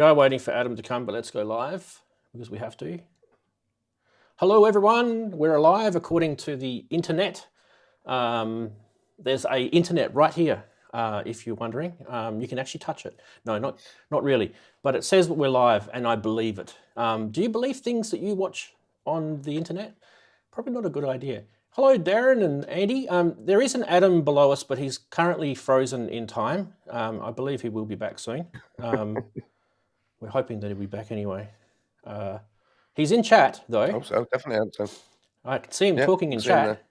We are waiting for Adam to come, but let's go live because we have to. Hello, everyone. We're alive according to the internet. There's a internet right here, if you're wondering. You can actually touch it. No, not really. But it says that we're live, and I believe it. Do you believe things that you watch on the internet? Probably not a good idea. Hello, Darren and Andy. There is an Adam below us, but he's currently frozen in time. I believe he will be back soon. We're hoping that he'll be back anyway. He's in chat, though. I hope so, definitely hope so. I can see him talking in chat.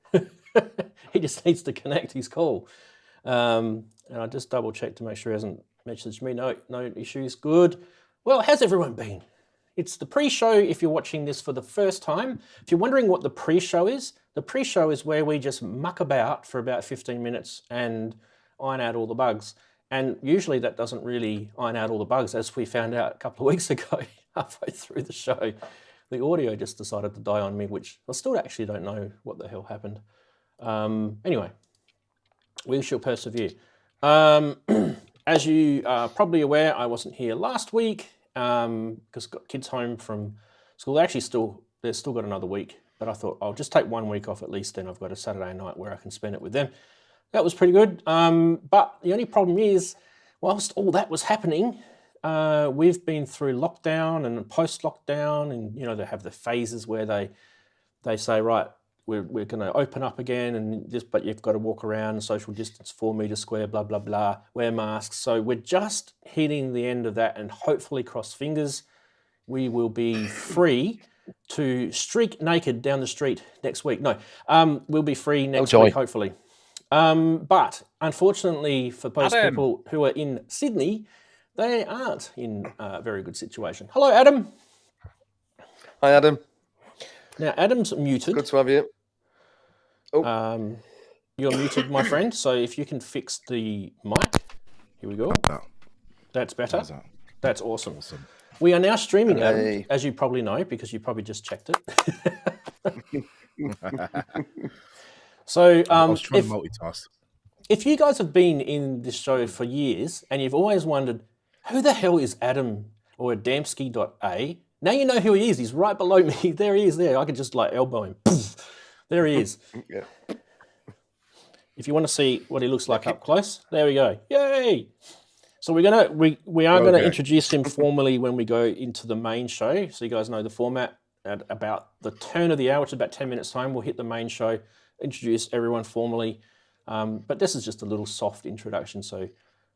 He just needs to connect his call. And I just double checked to make sure he hasn't messaged me. No issues. Good. Well, how's everyone been? It's the pre-show if you're watching this for the first time. If you're wondering what the pre-show is, the pre-show is where we just muck about for about 15 minutes and iron out all the bugs. And usually that doesn't really iron out all the bugs, as we found out a couple of weeks ago, halfway through the show. The audio just decided to die on me, which I still actually don't know what the hell happened. Anyway, we shall persevere. As you are probably aware, I wasn't here last week because got kids home from school. They've still got another week, but I thought I'll just take 1 week off at least, then I've got a Saturday night where I can spend it with them. That was pretty good. But the only problem is, whilst all that was happening, we've been through lockdown and post-lockdown, and you know they have the phases where they say, right, we're going to open up again, and this, but you've got to walk around, social distance, 4 meters square, blah blah blah, wear masks. So we're just hitting the end of that, and hopefully, cross fingers, we will be free to streak naked down the street next week. No, we'll be free next week, hopefully. But unfortunately for those people who are in Sydney, they aren't in a very good situation. Hello, Adam. Hi, Adam. Now, Adam's muted. Good to have you. Oh. You're muted, my friend. So if you can fix the mic. Here we go. That's better. That's awesome. We are now streaming, Adam, as you probably know, because you probably just checked it. So I was trying to multitask. If you guys have been in this show for years and you've always wondered, who the hell is Adam or Adamski.a? Now you know who he is. He's right below me. There he is there. I could just like elbow him. There he is. Yeah. If you want to see what he looks like up close, there we go. Yay! So we are gonna introduce him formally when we go into the main show. So you guys know the format. At about the turn of the hour, which is about 10 minutes time, we'll hit the main show, introduce everyone formally. But this is just a little soft introduction, so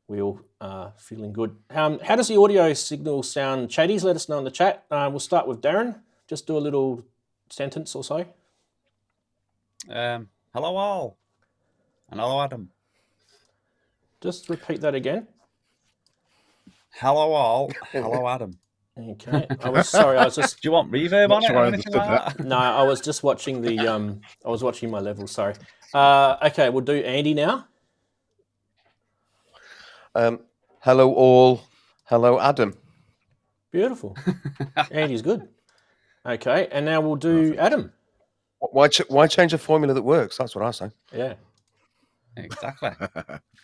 we all are feeling good. How does the audio signal sound? Chatties, let us know in the chat. We'll start with Darren. Just do a little sentence or so. Hello all. And hello, Adam. Just repeat that again. Hello all. Hello, Adam. Okay. I was sorry. I was just. Do you want reverb on it? Sure, I understood that. No, I was just watching the. I was watching my levels. Sorry. Okay, we'll do Andy now. Hello all. Hello, Adam. Beautiful. Andy's good. Okay, and now we'll do Adam. Why change a formula that works? That's what I say. Yeah. Exactly.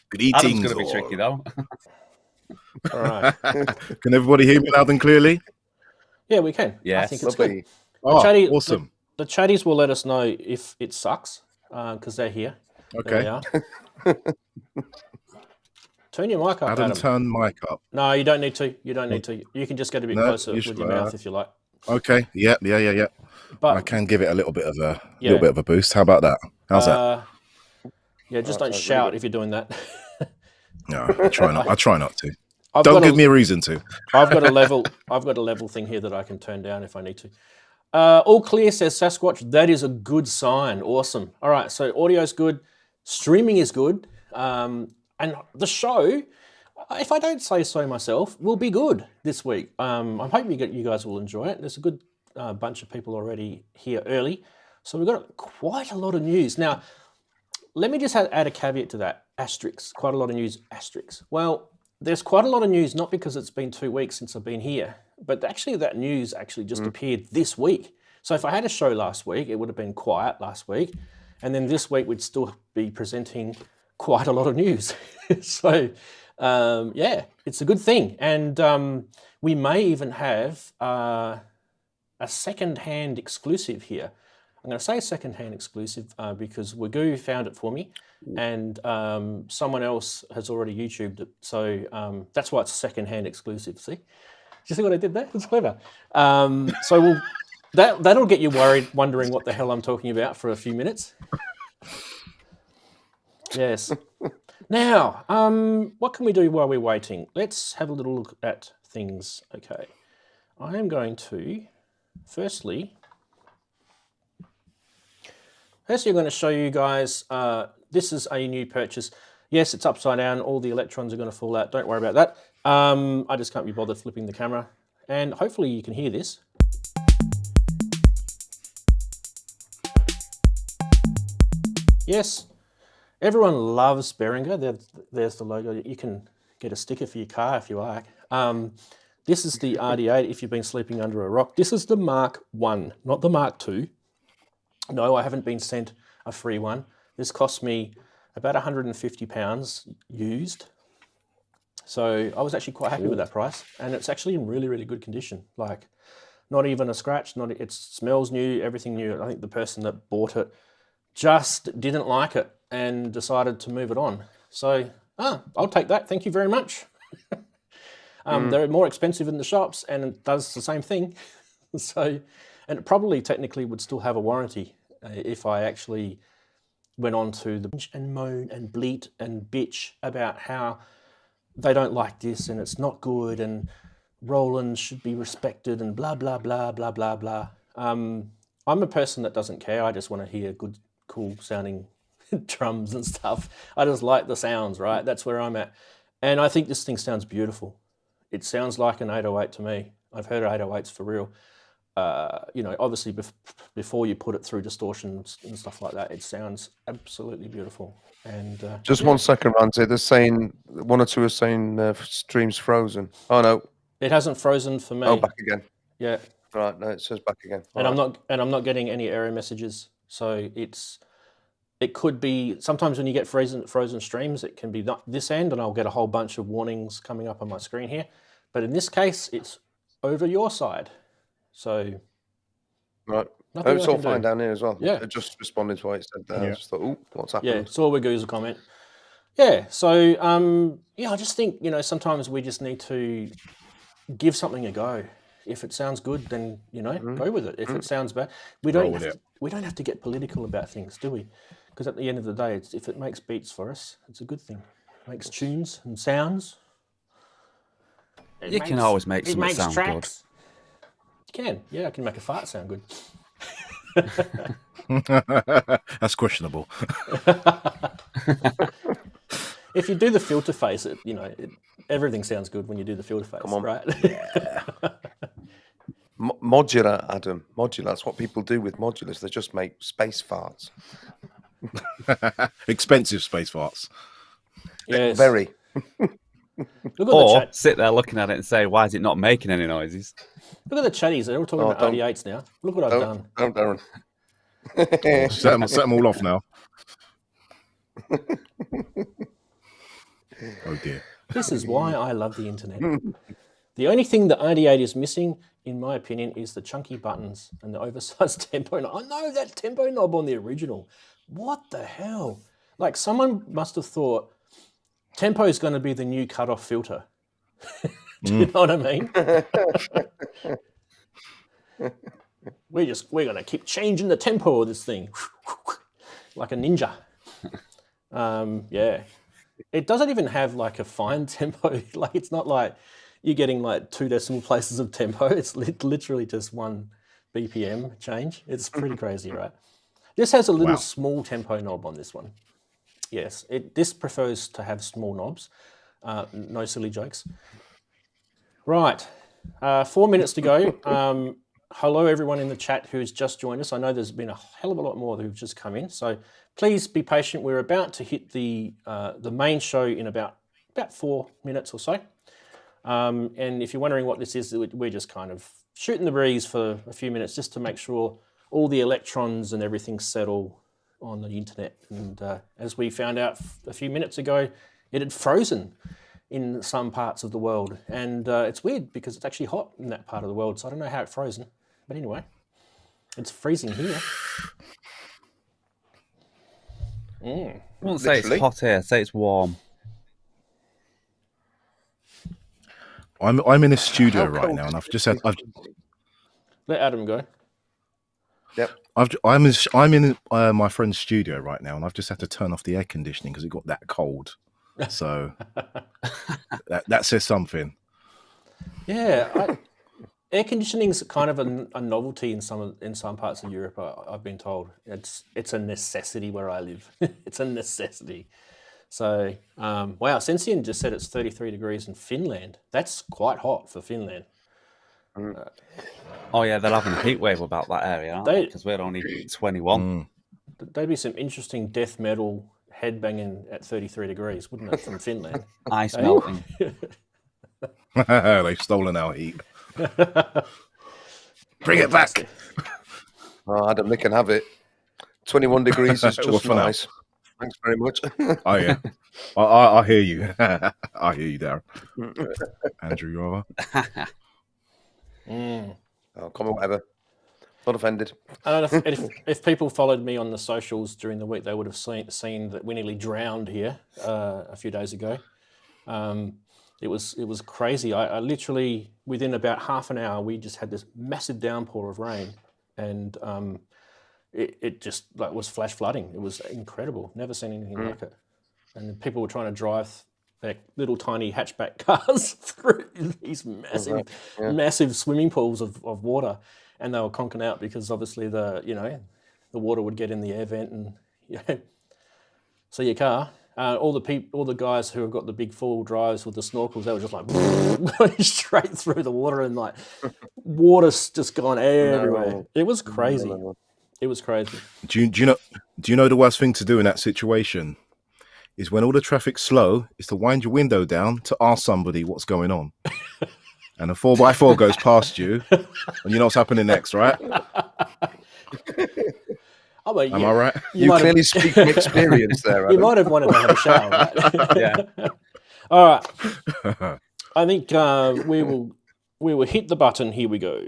Good eating. Adam's going to be tricky though. All right. Can everybody hear me loud and clearly? Yeah, we can. Yes. I think it's Lovely. good. Oh, awesome. The chatties will let us know if it sucks because they're here. Okay. There they are. Turn your mic up, Adam. Turn mic up. No, you don't need to. You don't need to. You can just get a bit closer with your mouth if you like. Okay. Yeah. But I can give it a little bit of a boost. How about that? How's that? Yeah, just don't shout if you're doing that. No, I try not to. Don't give me a reason to. I've got a level thing here that I can turn down if I need to. All clear, says Sasquatch. That is a good sign. Awesome. All right, so audio's good, streaming is good, and the show, if I don't say so myself, will be good this week. I'm hoping you guys will enjoy it. There's a good bunch of people already here early, so we've got quite a lot of news. Now, let me just add a caveat to that. Asterisks. Quite a lot of news. Asterisks. Well, there's quite a lot of news, not because it's been 2 weeks since I've been here, but actually that news just appeared this week. So if I had a show last week, it would have been quiet last week. And then this week we'd still be presenting quite a lot of news. So Yeah, it's a good thing. And we may even have a second-hand exclusive here. I'm going to say second-hand exclusive because Wagoo found it for me, and someone else has already YouTubed it. So that's why it's a second-hand exclusive. See? Did you see what I did there? It's clever. So that'll get you wondering what the hell I'm talking about for a few minutes. Yes. Now, what can we do while we're waiting? Let's have a little look at things. Okay. I am going to, firstly, I'm going to show you guys, this is a new purchase. Yes, it's upside down. All the electrons are going to fall out. Don't worry about that. I just can't be bothered flipping the camera. And hopefully you can hear this. Yes, everyone loves Behringer. There's the logo. You can get a sticker for your car if you like. This is the RD8 if you've been sleeping under a rock. This is the Mark 1, not the Mark 2. No, I haven't been sent a free one. This cost me about £150 used. So I was actually quite happy with that price. And it's actually in really, really good condition. Like, not even a scratch. It smells new, everything new. I think the person that bought it just didn't like it and decided to move it on. So, I'll take that. Thank you very much. They're more expensive in the shops and it does the same thing. So, and it probably technically would still have a warranty if I actually went on to the bitch and moan and bleat and bitch about how they don't like this and it's not good and Roland should be respected and blah, blah, blah, blah, blah, blah. I'm a person that doesn't care. I just want to hear good, cool sounding drums and stuff. I just like the sounds, right? That's where I'm at. And I think this thing sounds beautiful. It sounds like an 808 to me. I've heard 808s for real. You know, obviously before you put it through distortions and stuff like that, it sounds absolutely beautiful. And just 1 second, Ranzee. They're saying one or two are saying stream's frozen. Oh no, it hasn't frozen for me. Oh, back again. Yeah. Right, no, it says back again. And I'm not getting any error messages. So it could be sometimes when you get frozen streams, it can be not this end, and I'll get a whole bunch of warnings coming up on my screen here. But in this case, it's over your side. So, right. Oh, it's all fine down here as well. Yeah. I just responded to what it said there. Yeah. I just thought, what's happened? Yeah, saw Wagoo's comment. Yeah, so, yeah, I just think, you know, sometimes we just need to give something a go. If it sounds good, then, you know, go with it. If it sounds bad, we don't have to get political about things, do we? Because at the end of the day, if it makes beats for us, it's a good thing. It makes tunes and sounds. You can always make something sound good. You can. Yeah, I can make a fart sound good. That's questionable. If you do the filter face, everything sounds good when you do the filter face. Come on, right? Yeah. Modular, Adam. Modular. That's what people do with modulars. They just make space farts. Expensive space farts. Yes. Very. Or sit there looking at it and say, why is it not making any noises? Look at the chatties. They're all talking about 88s now. Look what I've done. Don't, Darren. Set them all off now. Oh dear. This is why I love the internet. The only thing the 88 is missing, in my opinion, is the chunky buttons and the oversized tempo knob. I know that tempo knob on the original. What the hell? Like, someone must have thought tempo is going to be the new cutoff filter. Do you know what I mean? We're going to keep changing the tempo of this thing. Like a ninja. Yeah. It doesn't even have like a fine tempo. Like, it's not like you're getting like 2 decimal places of tempo. It's literally just 1 BPM change. It's pretty crazy, right? This has a little small tempo knob on this one. Yes, this prefers to have small knobs. No silly jokes. Right, 4 minutes to go. Hello, everyone in the chat who's just joined us. I know there's been a hell of a lot more who've just come in, so please be patient. We're about to hit the main show in about 4 minutes or so. And if you're wondering what this is, we're just kind of shooting the breeze for a few minutes just to make sure all the electrons and everything settle on the internet. And as we found out a few minutes ago, it had frozen. in some parts of the world. And it's weird because it's actually hot in that part of the world. So I don't know how it's frozen. But anyway, it's freezing here. I won't say it's hot here. Say it's warm. I'm in a studio right now, and I've just had. Let Adam go. Yep. I'm in my friend's studio right now, and I've just had to turn off the air conditioning because it got that cold. So that says something. Yeah, air conditioning is kind of a novelty in some parts of Europe. I've been told it's a necessity where I live. It's a necessity. So wow, Sensien just said it's 33 degrees in Finland. That's quite hot for Finland. Oh yeah, they're having a heat wave about that area, aren't they? Because we're only 21. There'd be some interesting death metal headbanging at 33 degrees, wouldn't it, from Finland? Ice melting. They've stolen our heat. Bring it back. Oh, Adam, they can have it. 21 degrees is just nice. Thanks very much. Oh yeah, I hear you. I hear you, Darren. Andrew, you over? Oh, come on, whatever. Not offended. I don't know if people followed me on the socials during the week, they would have seen that we nearly drowned here a few days ago. It was crazy. I literally, within about half an hour, we just had this massive downpour of rain, and it just was flash flooding. It was incredible. Never seen anything like it. And people were trying to drive their little tiny hatchback cars through these massive swimming pools of water, and they were conking out because obviously the water would get in the air vent, and so your car. All the guys who have got the big 4-wheel drives with the snorkels, they were just like going straight through the water, and water's just gone everywhere. It was crazy. It was crazy. Do you know the worst thing to do in that situation is when all the traffic's slow, is to wind your window down to ask somebody what's going on. And a 4x4 goes past you, and you know what's happening next, right? Oh, well, Am I right? You clearly speak from experience there, Adam. You might have wanted to have a shower, right? Yeah. All right. I think we will hit the button. Here we go.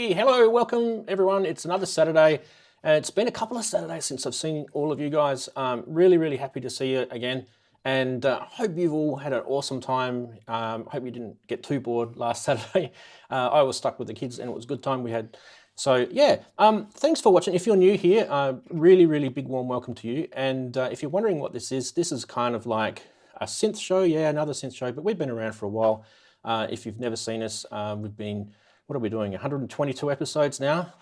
Hello, welcome everyone. It's another Saturday. It's been a couple of Saturdays since I've seen all of you guys. Really, really happy to see you again. And hope you've all had an awesome time. Hope you didn't get too bored last Saturday. I was stuck with the kids and it was a good time we had. So yeah, thanks for watching. If you're new here, really, really big warm welcome to you. And if you're wondering what this is kind of like a synth show. Yeah, another synth show, but we've been around for a while. If you've never seen us, we've been, what are we doing? 122 episodes now.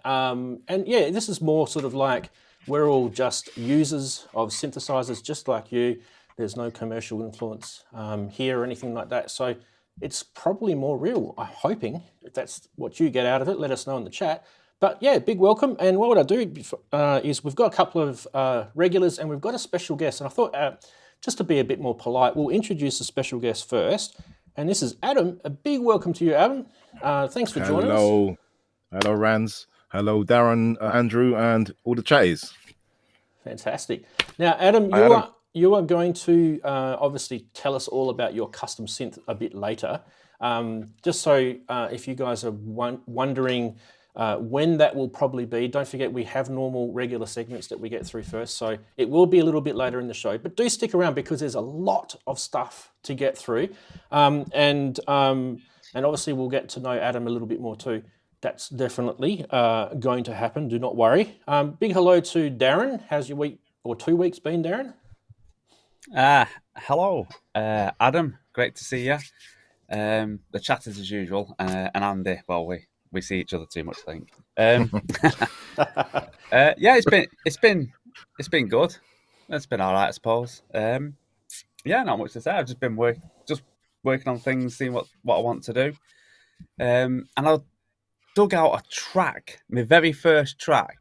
And yeah, this is more sort of like we're all just users of synthesizers, just like you. There's no commercial influence here or anything like that. So it's probably more real, I'm hoping. If that's what you get out of it, let us know in the chat. But yeah, big welcome. And what I do is we've got a couple of regulars and we've got a special guest. And I thought just to be a bit more polite, we'll introduce the special guest first. And this is Adam. A big welcome to you, Adam. Thanks for joining us. Hello, Rans. Hello, Darren, Andrew, and all the chatties. Fantastic. Now, Adam, you are going to obviously tell us all about your custom synth a bit later. Just so if you guys are wondering when that will probably be, don't forget we have normal regular segments that we get through first. So it will be a little bit later in the show, but do stick around because there's a lot of stuff to get through. And obviously we'll get to know Adam a little bit more too. That's definitely going to happen. Do not worry. Big hello to Darren. How's your week or 2 weeks been, Darren? Hello, Adam. Great to see you. The chatters as usual, and Andy. Well, we see each other too much, I think. Yeah, it's been good. It's been all right, I suppose. Yeah, not much to say. I've just been working on things, seeing what I want to do. And I dug out a track, my very first track.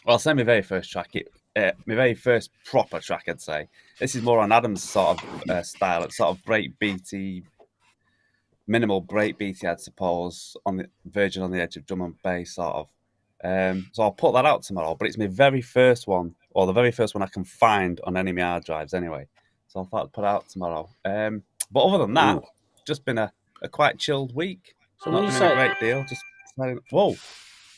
Well, I'll say my very first track. My very first proper track, I'd say. This is more on Adam's sort of style. It's sort of breakbeaty, minimal breakbeaty, I'd suppose, on the verging on the edge of drum and bass, sort of. So I'll put that out tomorrow. But it's my very first one, or the very first one I can find on any of my hard drives, anyway. So I thought I'd put it out tomorrow. But other than that, just been a quite chilled week. So not when you been say a great deal, just deciding, whoa.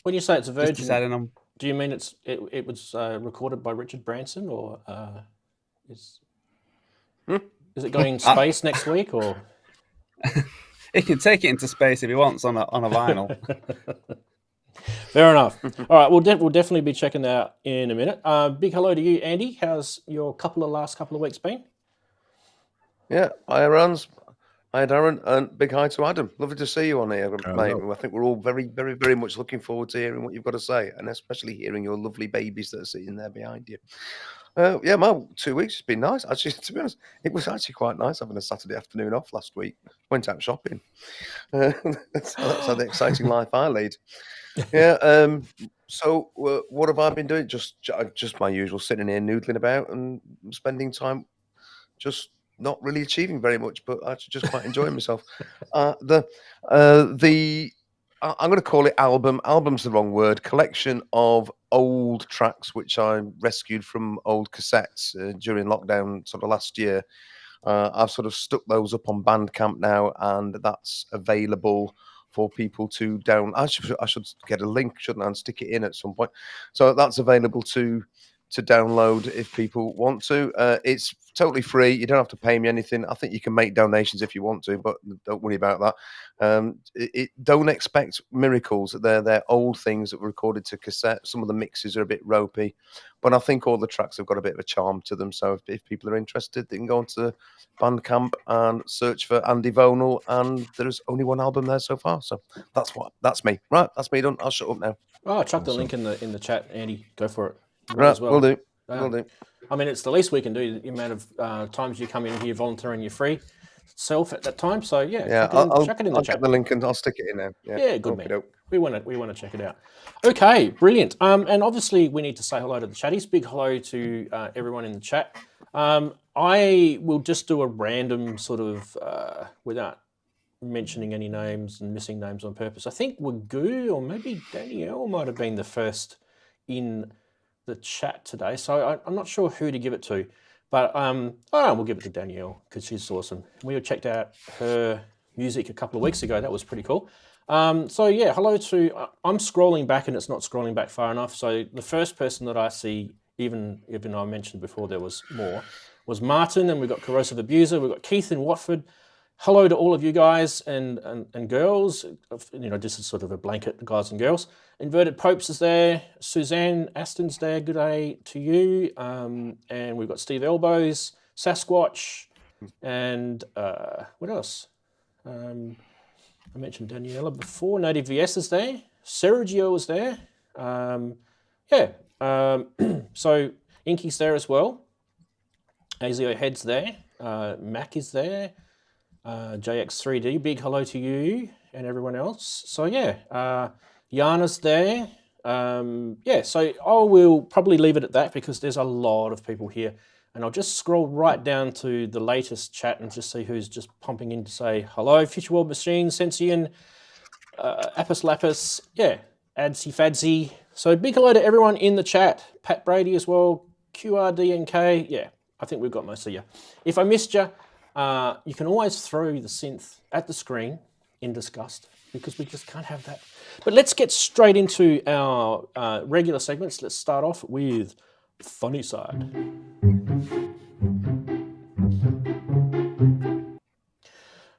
When you say it's a virgin, deciding on. Do you mean it was recorded by Richard Branson, or is it going in space next week, or? He can take it into space if he wants on a vinyl. Fair enough. All right, we'll definitely be checking that out in a minute. Big hello to you, Andy. How's your last couple of weeks been? Yeah, hi, Rans. Hi, Darren, and big hi to Adam. Lovely to see you on here, mate. I think we're all very, very, very much looking forward to hearing what you've got to say, and especially hearing your lovely babies that are sitting there behind you. Yeah, my 2 weeks has been nice. Actually, to be honest, it was actually quite nice having a Saturday afternoon off last week. Went out shopping. That's how the exciting life I lead. Yeah. So what have I been doing? Just my usual, sitting here noodling about and spending time just not really achieving very much, but actually just quite enjoying myself. I'm going to call it album. Album's the wrong word. Collection of old tracks which I rescued from old cassettes during lockdown sort of last year. I've sort of stuck those up on Bandcamp now, and that's available for people to down. I should get a link, shouldn't I, and stick it in at some point. So that's available to download if people want to. It's totally free. You don't have to pay me anything. I think you can make donations if you want to, but don't worry about that. Don't expect miracles. They're old things that were recorded to cassette. Some of the mixes are a bit ropey, but I think all the tracks have got a bit of a charm to them. So if people are interested, they can go onto Bandcamp and search for Andy Vonal, and there's only one album there so far. So that's me. Right, that's me done. I'll shut up now. Oh, chuck the link in the chat, Andy. Go for it. Right, as well. Will do. Will do. I mean, it's the least we can do. The amount of times you come in here volunteering your free self at that time. So I'll chuck it in the chat. Get the link and I'll stick it in there. Yeah, good man. We want to check it out. Okay, brilliant. And obviously we need to say hello to the chatties. Big hello to everyone in the chat. I will just do a random sort of without mentioning any names and missing names on purpose. I think Wagoo or maybe Danielle might have been the first in the chat today, so I'm not sure who to give it to, but we'll give it to Danielle because she's awesome. We checked out her music a couple of weeks ago. That was pretty cool. So yeah, hello to. I'm scrolling back and it's not scrolling back far enough. So the first person that I see, even I mentioned before there was more, was Martin, and we've got Corrosive Abuser. We've got Keith in Watford. Hello to all of you guys and girls. This is sort of a blanket, guys and girls. Inverted Popes is there. Suzanne Aston's there. Good day to you. And we've got Steve Elbows, Sasquatch, and what else? I mentioned Daniela before. Native VS is there. Sergio is there. So Inky's there as well. AZO Head's there. Mac is there. JX3D, big hello to you and everyone else. So yeah, Yana's there. So I will probably leave it at that because there's a lot of people here. And I'll just scroll right down to the latest chat and just see who's just pumping in to say hello. Future World Machine, Sensian, Apis Lapis, Adsy Fadsy. So big hello to everyone in the chat. Pat Brady as well, QRDNK. I think we've got most of you. If I missed you, you can always throw the synth at the screen in disgust because we just can't have that. But let's get straight into our regular segments. Let's start off with Funny Side.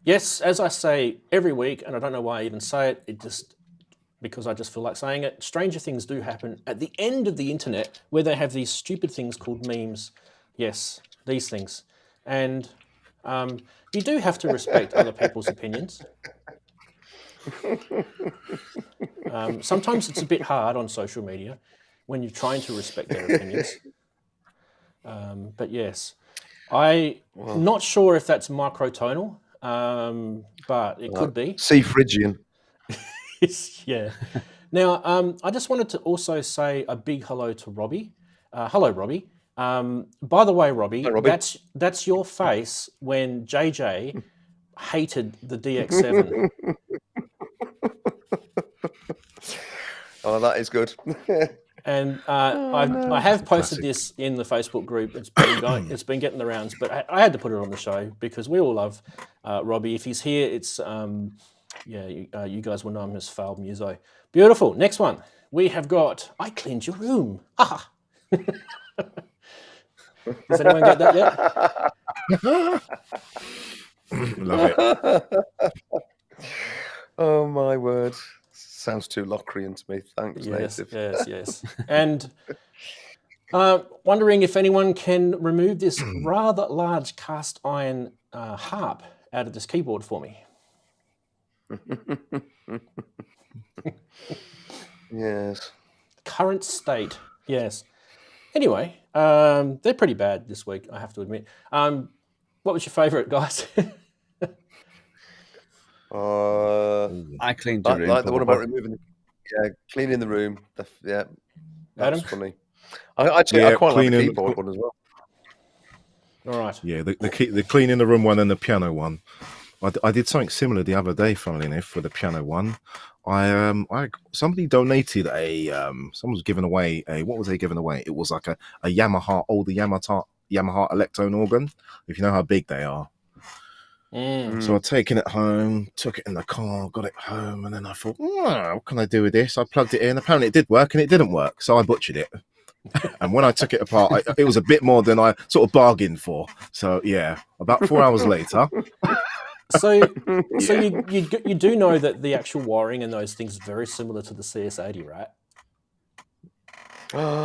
Yes, as I say every week, and I don't know why I even say it, because I just feel like saying it, stranger things do happen at the end of the internet where they have these stupid things called memes. Yes, these things. And you do have to respect other people's opinions. Sometimes it's a bit hard on social media when you're trying to respect their opinions. But yes, not sure if that's microtonal, but it could be. C Phrygian. Yeah. Now, I just wanted to also say a big hello to Robbie. Hello, Robbie. By the way, Robbie, Hi, Robbie. that's your face when JJ hated the DX7. Oh, that is good. And I have posted this in the Facebook group. It's been getting the rounds, but I had to put it on the show because we all love Robbie. If he's here, it's you guys will know him as Failed Muso. Beautiful. Next one. We have got I Cleaned Your Room. Ah. Does anyone get that yet? Love it. Oh my word. Sounds too Locrian to me. Thanks, Yes, Native. yes. And wondering if anyone can remove this rather large cast iron harp out of this keyboard for me. Yes. Current state, yes. Anyway, they're pretty bad this week, I have to admit. What was your favourite, guys? I cleaned the room. Like the one about removing, cleaning the room. Yeah, that's funny. I quite like the keyboard one as well. All right. Yeah, the cleaning the room one and the piano one. I did something similar the other day, funnily enough, for the piano one. Somebody donated someone was giving away what was they giving away? It was like a Yamaha, older Yamaha Electro organ, if you know how big they are. So I'd taken it home, took it in the car, got it home, and then I thought, what can I do with this? I plugged it in. Apparently it did work, and it didn't work, so I butchered it. And when I took it apart, it was a bit more than I sort of bargained for. So yeah, about 4 hours later. So you do know that the actual wiring and those things is very similar to the CS80, right?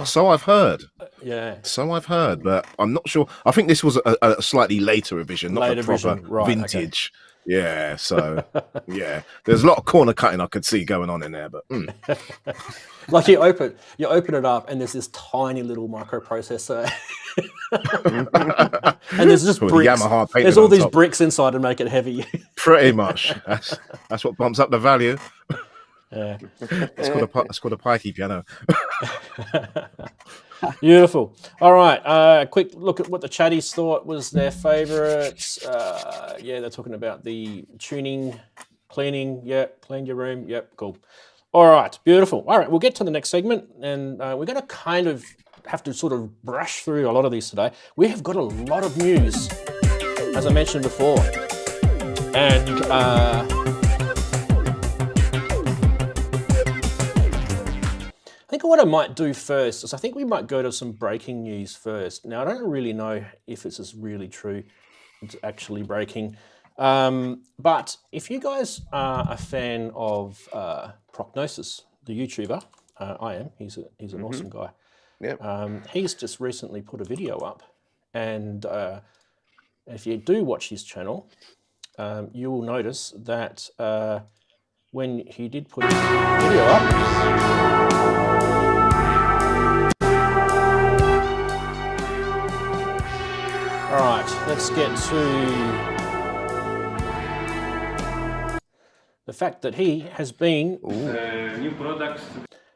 So I've heard. Yeah. So I've heard, but I'm not sure. I think this was a slightly later revision, not a proper vintage. Okay. Yeah, so yeah, there's a lot of corner cutting I could see going on in there, but like you open it up and there's this tiny little microprocessor, and there's just bricks. There's all these bricks inside to make it heavy. Pretty much. That's what bumps up the value. Yeah, it's called a pikey piano. Beautiful. All right, quick look at what the chatties thought was their favourites. They're talking about the tuning, cleaning. Yep, clean your room. Yep, cool. All right, beautiful. All right, we'll get to the next segment, and we're going to kind of have to sort of brush through a lot of these today. We have got a lot of news, as I mentioned before, and I think what I might do first is I think we might go to some breaking news first. Now, I don't really know if this is really true. It's actually breaking. But if you guys are a fan of Prognosis, the YouTuber, I am. He's an awesome guy. Yep. He's just recently put a video up. And if you do watch his channel, you will notice that when he did put his video up, all right, let's get to the fact that he has been new products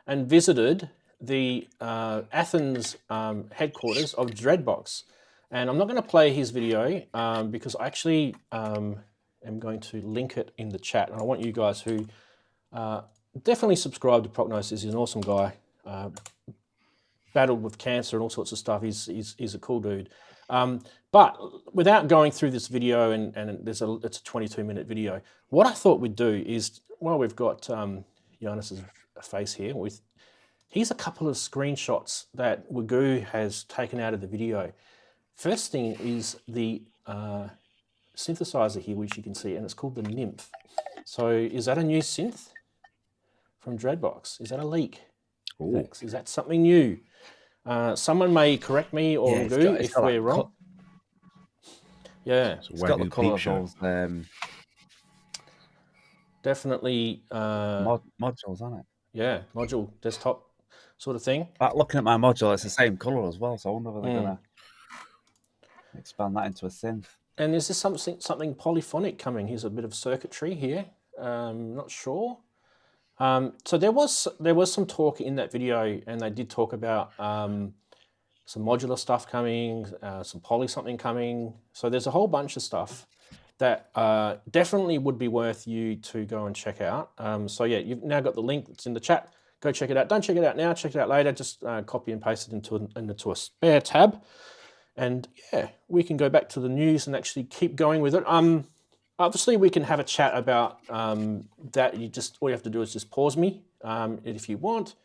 and visited the Athens headquarters of Dreadbox. And I'm not going to play his video because I actually am going to link it in the chat. And I want you guys who definitely subscribe to Prognosis. He's an awesome guy. Battled with cancer and all sorts of stuff. He's a cool dude. But without going through this video, and it's a 22-minute video, what I thought we'd do is, while we've got Jonas' face here, here's a couple of screenshots that Wagoo has taken out of the video. First thing is the synthesizer here, which you can see, and it's called the Nymph. So is that a new synth from Dreadbox? Is that a leak? Thanks. Is that something new? Someone may correct me or Wagoo if we're wrong. It's got the colourables. Definitely modules on it. Yeah, module desktop sort of thing. But looking at my module, it's the same colour as well. So I wonder if they're gonna. expand that into a synth. And is this something polyphonic coming? Here's a bit of circuitry here. Not sure. So there was some talk in that video, and they did talk about some modular stuff coming, some poly something coming. So there's a whole bunch of stuff that definitely would be worth you to go and check out. So yeah, you've now got the link that's in the chat. Go check it out. Don't check it out now, check it out later. Just copy and paste it into a spare tab. And yeah, we can go back to the news and actually keep going with it. Obviously, we can have a chat about that. All you have to do is just pause me if you want.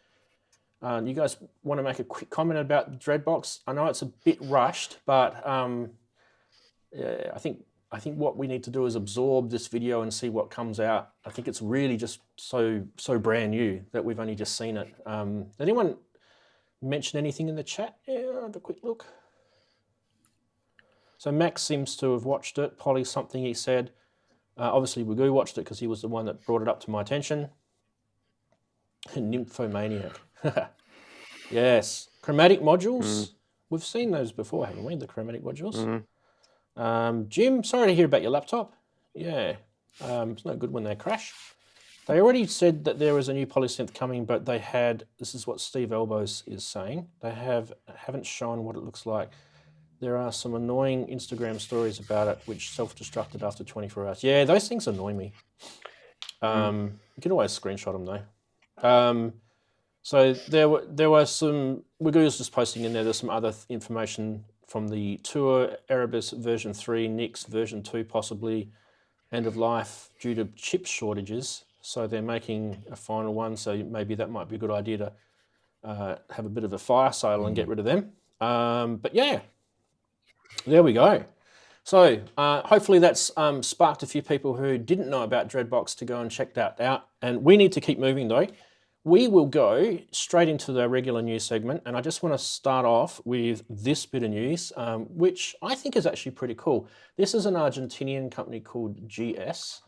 You guys want to make a quick comment about Dreadbox? I know it's a bit rushed, but yeah, I think what we need to do is absorb this video and see what comes out. I think it's really just so brand new that we've only just seen it. Anyone mention anything in the chat? Yeah, I'll have a quick look. So Max seems to have watched it. Polly something he said. Obviously Wagoo watched it because he was the one that brought it up to my attention. Nymphomaniac. Yes. Chromatic modules. We've seen those before, haven't we? The chromatic modules. Jim, sorry to hear about your laptop. Yeah. It's no good when they crash. They already said that there was a new polysynth coming, but they had, this is what Steve Elbows is saying, they haven't shown what it looks like. There are some annoying Instagram stories about it, which self-destructed after 24 hours. Yeah, those things annoy me. You can always screenshot them though. So there were some, Wagoo's just posting in there, there's some other information from the Tour Erebus version 3, Nix version 2 possibly, end of life due to chip shortages. So they're making a final one, so maybe that might be a good idea to have a bit of a fire sale and get rid of them. But yeah. There we go. So hopefully that's sparked a few people who didn't know about Dreadbox to go and check that out. And we need to keep moving though. We will go straight into the regular news segment. And I just want to start off with this bit of news, which I think is actually pretty cool. This is an Argentinian company called GS,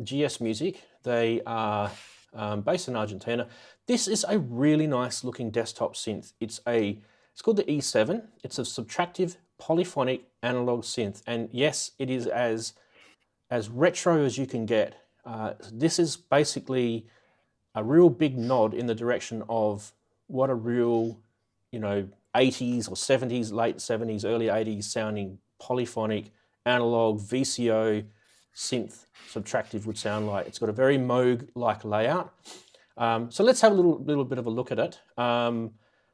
GS Music. They are based in Argentina. This is a really nice looking desktop synth. It's called the E7. It's a subtractive polyphonic analog synth. And yes, it is as retro as you can get. This is basically a real big nod in the direction of what a real, 80s or 70s, late 70s, early 80s sounding polyphonic analog VCO synth subtractive would sound like. It's got a very Moog-like layout. So let's have a little bit of a look at it.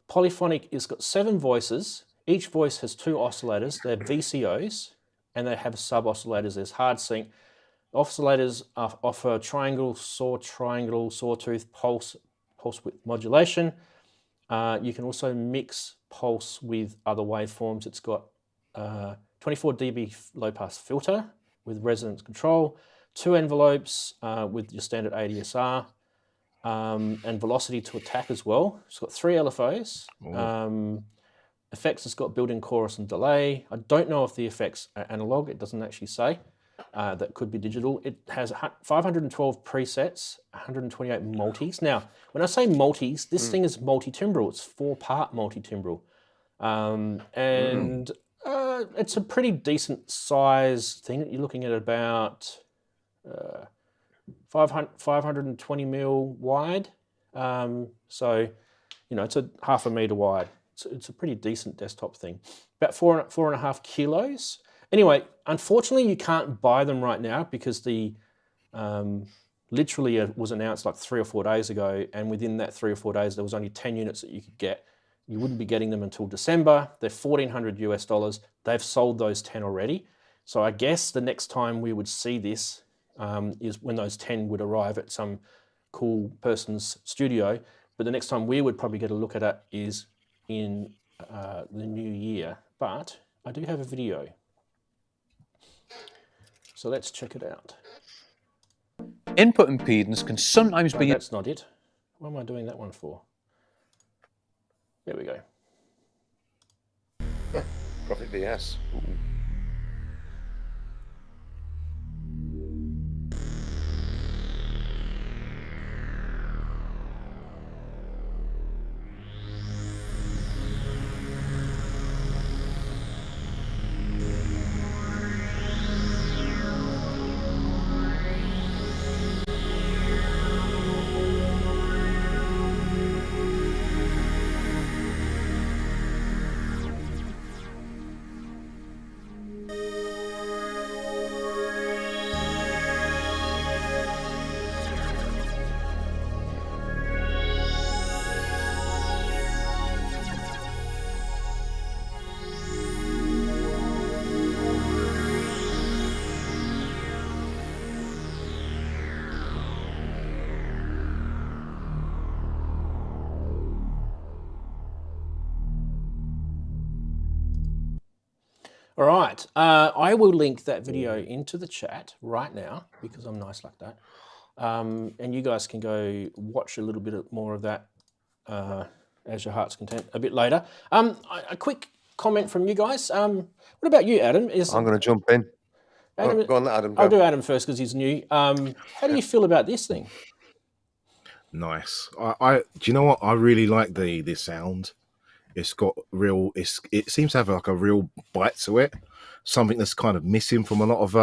Polyphonic has got 7 voices. Each voice has 2 oscillators. They're VCOs, and they have sub-oscillators. There's hard sync. Oscillators offer triangle, sawtooth, pulse width modulation. You can also mix pulse with other waveforms. It's got 24 dB low-pass filter with resonance control, 2 envelopes with your standard ADSR, and velocity to attack as well. It's got 3 LFOs. Effects has got built-in chorus and delay. I don't know if the effects are analog. It doesn't actually say. That could be digital. It has 512 presets, 128 multis. Now, when I say multis, this thing is multi-timbral. It's 4-part multi-timbral. And it's a pretty decent size thing. You're looking at about 520 mil wide. So, it's a half a meter wide. It's a pretty decent desktop thing. About 4.5 kilos. Anyway, unfortunately, you can't buy them right now because the literally was announced like 3 or 4 days ago, and within that 3 or 4 days, there was only 10 units that you could get. You wouldn't be getting them until December. They're $1,400 US. They've sold those 10 already. So I guess the next time we would see this is when those 10 would arrive at some cool person's studio. But the next time we would probably get a look at it is in the new year. But I do have a video. So let's check it out. Input impedance can sometimes be... That's not it. What am I doing that one for? There we go. Profit VS. Ooh. All right. I will link that video into the chat right now because I'm nice like that. And you guys can go watch a little bit more of that as your heart's content a bit later. A quick comment from you guys. What about you, Adam? I'm going to jump in. Adam, go on, let Adam go. I'll do Adam first because he's new. How do you feel about this thing? Nice. Do you know what? I really like the sound. It's got real. It seems to have like a real bite to it. Something that's kind of missing from a lot of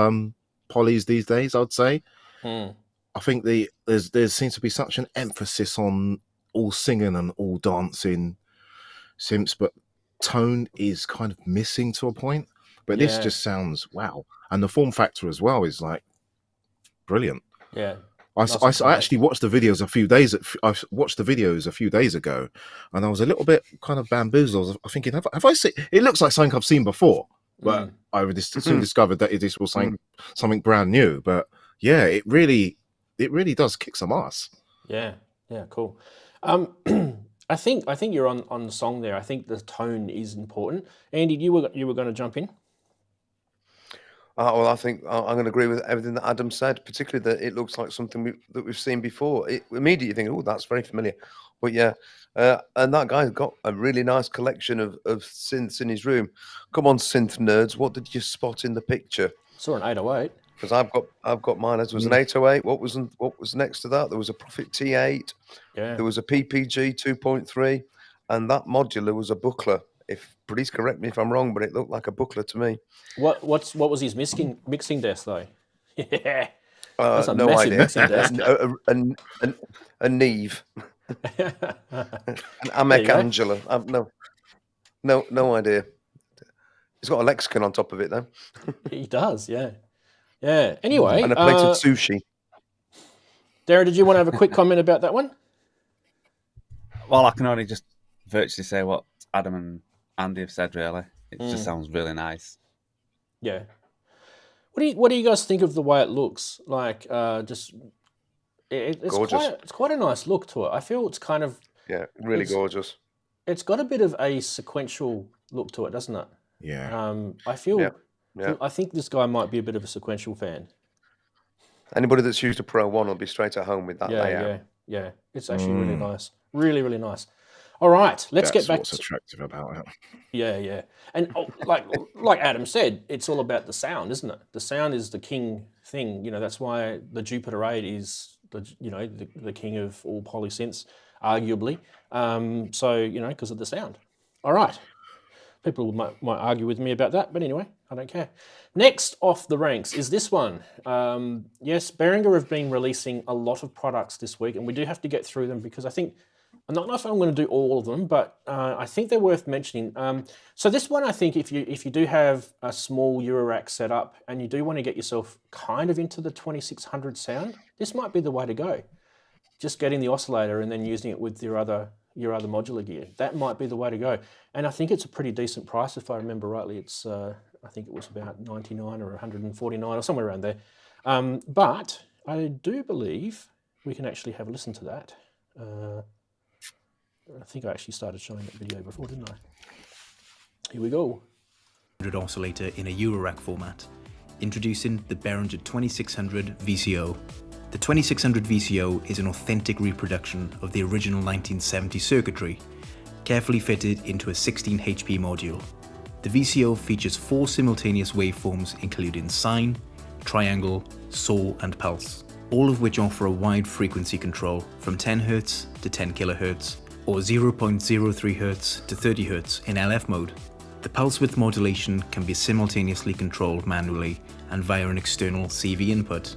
polys these days, I'd say. I think there seems to be such an emphasis on all singing and all dancing synths, but tone is kind of missing to a point. But this just sounds wow, and the form factor as well is like brilliant. Yeah. I actually watched the videos a few days. I watched the videos a few days ago, and I was a little bit kind of bamboozled. I was thinking, have I seen? It looks like something I've seen before, but I soon discovered that this was something brand new. But yeah, it really does kick some ass. Yeah, cool. I think you're on the song there. I think the tone is important. Andy, you were going to jump in. Well, I think I'm going to agree with everything that Adam said, particularly that it looks like something that we've seen before. Immediately you think, oh, that's very familiar. But yeah, and that guy's got a really nice collection of synths in his room. Come on, synth nerds, what did you spot in the picture? Saw an 808. Because I've got mine. There was an 808. What was next to that? There was a Prophet T8. Yeah. There was a PPG 2.3, and that modular was a buckler. Please correct me if I'm wrong, but it looked like a buckler to me. What was his mixing desk though? Yeah, that's a no massive idea. mixing desk. A Neve, an Amek Angela. No idea. He's got a lexicon on top of it though. He does, yeah. Anyway, and a plate of sushi. Darren, did you want to have a quick comment about that one? Well, I can only just virtually say what Adam and Andy have said. Really, it just sounds really nice. Yeah. What do you guys think of the way it looks? Like, it's gorgeous. It's quite a nice look to it. I feel it's kind of really gorgeous. It's got a bit of a sequential look to it, doesn't it? Yeah. I feel. Yeah. I think this guy might be a bit of a sequential fan. Anybody that's used a Pro 1 will be straight at home with that layout. Yeah. It's actually really nice. Really, really nice. All right, let's get back to what's attractive about it. Yeah. And like Adam said, it's all about the sound, isn't it? The sound is the king thing. You know, that's why the Jupiter 8 is the king of all polysynths, arguably. So because of the sound. All right. People might argue with me about that, but anyway, I don't care. Next off the ranks is this one. Yes, Behringer have been releasing a lot of products this week, and we do have to get through them because I'm not sure if I'm going to do all of them, but I think they're worth mentioning. So this one, I think, if you do have a small Eurorack set up and you do want to get yourself kind of into the 2600 sound, this might be the way to go. Just getting the oscillator and then using it with your other modular gear. That might be the way to go. And I think it's a pretty decent price, if I remember rightly. It's I think it was about 99 or 149 or somewhere around there. But I do believe we can actually have a listen to that. I think I actually started showing that video before, didn't I? Here we go. Oscillator in a Eurorack format. Introducing the Behringer 2600 VCO. The 2600 VCO is an authentic reproduction of the original 1970 circuitry, carefully fitted into a 16 HP module. The VCO features 4 simultaneous waveforms including sine, triangle, saw and pulse, all of which offer a wide frequency control from 10 Hz to 10 kHz, or 0.03 Hz to 30 Hz in LF mode. The pulse width modulation can be simultaneously controlled manually and via an external CV input.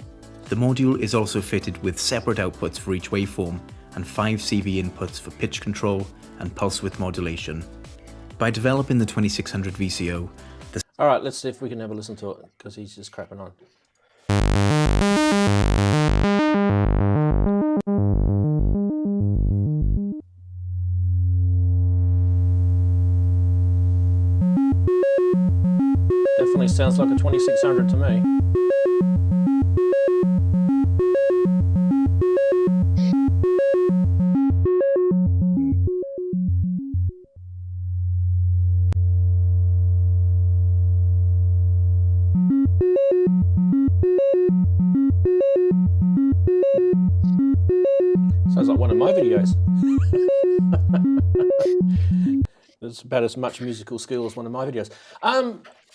The module is also fitted with separate outputs for each waveform and 5 CV inputs for pitch control and pulse width modulation. By developing the 2600 VCO, all right, let's see if we can have a listen to it because he's just crapping on. Definitely sounds like a 2600 to me. of my videos. It's about as much musical skill as one of my videos.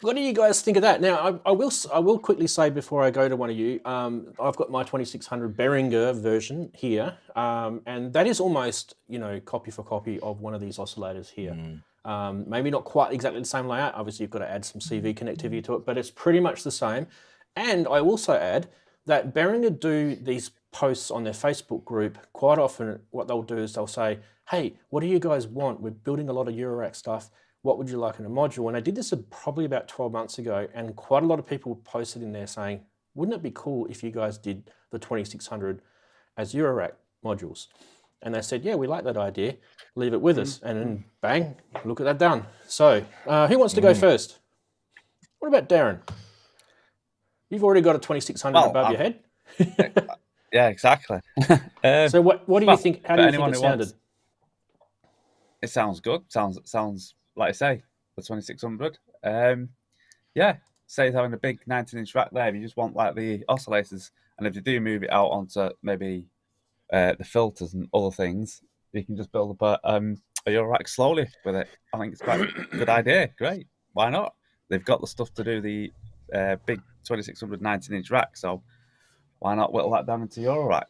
What do you guys think of that? Now, I will quickly say before I go to one of you, I've got my 2600 Behringer version here, and that is almost, copy for copy of one of these oscillators here. Maybe not quite exactly the same layout. Obviously, you've got to add some CV connectivity to it, but it's pretty much the same. And I also add that Behringer do these posts on their Facebook group quite often. What they'll do is they'll say, hey, what do you guys want? We're building a lot of Eurorack stuff. What would you like in a module? And I did this probably about 12 months ago, and quite a lot of people posted in there saying, wouldn't it be cool if you guys did the 2600 as Eurorack modules? And they said, yeah, we like that idea. Leave it with us. And then bang, look at that done. So who wants to go first? What about Darren? You've already got a 2600 above your head. Yeah, exactly. So what do you think? How do you think it sounded? It sounds good. Sounds like I say, the 2600. Yeah, say it's having a big 19-inch rack there. If you just want like the oscillators, and if you do move it out onto maybe the filters and other things, you can just build up a rack slowly with it. I think it's quite a good idea. Great, why not? They've got the stuff to do the big 2600 19-inch rack, so why not whittle that down into your rack?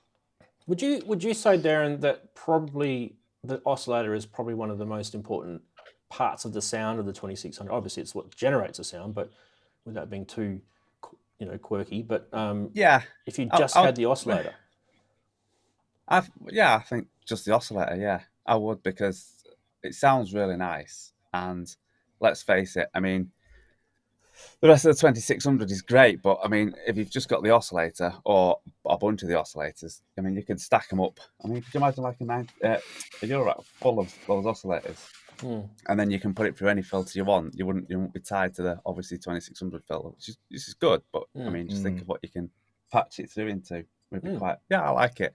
Would you say, Darren, that probably the oscillator is probably one of the most important parts of the sound of the 2600? Obviously, it's what generates a sound, but without being too, quirky. But yeah, if you just had the oscillator, I think just the oscillator. Yeah, I would, because it sounds really nice. And let's face it, I mean, the rest of the 2600 is great, but I mean, if you've just got the oscillator or a bunch of the oscillators, I mean, you can stack them up. I mean, could you imagine like a Eurorack full of those oscillators, and then you can put it through any filter you want. You wouldn't be tied to the obviously 2600 filter, which is good. But I mean, just think of what you can patch it through into. Would be quite. Yeah, I like it,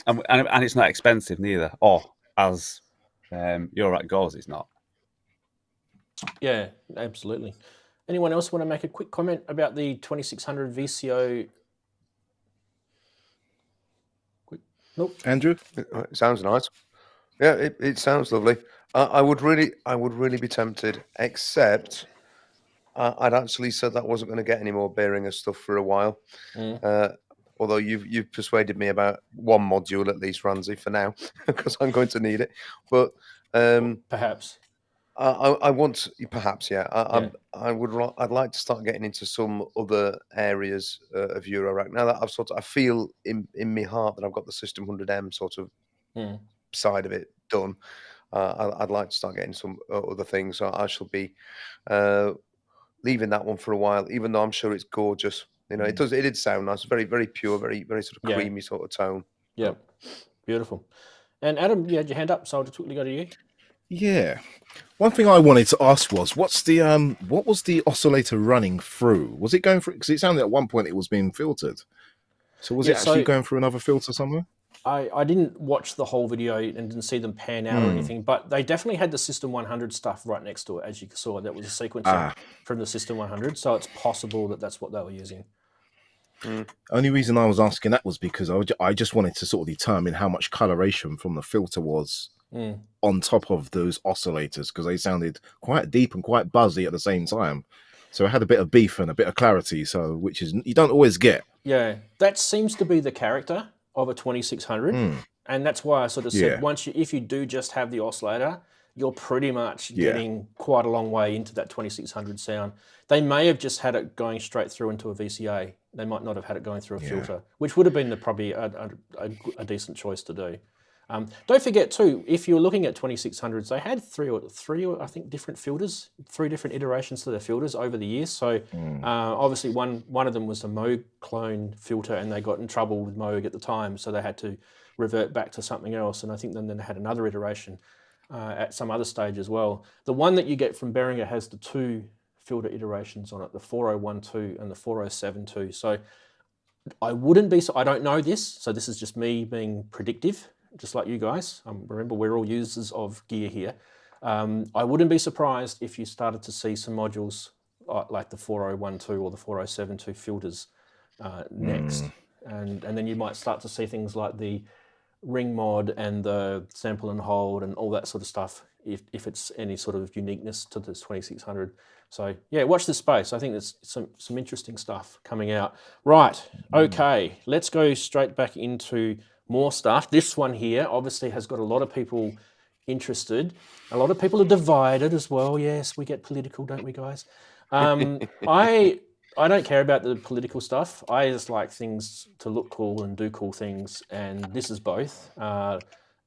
and it's not expensive neither. Or as Eurorack goes, it's not. Yeah, absolutely. Anyone else want to make a quick comment about the 2600 VCO? Nope. Andrew? It sounds nice. Yeah, it sounds lovely. I would really be tempted, except I'd actually said that I wasn't going to get any more Behringer stuff for a while. Although you've persuaded me about one module at least, Ranzee, for now, because I'm going to need it. But perhaps. I want, perhaps, yeah. I'd like to start getting into some other areas of Eurorack. Now that I feel in my heart that I've got the System 100M sort of side of it done. I'd like to start getting some other things. So I shall be leaving that one for a while, even though I'm sure it's gorgeous. It did sound nice, very, very pure, very, very sort of creamy sort of tone. Yeah, beautiful. And Adam, you had your hand up, so I'll just quickly go to you. Yeah. One thing I wanted to ask was, what was the oscillator running through? Was it going through? Because it sounded at one point it was being filtered. So was it actually going through another filter somewhere? I didn't watch the whole video and didn't see them pan out or anything, but they definitely had the System 100 stuff right next to it, as you saw. That was a sequencer from the System 100, so it's possible that that's what they were using. Only reason I was asking that was because I just wanted to sort of determine how much coloration from the filter was on top of those oscillators, because they sounded quite deep and quite buzzy at the same time. So I had a bit of beef and a bit of clarity, which is you don't always get. Yeah, that seems to be the character of a 2600, and that's why I sort of said if you do just have the oscillator, you're pretty much getting quite a long way into that 2600 sound. They may have just had it going straight through into a VCA. They might not have had it going through a filter, which would have been probably a decent choice to do. Don't forget too, if you're looking at 2600s, they had three I think different filters, 3 different iterations to their filters over the years. So obviously one of them was a Moog clone filter, and they got in trouble with Moog at the time, so they had to revert back to something else. And I think then they had another iteration at some other stage as well. The one that you get from Behringer has the 2 filter iterations on it, the 4012 and the 4072. So I don't know this, so this is just me being predictive, just like you guys. Remember, we're all users of gear here. I wouldn't be surprised if you started to see some modules like the 4012 or the 4072 filters next. And then you might start to see things like the ring mod and the sample and hold and all that sort of stuff, if it's any sort of uniqueness to this 2600. So yeah, watch this space. I think there's some interesting stuff coming out. Right, okay, let's go straight back into more stuff. This one here obviously has got a lot of people interested. A lot of people are divided as well. Yes, we get political, don't we, guys? I don't care about the political stuff. I just like things to look cool and do cool things, and this is both.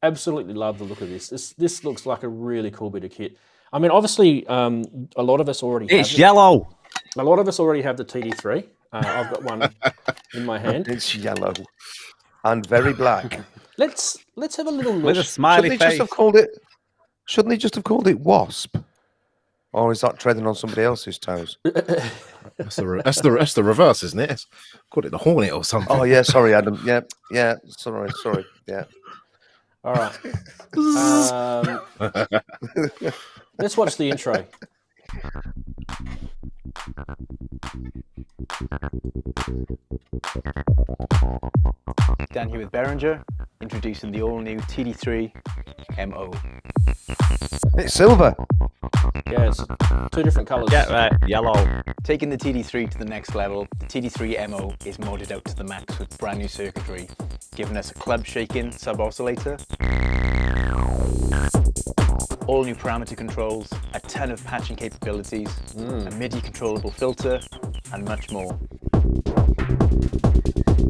Absolutely love the look of this. This looks like a really cool bit of kit. I mean, obviously, a lot of us already have it. Yellow. A lot of us already have the TD3. I've got one in my hand. It's yellow and very black. Let's have a little look. With a smiley Shouldn't they face. just have called it Wasp? Or is that treading on somebody else's toes? That's the reverse, isn't it? Call it the Hornet or something. Oh yeah, sorry, Adam. Yeah. Sorry. Yeah. All right. Let's watch the intro. Dan here with Behringer, introducing the all-new TD3 MO. It's silver. Yeah, it's two different colours. Yeah, right. Yellow. Taking the TD3 to the next level, the TD3 MO is modded out to the max with brand new circuitry, giving us a club-shaking sub-oscillator, all new parameter controls, a ton of patching capabilities, a MIDI controllable filter, and much more.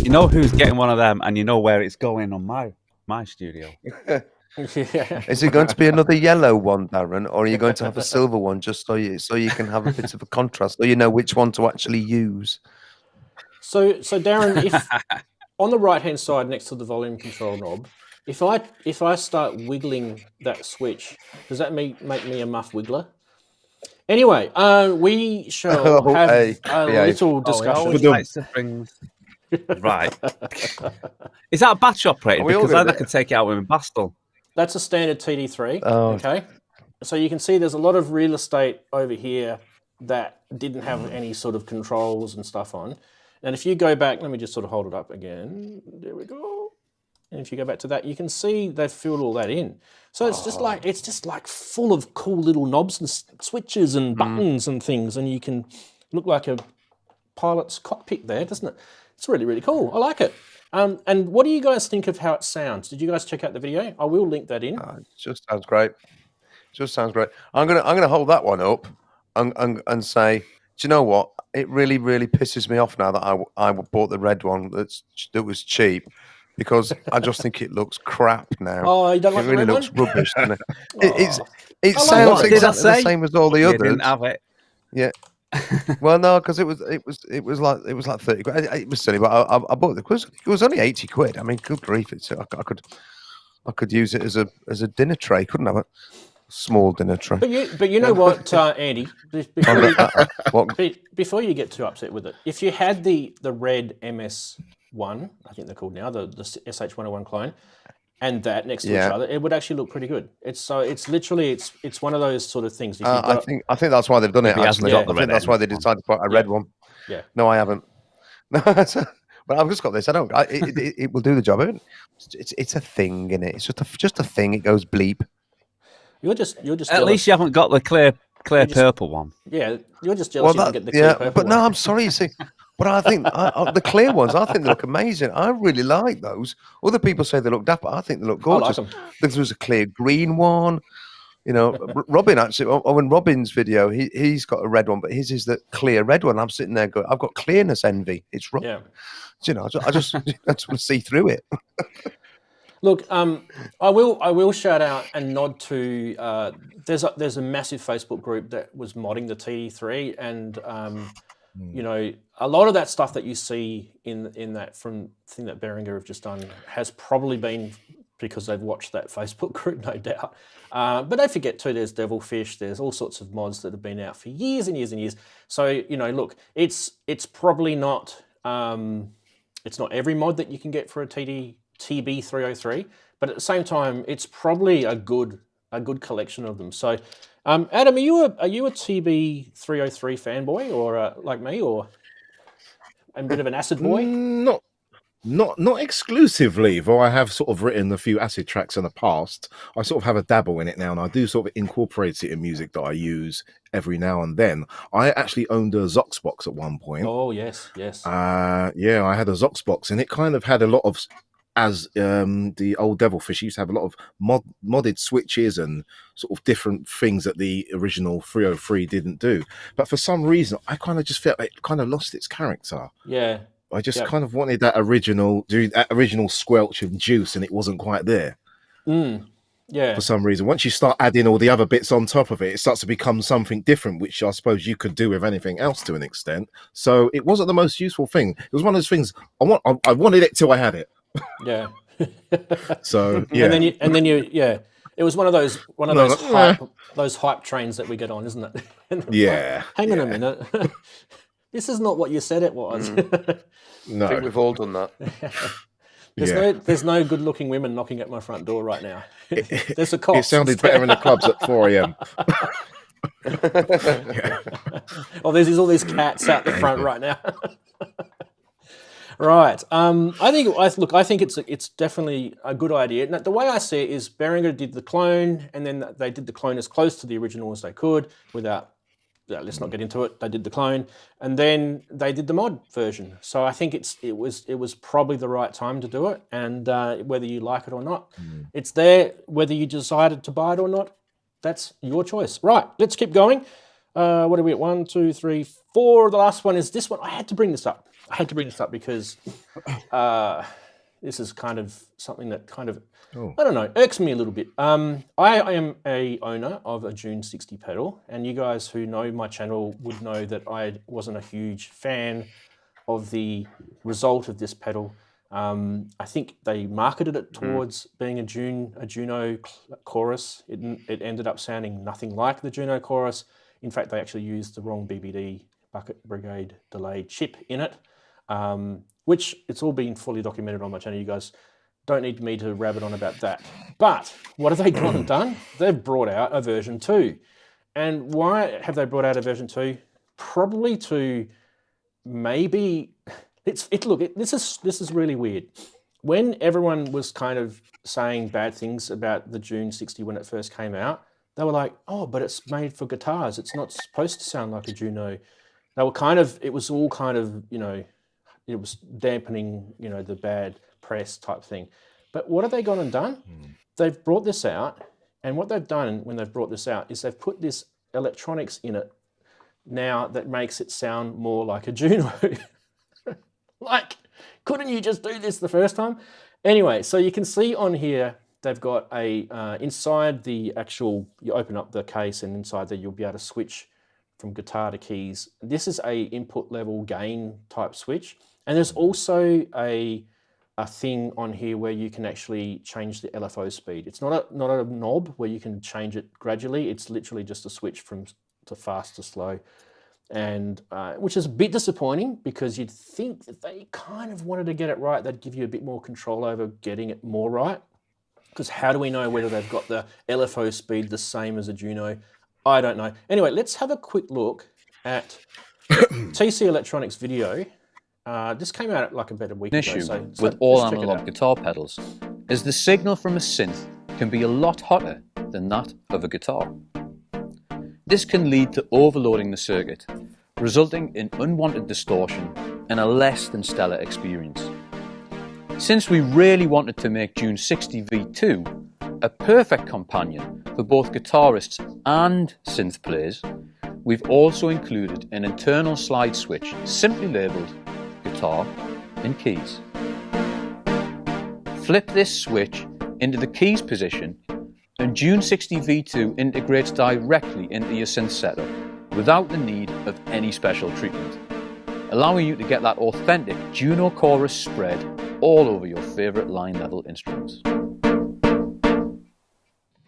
You know who's getting one of them, and you know where it's going on my studio. Yeah. Is it going to be another yellow one, Darren, or are you going to have a silver one just so you can have a bit of a contrast, so you know which one to actually use? So Darren, if on the right hand side next to the volume control knob, if I start wiggling that switch, does that make me a muff wiggler? Anyway, we shall have a little discussion. Right. Is that a batch operated? Because I can take it out with a bastel. That's a standard TD3. Okay. So you can see there's a lot of real estate over here that didn't have any sort of controls and stuff on. And if you go back, let me just sort of hold it up again. There we go. And if you go back to that, you can see they've filled all that in. So it's just like full of cool little knobs and switches and buttons and things, and you can look like a pilot's cockpit there, doesn't it? It's really, really cool. I like it. And what do you guys think of how it sounds? Did you guys check out the video? I will link that in. It just sounds great. Just sounds great. I'm gonna hold that one up and say, do you know what? It really, really pisses me off now that I bought the red one that was cheap, because I just think it looks crap now. Oh, you don't like it really the red looks one? rubbish, doesn't it? It sounds exactly the same as all the others. Didn't have it. Yeah. Well, no, because it was like 30 quid. It was silly, but I bought it because it was only 80 quid. I mean, good grief! I could use it as a dinner tray, couldn't I? Small dinner tray. But you know what, Andy? Before you get too upset with it, if you had the red MS1, I think they're called now, the SH101 clone, and that next to each other, it would actually look pretty good. It's literally one of those sort of things. I think that's why they've done it. Actually, I think that's why they decided to put a red one. Yeah. No, I haven't. No, but I've just got this. It will do the job. It's a thing, isn't it? It's just a thing. It goes bleep. You're just At jealous. least you haven't got the clear purple one. Yeah, you're just jealous you didn't get the clear purple but one. no, I'm sorry. You see, but I think the clear ones, I think they look amazing. I really like those. Other people say they look dapper. I think they look gorgeous. I like them. There was a clear green one. You know, Robin actually, in Robin's video, he's got a red one, but his is the clear red one. I'm sitting there going, I've got clearness envy. It's wrong. Yeah. You know, I just want to see through it. Look, I will shout out and nod to there's a massive Facebook group that was modding the TD3, and you know, a lot of that stuff that you see in that from thing that Behringer have just done has probably been because they've watched that Facebook group, no doubt. But don't forget too, there's Devilfish, there's all sorts of mods that have been out for years and years and years. So you know, look, it's probably not it's not every mod that you can get for a TB303, but at the same time, it's probably a good collection of them. So, Adam, are you a TB303 fanboy, or like me, or a bit of an acid boy? Not Not exclusively, though I have sort of written a few acid tracks in the past. I sort of have a dabble in it now, and I do sort of incorporate it in music that I use every now and then. I actually owned a Zox box at one point. Oh, yes. Yeah, I had a Zox box, and it kind of had a lot of, as the old Devilfish used to have a lot of modded switches and sort of different things that the original 303 didn't do. But for some reason, I kind of just felt it kind of lost its character. Yeah. I just kind of wanted that original squelch of juice, and it wasn't quite there. Yeah. For some reason, once you start adding all the other bits on top of it, it starts to become something different, which I suppose you could do with anything else to an extent. So it wasn't the most useful thing. It was one of those things I wanted it till I had it. Yeah. So yeah. And then you it was one of those hype trains that we get on, isn't it? Yeah. Hang on a minute. This is not what you said it was. No, I think we've all done that. There's no good-looking women knocking at my front door right now. There's a cop. It sounded better in the clubs at 4 a.m. Oh, there's all these cats out the front right now. Right. I think it's definitely a good idea. Now, the way I see it is Behringer did the clone, and then they did the clone as close to the original as they could without. Let's not get into it. They did the clone, and then they did the mod version. So I think it was probably the right time to do it. And whether you like it or not, it's there. Whether you decided to buy it or not, that's your choice. Right. Let's keep going. What are we at? 1, 2, 3, 4. The last one is this one. I had to bring this up. Because this is kind of something that kind of, I don't know, irks me a little bit. I am a owner of a June 60 pedal, and you guys who know my channel would know that I wasn't a huge fan of the result of this pedal. I think they marketed it towards being a Juno chorus. It ended up sounding nothing like the Juno chorus. In fact, they actually used the wrong BBD, Bucket Brigade delayed chip in it. Which it's all been fully documented on my channel. You guys don't need me to rabbit on about that. But what have they gone and done? They've brought out a version 2. And why have they brought out a version 2? Probably to maybe this is really weird. When everyone was kind of saying bad things about the June 60 when it first came out, they were like, "Oh, but it's made for guitars. It's not supposed to sound like a Juno." They were it was all kind of, it was dampening, the bad press type thing. But what have they gone and done? They've brought this out, and what they've done when they've brought this out is they've put this electronics in it now that makes it sound more like a Juno. Like, couldn't you just do this the first time? Anyway, so you can see on here, they've got inside the actual, you open up the case, and inside there you'll be able to switch from guitar to keys. This is a input level gain type switch. And there's also a thing on here where you can actually change the LFO speed. It's not a knob where you can change it gradually. It's literally just a switch from to fast to slow, and which is a bit disappointing because you'd think that they kind of wanted to get it right. They'd give you a bit more control over getting it more right. Because how do we know whether they've got the LFO speed the same as a Juno? I don't know. Anyway, let's have a quick look at TC Electronics video. This came out like about a week ago. Issue with all analog guitar pedals is the signal from a synth can be a lot hotter than that of a guitar. This can lead to overloading the circuit, resulting in unwanted distortion and a less than stellar experience. Since we really wanted to make June 60 V2 a perfect companion for both guitarists and synth players, we've also included an internal slide switch simply labelled guitar and keys. Flip this switch into the keys position and June 60 V2 integrates directly into your synth setup without the need of any special treatment, allowing you to get that authentic Juno chorus spread all over your favourite line level instruments.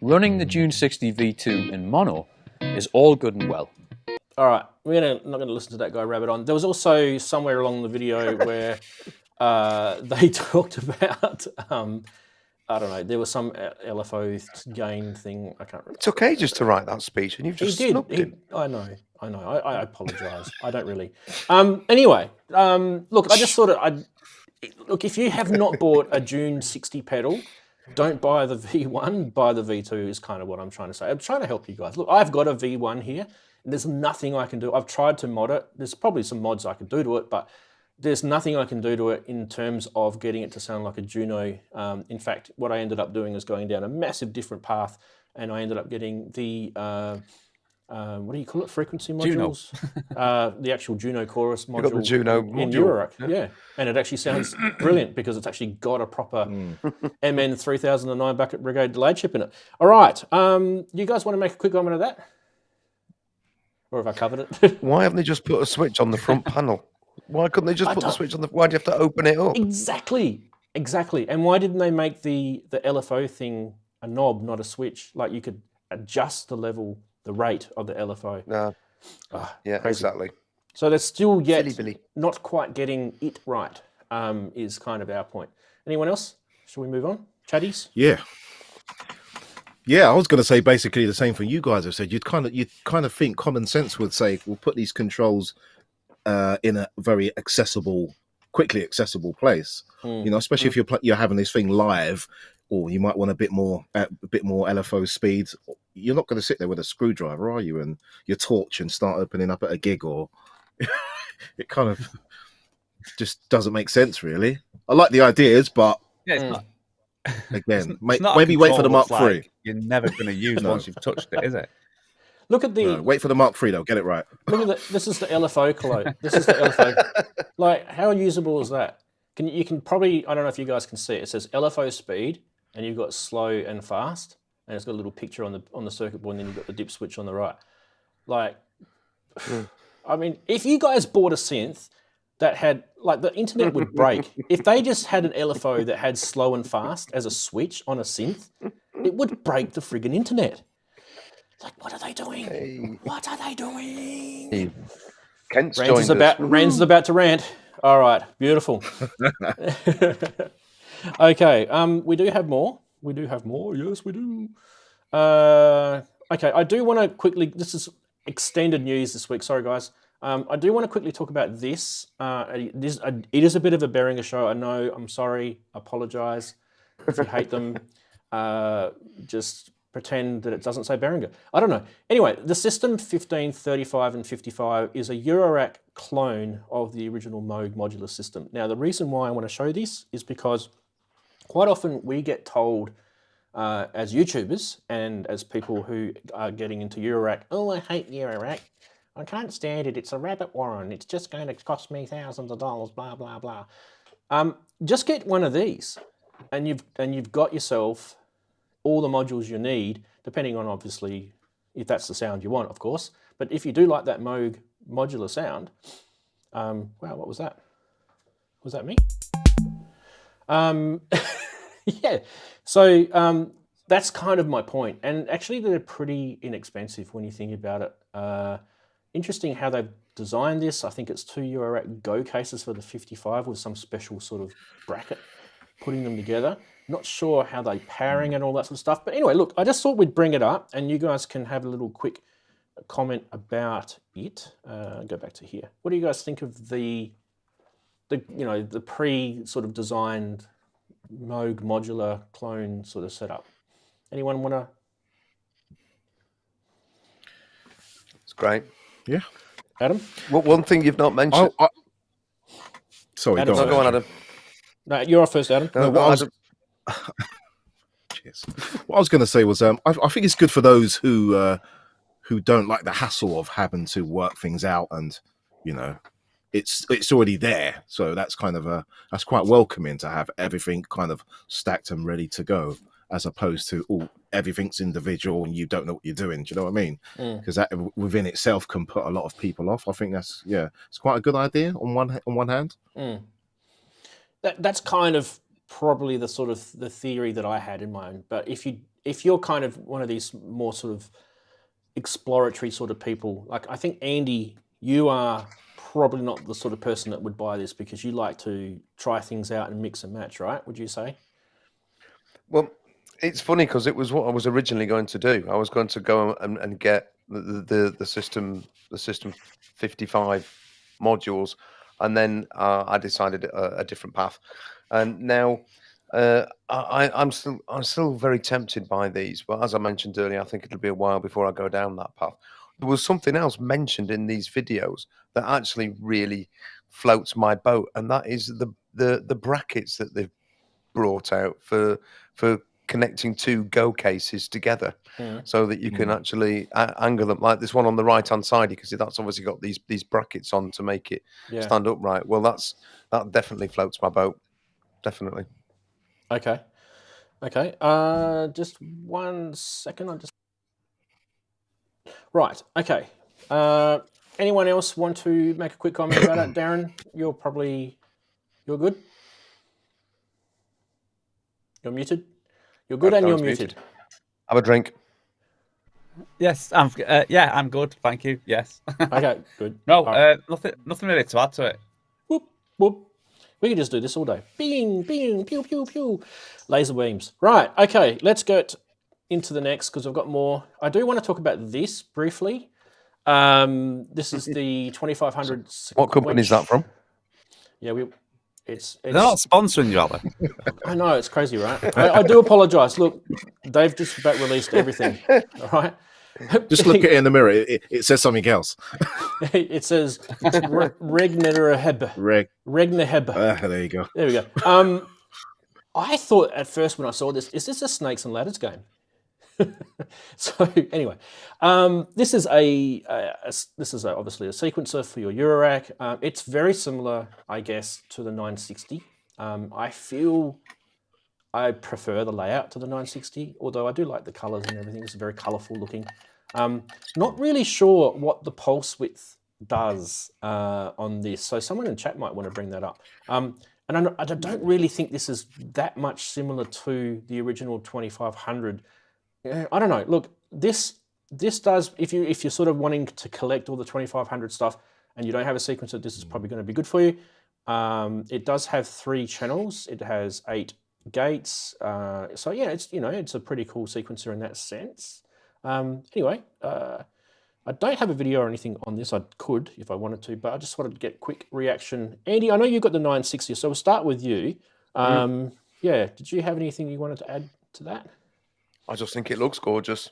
Running the June 60 V2 in mono is all good and well. All right, we're not going to listen to that guy rabbit on. There was also somewhere along the video where they talked about, I don't know, there was some LFO gain thing. I can't remember. It's okay just to write that speech, and you've just snubbed him. I know. I apologise. I don't really. Anyway, look, I just thought look, if you have not bought a June 60 pedal, don't buy the V1, buy the V2 is kind of what I'm trying to say. I'm trying to help you guys. Look, I've got a V1 here, and there's nothing I can do. I've tried to mod it. There's probably some mods I could do to it, but there's nothing I can do to it in terms of getting it to sound like a Juno. In fact, what I ended up doing is going down a massive different path, and I ended up getting the, what do you call it, frequency modules? The actual Juno chorus module. You got the Juno in module. Eurorack, yeah. And it actually sounds brilliant because it's actually got a proper MN 3009 Bucket Brigade delay chip in it. All right, you guys want to make a quick comment of that? Or have I covered it? Why haven't they just put a switch on the front panel? Why couldn't they just put the switch on the... Why do you have to open it up? Exactly. And why didn't they make the LFO thing a knob, not a switch? Like you could adjust the level, the rate of the LFO. No. Yeah, crazy. exactly. So they're still yet Silly Billy. not quite getting it right, is kind of our point. Anyone else? Shall we move on? Chatties? Yeah. Yeah, I was going to say basically the same thing you guys have said. You'd kind of think common sense would say we'll put these controls in a very accessible, quickly accessible place. You know, especially if you're having this thing live, or you might want a bit more LFO speed. You're not going to sit there with a screwdriver, are you? And your torch and start opening up at a gig, or it kind of just doesn't make sense, really. I like the ideas, but it's not. Again, It's not maybe wait for the control Mark III. like you're never going to use once you've touched it, is it? Look at the... No, wait for the Mark III, though. Get it right. Look at this is the LFO cologne. This is the LFO. Like, how usable is that? You can probably... I don't know if you guys can see it. It says LFO speed, and you've got slow and fast, and it's got a little picture on the circuit board, and then you've got the dip switch on the right. Like, I mean, if you guys bought a synth that had... Like, the internet would break. If they just had an LFO that had slow and fast as a switch on a synth, it would break the friggin' internet. Like, what are they doing? Hey. What are they doing? Hey. Kent's Ranz's joined us. about to rant. All right, beautiful. Okay, we do have more. We do have more. Yes, we do. Okay, I do want to quickly. This is extended news this week. Sorry, guys. I do want to quickly talk about this. It is a bit of a Behringer show. I know. I'm sorry. I apologise if you hate them. Just pretend that it doesn't say Behringer. I don't know. Anyway, the System 15, 35 and 55 is a Eurorack clone of the original Moog modular system. Now, the reason why I want to show this is because quite often we get told as YouTubers and as people who are getting into Eurorack, oh, I hate Eurorack. I can't stand it. It's a rabbit warren. It's just going to cost me thousands of dollars, blah, blah, blah. Just get one of these and you've got yourself all the modules you need, depending on obviously if that's the sound you want, of course. But if you do like that Moog modular sound, wow, what was that? Was that me? Yeah, so that's kind of my point. And actually they're pretty inexpensive when you think about it. Interesting how they've designed this. I think it's 2 Eurorack Go cases for the 55 with some special sort of bracket putting them together. Not sure how they're powering and all that sort of stuff. But anyway, look, I just thought we'd bring it up and you guys can have a little quick comment about it. Go back to here. What do you guys think of the pre sort of designed Moog modular clone sort of setup? Anyone want to? It's great. Yeah. Adam? What one thing you've not mentioned? Sorry, Adam, Go on, Adam. No, you're off first, Adam. No, Cheers. What I was going to say was, I think it's good for those who don't like the hassle of having to work things out, and you know, it's already there. So that's kind of that's quite welcoming to have everything kind of stacked and ready to go, as opposed to everything's individual and you don't know what you're doing. Do you know what I mean? Because that within itself can put a lot of people off. I think that's it's quite a good idea on one hand. That's kind of probably the sort of the theory that I had in mind. But if you're kind of one of these more sort of exploratory sort of people, like I think Andy, you are probably not the sort of person that would buy this because you like to try things out and mix and match, right? Would you say? Well, it's funny because it was what I was originally going to do. I was going to go and get the system 55 modules. and then I decided a different path. And now I'm still very tempted by these, but as I mentioned earlier, I think it'll be a while before I go down that path. There was something else mentioned in these videos that actually really floats my boat, and that is the brackets that they've brought out for connecting two Go cases together, so that you can actually angle them, like this one on the right hand side. You can see that's obviously got these brackets on to make it stand upright. Well, that definitely floats my boat, definitely. Okay. Just 1 second. Right. Okay. Anyone else want to make a quick comment about it? Darren, you're good. You're muted. You're good, and you're muted. Have a drink. Yes, I'm good. Thank you. Yes. Okay, good. No, nothing really to add to it. Whoop, whoop. We can just do this all day. Bing, bing, pew, pew, pew. Laser beams. Right, okay, let's get into the next because I've got more. I do want to talk about this briefly. This is the 2500. What company is that from? Yeah, it's They're not sponsoring you, are they? I know, it's crazy, right? I do apologise. Look, they've just about released everything, all right? Just look at it in the mirror. It says something else. It says Regneheb. Regneheb. There you go. There we go. I thought at first when I saw this, is this a Snakes and Ladders game? So anyway, this is obviously a sequencer for your Eurorack. It's very similar, I guess, to the 960. I feel I prefer the layout to the 960, although I do like the colors and everything. It's very colorful looking. Not really sure what the pulse width does on this, so someone in chat might want to bring that up. And I don't really think this is that much similar to the original 2500. I don't know. Look, this does, if you're sort of wanting to collect all the 2500 stuff and you don't have a sequencer, this is probably going to be good for you. It does have 3 channels. It has 8 gates. So yeah, it's a pretty cool sequencer in that sense. Anyway, I don't have a video or anything on this. I could if I wanted to, but I just wanted to get quick reaction. Andy, I know you've got the 960, so we'll start with you. Yeah, did you have anything you wanted to add to that? I just think it looks gorgeous.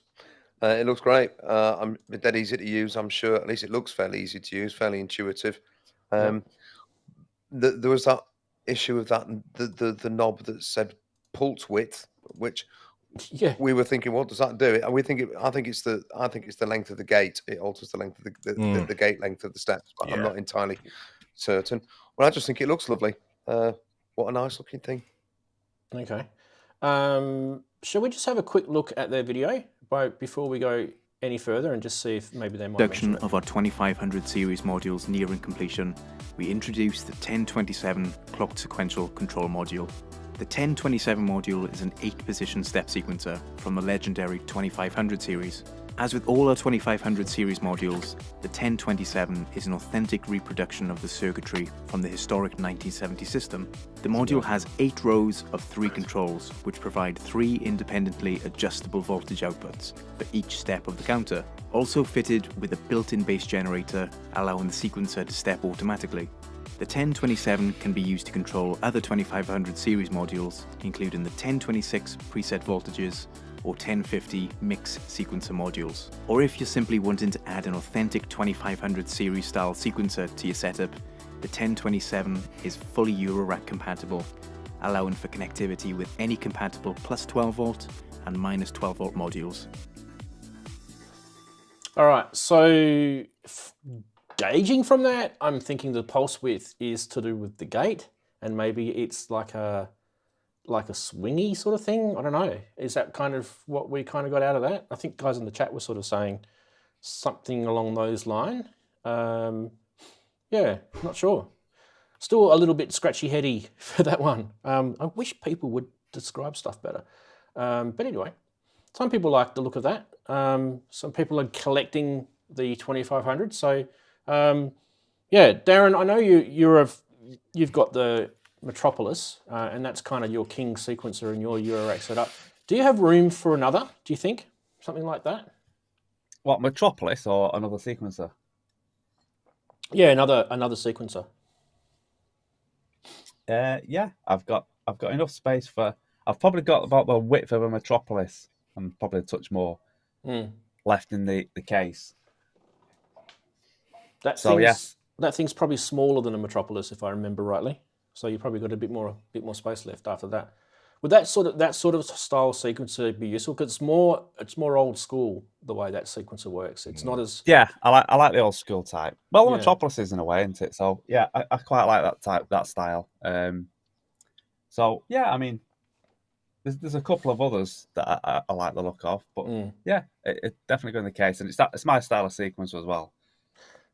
It looks great. I'm dead easy to use. I'm sure at least it looks fairly easy to use, fairly intuitive. There was that issue of that the knob that said pulse width, which we were thinking, what does that do? And I think it's the length of the gate. It alters the length of the gate length of the steps, but I'm not entirely certain. Well, I just think it looks lovely. What a nice looking thing. Okay. Shall we just have a quick look at their video before we go any further and just see if maybe they might Production of our 2500 series modules nearing completion, we introduced the 1027 clocked sequential control module. The 1027 module is an 8-position step sequencer from the legendary 2500 series. As with all our 2500 series modules, the 1027 is an authentic reproduction of the circuitry from the historic 1970 system. The module has 8 rows of 3 controls, which provide 3 independently adjustable voltage outputs for each step of the counter, also fitted with a built-in bass generator, allowing the sequencer to step automatically. The 1027 can be used to control other 2500 series modules, including the 1026 preset voltages, or 1050 mix sequencer modules. Or if you're simply wanting to add an authentic 2500 series style sequencer to your setup, the 1027 is fully Eurorack compatible, allowing for connectivity with any compatible plus 12 volt and minus 12 volt modules. All right, so gauging from that, I'm thinking the pulse width is to do with the gate, and maybe it's like a swingy sort of thing. I don't know. Is that kind of what we kind of got out of that? I think guys in the chat were sort of saying something along those lines. Yeah, not sure. Still a little bit scratchy heady for that one. I wish people would describe stuff better. But anyway, some people like the look of that. Some people are collecting the 2500. So yeah, Darren, I know you've got the Metropolis, and that's kind of your king sequencer in your Eurorack setup. Do you have room for another, do you think? Something like that? What, Metropolis or another sequencer? Yeah, another sequencer. Yeah, I've got enough space for. I've probably got about the width of a Metropolis, and probably a touch more left in the case. That thing's probably smaller than a Metropolis, if I remember rightly. So you probably got a bit more space left after that. Would that sort of style sequencer be useful? Because it's more old school the way that sequencer works. It's not as I like the old school type. Well, the Metropolis is in a way, isn't it? So yeah, I quite like that style. So yeah, I mean, there's a couple of others that I like the look of, but yeah, it's definitely going the case, and it's my style of sequencer as well.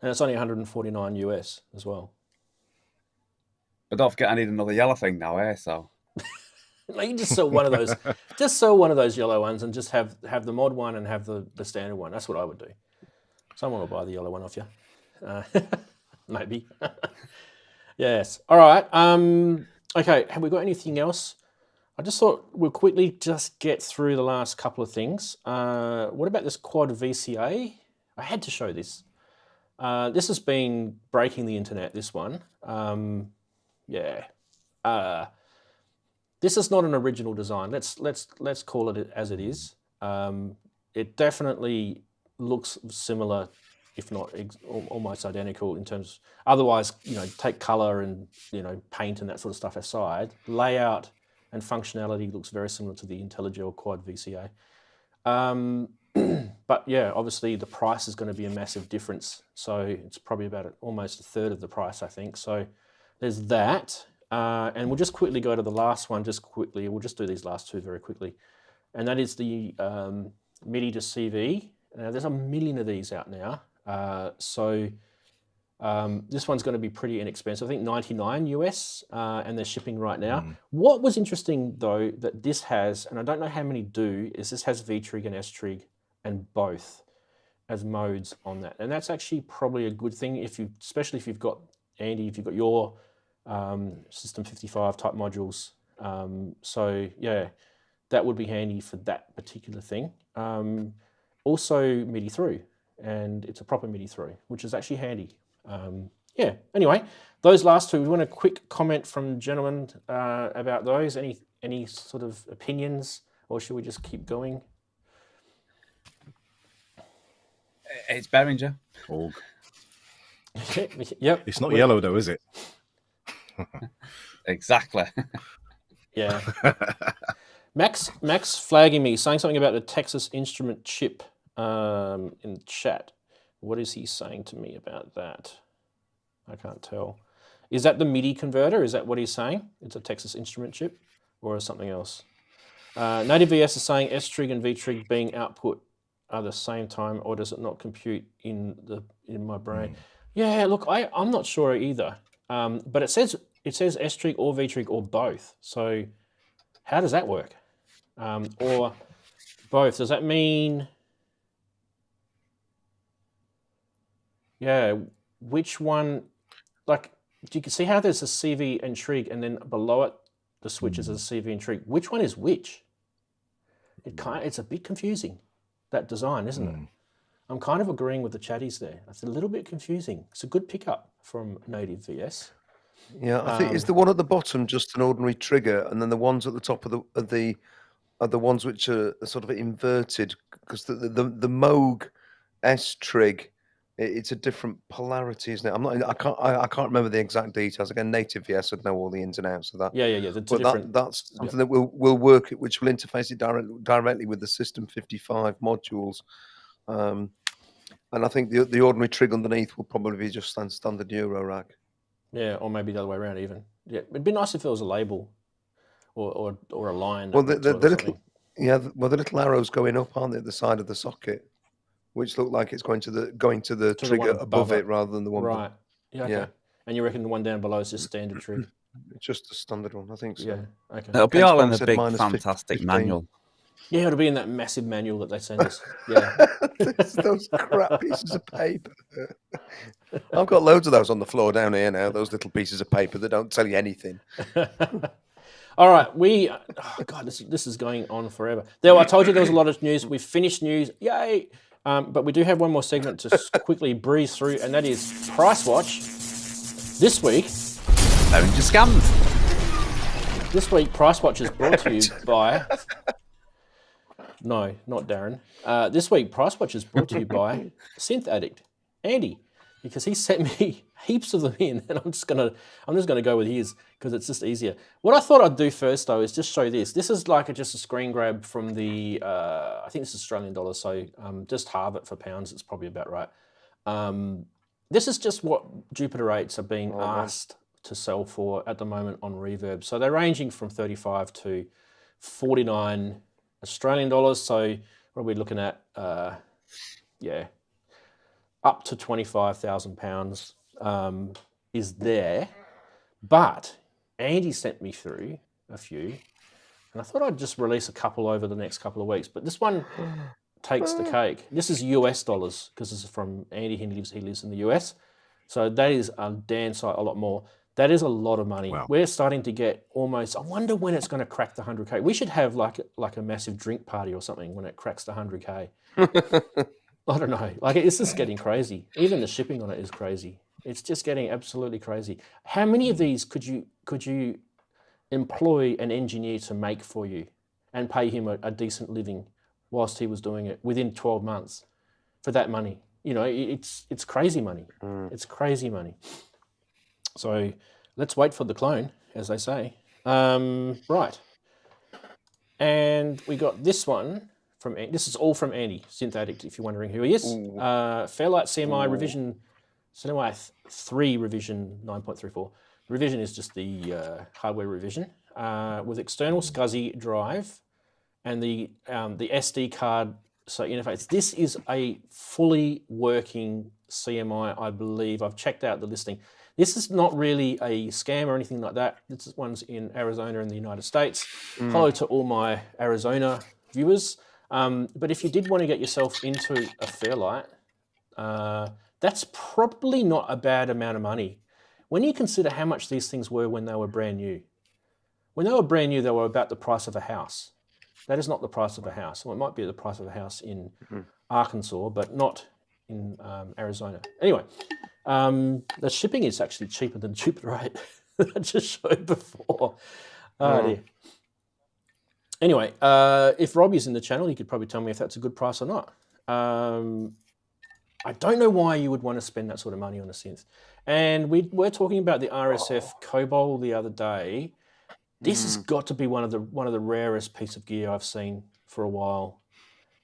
And it's only $149 US as well. But don't forget, I need another yellow thing now, So like you just sell one of those. Just sell one of those yellow ones and just have the mod one and have the standard one. That's what I would do. Someone will buy the yellow one off you. Maybe. Yes. All right. Okay. Have we got anything else? I just thought we'll quickly just get through the last couple of things. What about this quad VCA? I had to show this. This has been breaking the internet, this one. This is not an original design. Let's call it as it is. It definitely looks similar, if not almost identical in terms. Otherwise, take color and paint and that sort of stuff aside. Layout and functionality looks very similar to the IntelliGel Quad VCA. But yeah, obviously the price is going to be a massive difference. So it's probably about almost a third of the price, I think. So there's that. And we'll just quickly go to the last one, We'll just do these last two very quickly. And that is the MIDI to CV. Now, there's a million of these out now. This one's going to be pretty inexpensive. I think $99 US, and they're shipping right now. What was interesting, though, that this has, and I don't know how many do, is this has V-Trig and S-Trig and both as modes on that. And that's actually probably a good thing, especially if you've got, Andy, if you've got your System 55 type modules. So yeah, that would be handy for that particular thing. Also MIDI through, and it's a proper MIDI through, which is actually handy. Yeah, anyway, those last two, we want a quick comment from gentlemen about those. Any sort of opinions, or should we just keep going? It's Behringer. Korg. Yep. It's not yellow though, is it? Exactly. Yeah. Max flagging me, saying something about the Texas Instrument chip in the chat. What is he saying to me about that? I can't tell. Is that the MIDI converter? Is that what he's saying? It's a Texas Instrument chip, or something else? Native VS is saying S-Trig and V-Trig being output are the same time, or does it not compute in my brain? Yeah, look, I'm not sure either. But it says S-Trig or V-Trig or both. So how does that work? Or both? Does that mean? Yeah, which one? Like, you can see how there's a CV and trig, and then below it the switches as a CV and trig. Which one is which? It's a bit confusing, that design, isn't it? I'm kind of agreeing with the chatties there. It's a little bit confusing. It's a good pickup from Native VS. Yeah, I think is the one at the bottom just an ordinary trigger, and then the ones at the top are the ones which are sort of inverted, because the Moog S-Trig, it's a different polarity, isn't it? I can't remember the exact details. Again, Native VS would know all the ins and outs of that. Yeah. But that's something that will work, which will interface it directly with the System 55 modules. And I think the ordinary trig underneath will probably be just standard Euro rack. Yeah, or maybe the other way around even. Yeah, it'd be nice if it was a label or a line. Well, the little arrows going up, aren't they, at the side of the socket, which look like it's going to the trigger above it rather than the one. Right. Yeah. Okay. Yeah. And you reckon the one down below is just standard trig? It's just a standard one, I think so. Yeah. Okay. It'll be all in the big fantastic 15. Manual. Yeah, it'll be in that massive manual that they send us. Yeah. Those crap pieces of paper. I've got loads of those on the floor down here now, those little pieces of paper that don't tell you anything. All right, God, this is going on forever. There, I told you there was a lot of news. We've finished news, yay! But we do have one more segment to quickly breeze through, and that is Price Watch. This week, Behringer scammed. This week, Price Watch is brought to you by... No, not Darren. This week, Price Watch is brought to you by Synth Addict, Andy, because he sent me heaps of them in, and I'm just gonna go with his because it's just easier. What I thought I'd do first though is just show this. This is like just a screen grab from the I think this is Australian dollars, so just halve it for pounds. It's probably about right. This is just what Jupiter 8s are being asked to sell for at the moment on Reverb. So they're ranging from 35 to 49 Australian dollars. So what are we looking at? Yeah, up to £25,000 is there. But Andy sent me through a few, and I thought I'd just release a couple over the next couple of weeks. But this one takes the cake. This is US dollars because this is from Andy. He lives in the US, so that is a damn sight a lot more. That is a lot of money. Wow. We're starting to get almost. I wonder when it's going to crack the 100K. We should have like a massive drink party or something when it cracks the 100K. I don't know. Like it's just getting crazy. Even the shipping on it is crazy. It's just getting absolutely crazy. How many of these could you employ an engineer to make for you and pay him a decent living whilst he was doing it within 12 months for that money? You know, it's crazy money. It's crazy money. So let's wait for the clone, as they say. Right. And we got this one from, this is all from Andy, Synth Addict, if you're wondering who he is. Fairlight CMI revision, CMI 3 revision 9.34. Revision is just the hardware revision with external SCSI drive and the SD card interface. This is a fully working CMI, I believe. I've checked out the listing. This is not really a scam or anything like that. This one's in Arizona in the United States. Hello to all my Arizona viewers. But if you did want to get yourself into a Fairlight, that's probably not a bad amount of money. When you consider how much these things were when they were brand new. When they were brand new, they were about the price of a house. That is not the price of a house. Well, it might be the price of a house in Arkansas, but not in Arizona. Anyway, the shipping is actually cheaper than Jupiter 8. I just showed before. Dear. Anyway, if Robbie's in the channel, he could probably tell me if that's a good price or not. I don't know why you would want to spend that sort of money on a synth. And we were talking about the RSF Cobol the other day. This has got to be one of the rarest piece of gear I've seen for a while.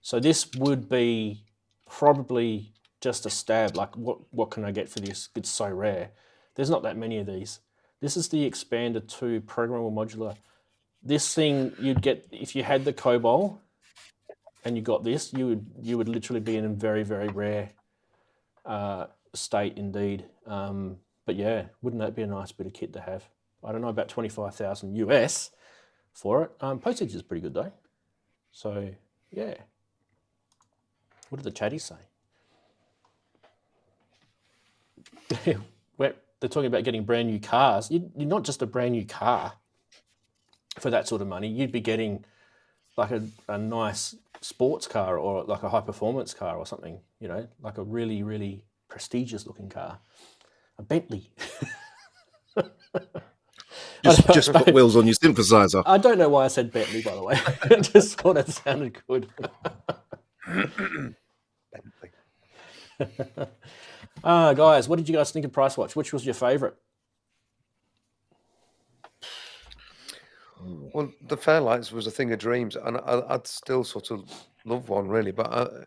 So this would be probably just a stab. Like, what can I get for this? It's so rare. There's not that many of these. This is the Expander 2 programmable modular. This thing you'd get if you had the Cobol and you got this, you would literally be in a very, very rare state indeed. But yeah, wouldn't that be a nice bit of kit to have? I don't know, about 25,000 US for it. Postage is pretty good though. So yeah. What did the chatties say? They're talking about getting brand new cars. You're not just a brand new car for that sort of money. You'd be getting like a nice sports car or like a high performance car or something, you know, like a really, really prestigious looking car. A Bentley. Just put wheels on your synthesizer. I don't know why I said Bentley, by the way. I just thought it sounded good. Guys, what did you guys think of Price Watch? Which was your favourite? Well, the Fairlights was a thing of dreams, and I'd still sort of love one really. But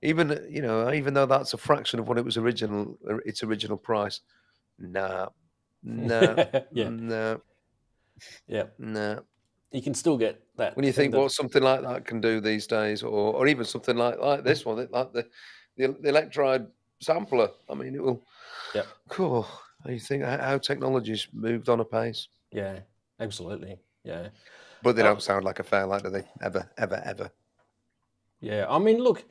even though that's a fraction of what its original price, nah. You can still get that. When you think what something like that can do these days, or even something like this one, like the Electro sampler. I mean, it will. Yeah. Cool. You think how technology's moved on a pace? Yeah, absolutely. Yeah. But they don't sound like a Fairlight, do they? Ever. Yeah. I mean, look,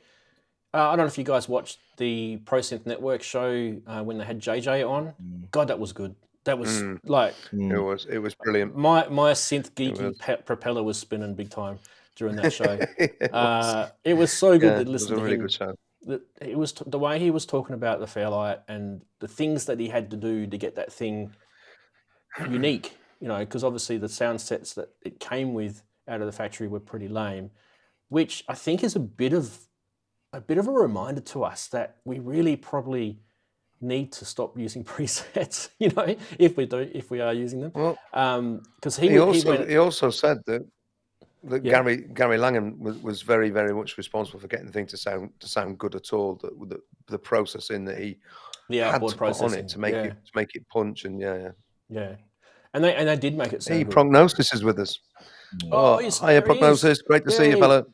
I don't know if you guys watched the Pro Synth Network show when they had JJ on. God, that was good. That was It was brilliant. My Synth Geeky propeller was spinning big time during that show. It was so good to listen to him. It was a really good show. It was the way he was talking about the Fairlight and the things that he had to do to get that thing unique. you know, because obviously the sound sets that it came with out of the factory were pretty lame, which I think is a bit of a reminder to us that we really probably need to stop using presets, you know, if we are using them. Well, because he also said that Gary Langham was very, very much responsible for getting the thing to sound good at all. The processing that he had to put on it to make it punch, and and they did make it sound good. Prognosis is with us. Hiya, Prognosis. Great to see you, fella.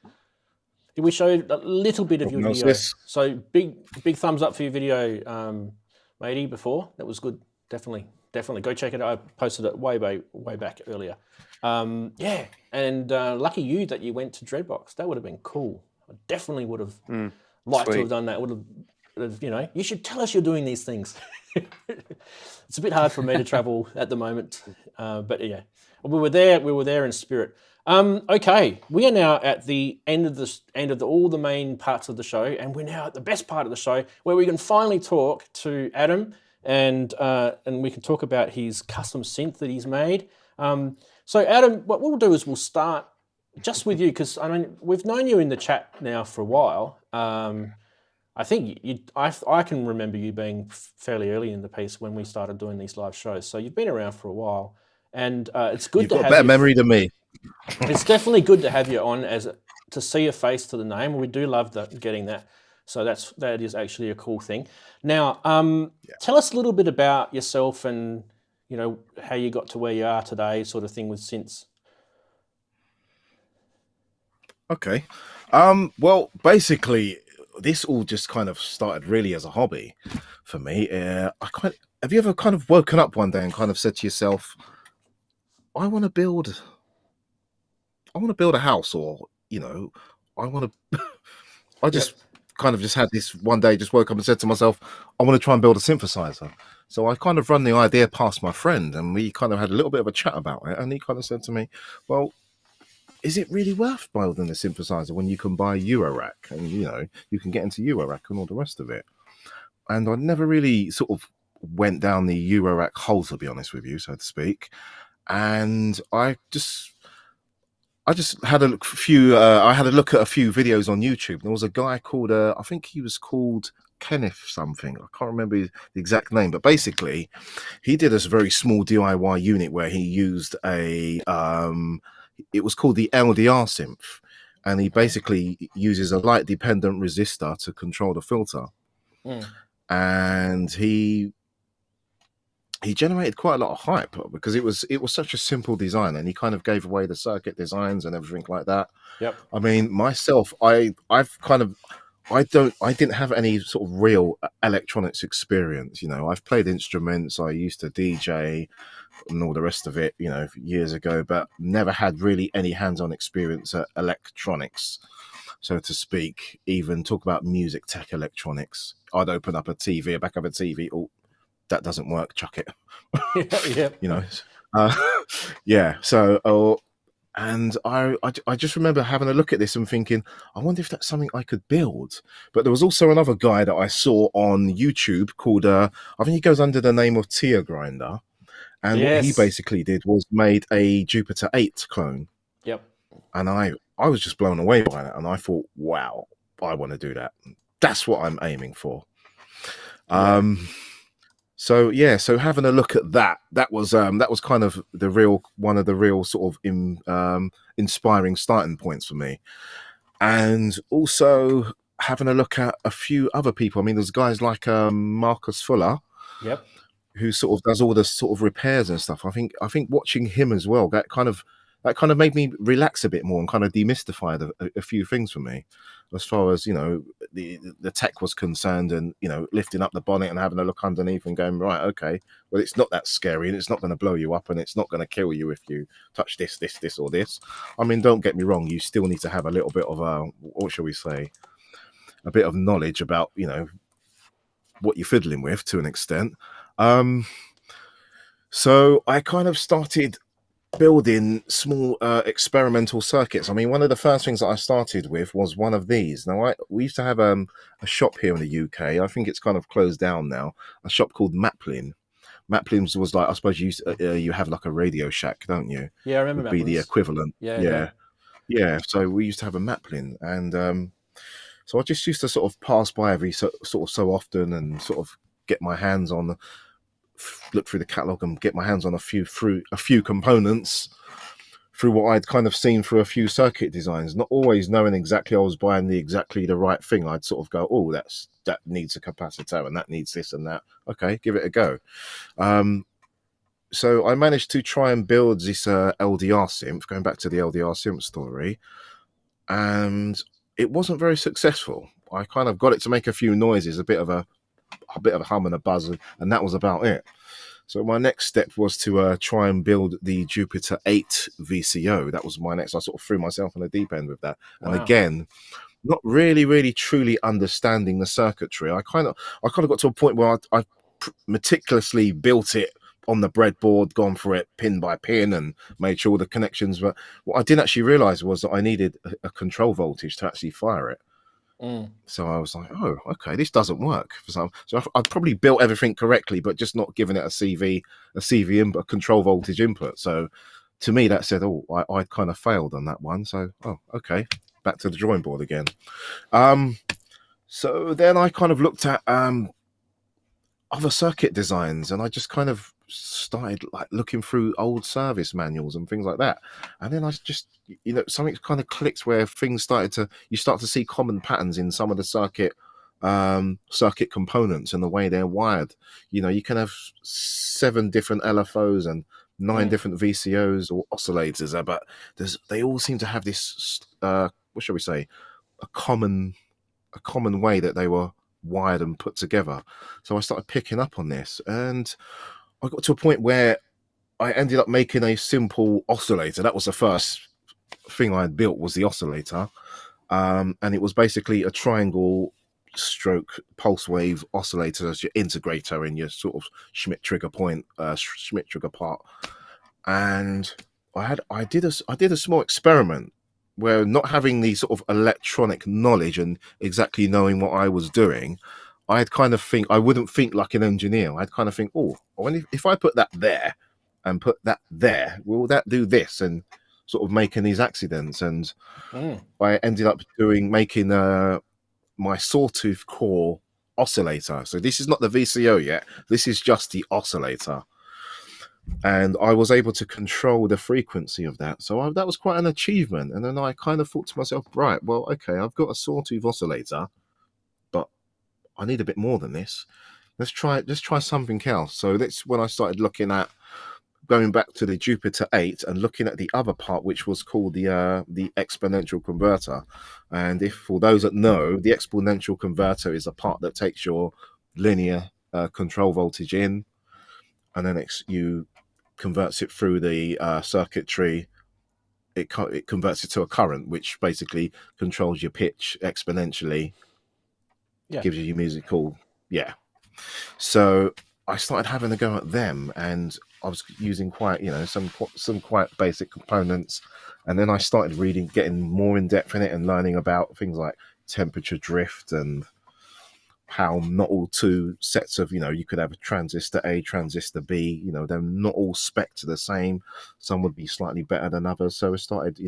We showed a little bit of your video, so big thumbs up for your video, matey. Before that was good. Definitely go check it out. I posted it way back earlier. And lucky you that you went to Dreadbox. That would have been cool. I definitely would have liked to have done that. Would have, you know, you should tell us you're doing these things. It's a bit hard for me to travel at the moment, but yeah, we were there in spirit. Okay, we are now at the end of all the main parts of the show, and we're now at the best part of the show where we can finally talk to Adam, and we can talk about his custom synth that he's made. So Adam, what we'll do is we'll start just with you, because I mean we've known you in the chat now for a while. I think I can remember you being fairly early in the piece when we started doing these live shows. So you've been around for a while, and it's good to have. You've got better memory than me. It's definitely good to have you on to see a face to the name. We do love getting that. So that is actually a cool thing. Now, tell us a little bit about yourself and, you know, how you got to where you are today, sort of thing with synths. Okay. Well, basically, this all just kind of started really as a hobby for me. Have you ever kind of woken up one day and kind of said to yourself, I want to build a house, or, you know, I just kind of just had this one day, just woke up and said to myself, I want to try and build a synthesizer. So I kind of run the idea past my friend, and we kind of had a little bit of a chat about it. And he kind of said to me, well, is it really worth building a synthesizer when you can buy Eurorack, and, you know, you can get into Eurorack and all the rest of it? And I never really sort of went down the Eurorack hole, to be honest with you, so to speak. And I just had a look at a few videos on YouTube. There was a guy called I think he was called Kenneth something. I can't remember the exact name, but basically he did this very small DIY unit where he used it was called the LDR synth, and he basically uses a light dependent resistor to control the filter. And he generated quite a lot of hype because it was such a simple design, and he kind of gave away the circuit designs and everything like that. Yep. I mean, myself, I didn't have any sort of real electronics experience. You know, I've played instruments. I used to DJ and all the rest of it, you know, years ago, but never had really any hands-on experience at electronics, so to speak. Even talk about music tech electronics. I'd open up a TV, a back of a TV. Oh, that doesn't work, chuck it. You know, So and I just remember having a look at this and thinking, I wonder if that's something I could build. But there was also another guy that I saw on YouTube called I think he goes under the name of Tier Grinder, and what he basically did was made a Jupiter 8 clone. Yep. And I was just blown away by that, and I thought, wow, I want to do that. That's what I'm aiming for. So having a look at that was kind of one of the real sort of inspiring starting points for me. And also having a look at a few other people. I mean, there's guys like Marcus Fuller, who sort of does all the sort of repairs and stuff. I think watching him as well, that kind of made me relax a bit more and kind of demystified a few things for me, as far as, you know, the tech was concerned, and, you know, lifting up the bonnet and having a look underneath and going, right, okay, well, it's not that scary, and it's not going to blow you up, and it's not going to kill you if you touch this or this. I mean, don't get me wrong, you still need to have a little bit of what shall we say, a bit of knowledge about, you know, what you're fiddling with to an extent. So I kind of started building small experimental circuits. I mean, one of the first things that I started with was one of these. Now, we used to have a shop here in the UK. I think it's kind of closed down now. A shop called Maplin Maplins was like, I suppose you have like a Radio Shack, don't you? Yeah, I remember would be the Maplins. equivalent. Yeah. So we used to have a Maplin, and so I just used to sort of pass by every so often and sort of get my hands on, look through the catalog and get my hands on a few components through what I'd kind of seen through a few circuit designs, not always knowing exactly I was buying exactly the right thing. I'd sort of go, oh, that needs a capacitor and that needs this and that. Okay, give it a go. So I managed to try and build this LDR synth, going back to the LDR synth story, and it wasn't very successful. I kind of got it to make a few noises, a bit of a hum and a buzz, and that was about it. So my next step was to try and build the Jupiter 8 VCO. That was my next. I sort of threw myself on the deep end with that. Wow. And again, not really truly understanding the circuitry. I kind of got to a point where I meticulously built it on the breadboard, gone for it pin by pin, and made sure all the connections. But what I didn't actually realize was that I needed a control voltage to actually fire it. So I was like, oh, okay, this doesn't work. So I'd probably built everything correctly, but just not given it a CV input, a control voltage input. So to me, that said, oh, I kind of failed on that one. So, oh, okay, back to the drawing board again. So then I kind of looked at other circuit designs, and I just kind of started like looking through old service manuals and things like that. And then I just, something kind of clicked where things you start to see common patterns in some of the circuit components and the way they're wired. You can have 7 different LFOs and 9 different VCOs or oscillators, but they all seem to have this, what shall we say, a common way that they were wired and put together. So I started picking up on this, and I got to a point where I ended up making a simple oscillator. That was the first thing I had built, was the oscillator, and it was basically a triangle stroke pulse wave oscillator as your integrator in your sort of Schmidt trigger part. And I did a small experiment where, not having the sort of electronic knowledge and exactly knowing what I was doing, I'd kind of think, I wouldn't think like an engineer. I'd kind of think, oh, if I put that there and put that there, will that do this? And sort of making these accidents. And I ended up making my sawtooth core oscillator. So this is not the VCO yet. This is just the oscillator. And I was able to control the frequency of that. So that was quite an achievement. And then I kind of thought to myself, right, well, okay, I've got a sawtooth oscillator, but I need a bit more than this. Let's try something else. So that's when I started looking at going back to the Jupiter 8 and looking at the other part, which was called the exponential converter. And for those that know, the exponential converter is a part that takes your linear control voltage in, and then you converts it through the circuitry. It converts it to a current, which basically controls your pitch exponentially. Gives you your musical. So I started having a go at them, and I was using quite, some quite basic components. And then I started getting more in depth in it, and learning about things like temperature drift, and how not all 2 sets of, you could have a transistor A, transistor B, they're not all spec'd the same. Some would be slightly better than others. So I started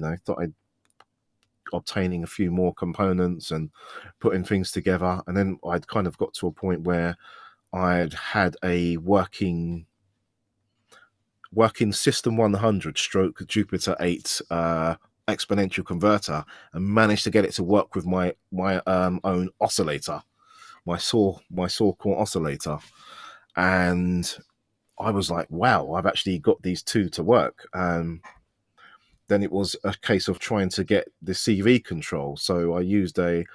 obtaining a few more components and putting things together. And then I'd kind of got to a point where I'd had a working System 100 stroke Jupiter 8 exponential converter, and managed to get it to work with my own oscillator, my saw core oscillator. And I was like, wow, I've actually got these 2 to work. Then it was a case of trying to get the CV control. So I used a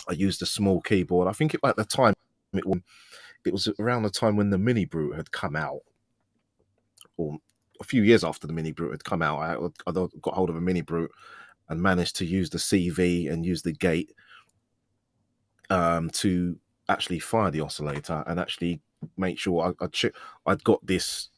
small keyboard. I think at the time it was around the time when the Mini Brute had come out, or a few years after the Mini Brute had come out. I got hold of a Mini Brute and managed to use the CV and use the gate to actually fire the oscillator, and actually make sure I'd got this,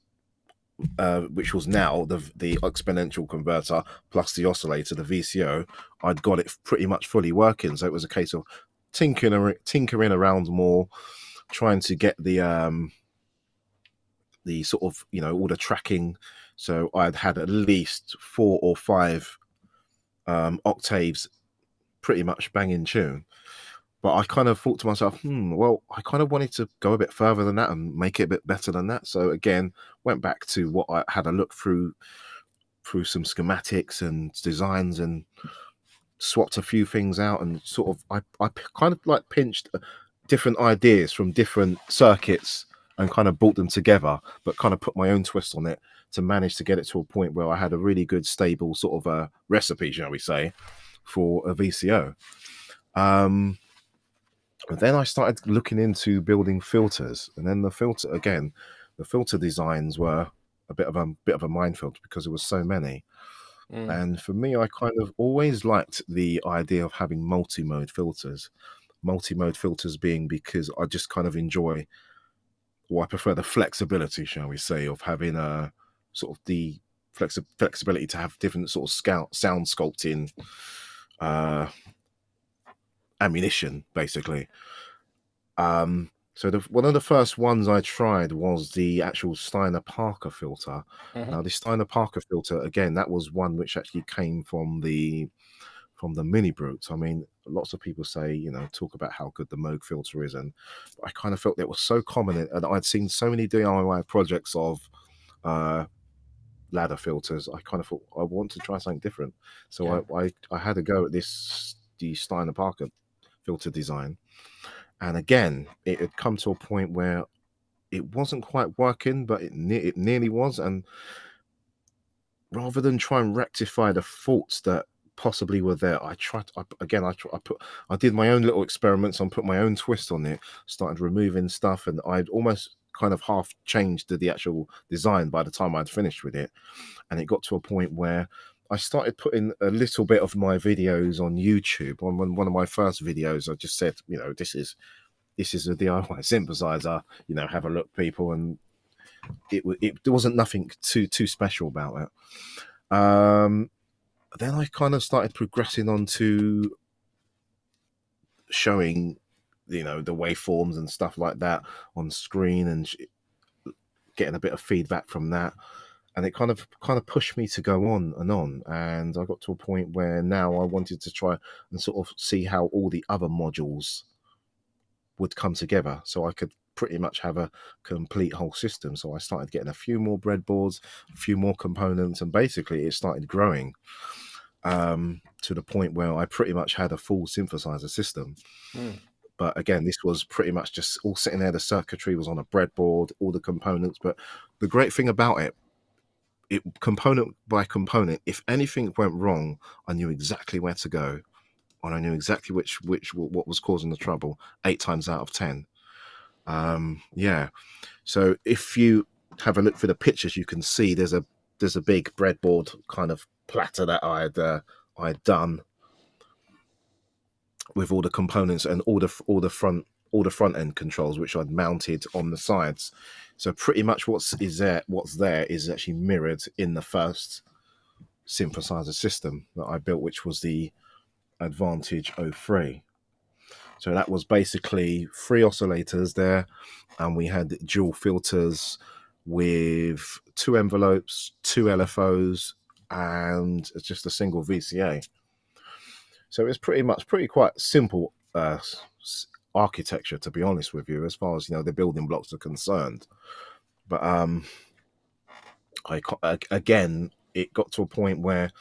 which was now the exponential converter plus the oscillator, the VCO. I'd got it pretty much fully working. So it was a case of tinkering around more, trying to get the the sort of, you know, all the tracking. So I'd had at least 4 or 5 octaves pretty much bang in tune. But I kind of thought to myself, well, I kind of wanted to go a bit further than that and make it a bit better than that. So again, went back to what I had a look through some schematics and designs and swapped a few things out, and sort of I kind of like pinched different ideas from different circuits and kind of brought them together, but kind of put my own twist on it to manage to get it to a point where I had a really good stable sort of a recipe, shall we say, for a VCO. But then I started looking into building filters, and then the filter designs were a bit of a minefield because there was so many. And for me, I kind of always liked the idea of having multi-mode filters. Multi-mode filters being because I just kind of enjoy, or I prefer the flexibility, shall we say, of having a sort of the flexibility to have different sort of sound sculpting ammunition, basically. So one of the first ones I tried was the actual Steiner-Parker filter. Now, the Steiner-Parker filter, again, that was one which actually came from the Mini Brute. I mean, lots of people say, you know, talk about how good the Moog filter is, and I kind of felt it was so common, and I'd seen so many DIY projects of ladder filters. I kind of thought I want to try something different. So I had a go at the Steiner-Parker filter design. And again, it had come to a point where it wasn't quite working, but it nearly was. And rather than try and rectify the faults that possibly were there, I did my own little experiments and put my own twist on it, started removing stuff, and I'd almost kind of half changed the actual design by the time I'd finished with it. And it got to a point where I started putting a little bit of my videos on YouTube. On one of my first videos, I just said, you know, this is a DIY synthesizer, you know, have a look, people. And there wasn't nothing too special about it. Then I kind of started progressing on to showing, you know, the waveforms and stuff like that on screen and getting a bit of feedback from that. And it kind of pushed me to go on. And I got to a point where now I wanted to try and sort of see how all the other modules would come together, so I could pretty much have a complete whole system. So I started getting a few more breadboards, a few more components, and basically it started growing to the point where I pretty much had a full synthesizer system. But again, this was pretty much just all sitting there. The circuitry was on a breadboard, all the components. But the great thing about it, component by component, if anything went wrong, I knew exactly where to go, and I knew exactly what was causing the trouble 8 times out of 10. So if you have a look for the pictures, you can see there's a big breadboard kind of platter that I'd done with all the components and all the front end controls which I'd mounted on the sides. So pretty much what's there is actually mirrored in the first synthesizer system that I built, which was the Ad-Vantage 03. So that was basically 3 oscillators there, and we had dual filters with 2 envelopes, 2 LFOs, and just a single VCA. So it's pretty quite simple architecture, to be honest with you, as far as, you know, the building blocks are concerned. But again, it got to a point where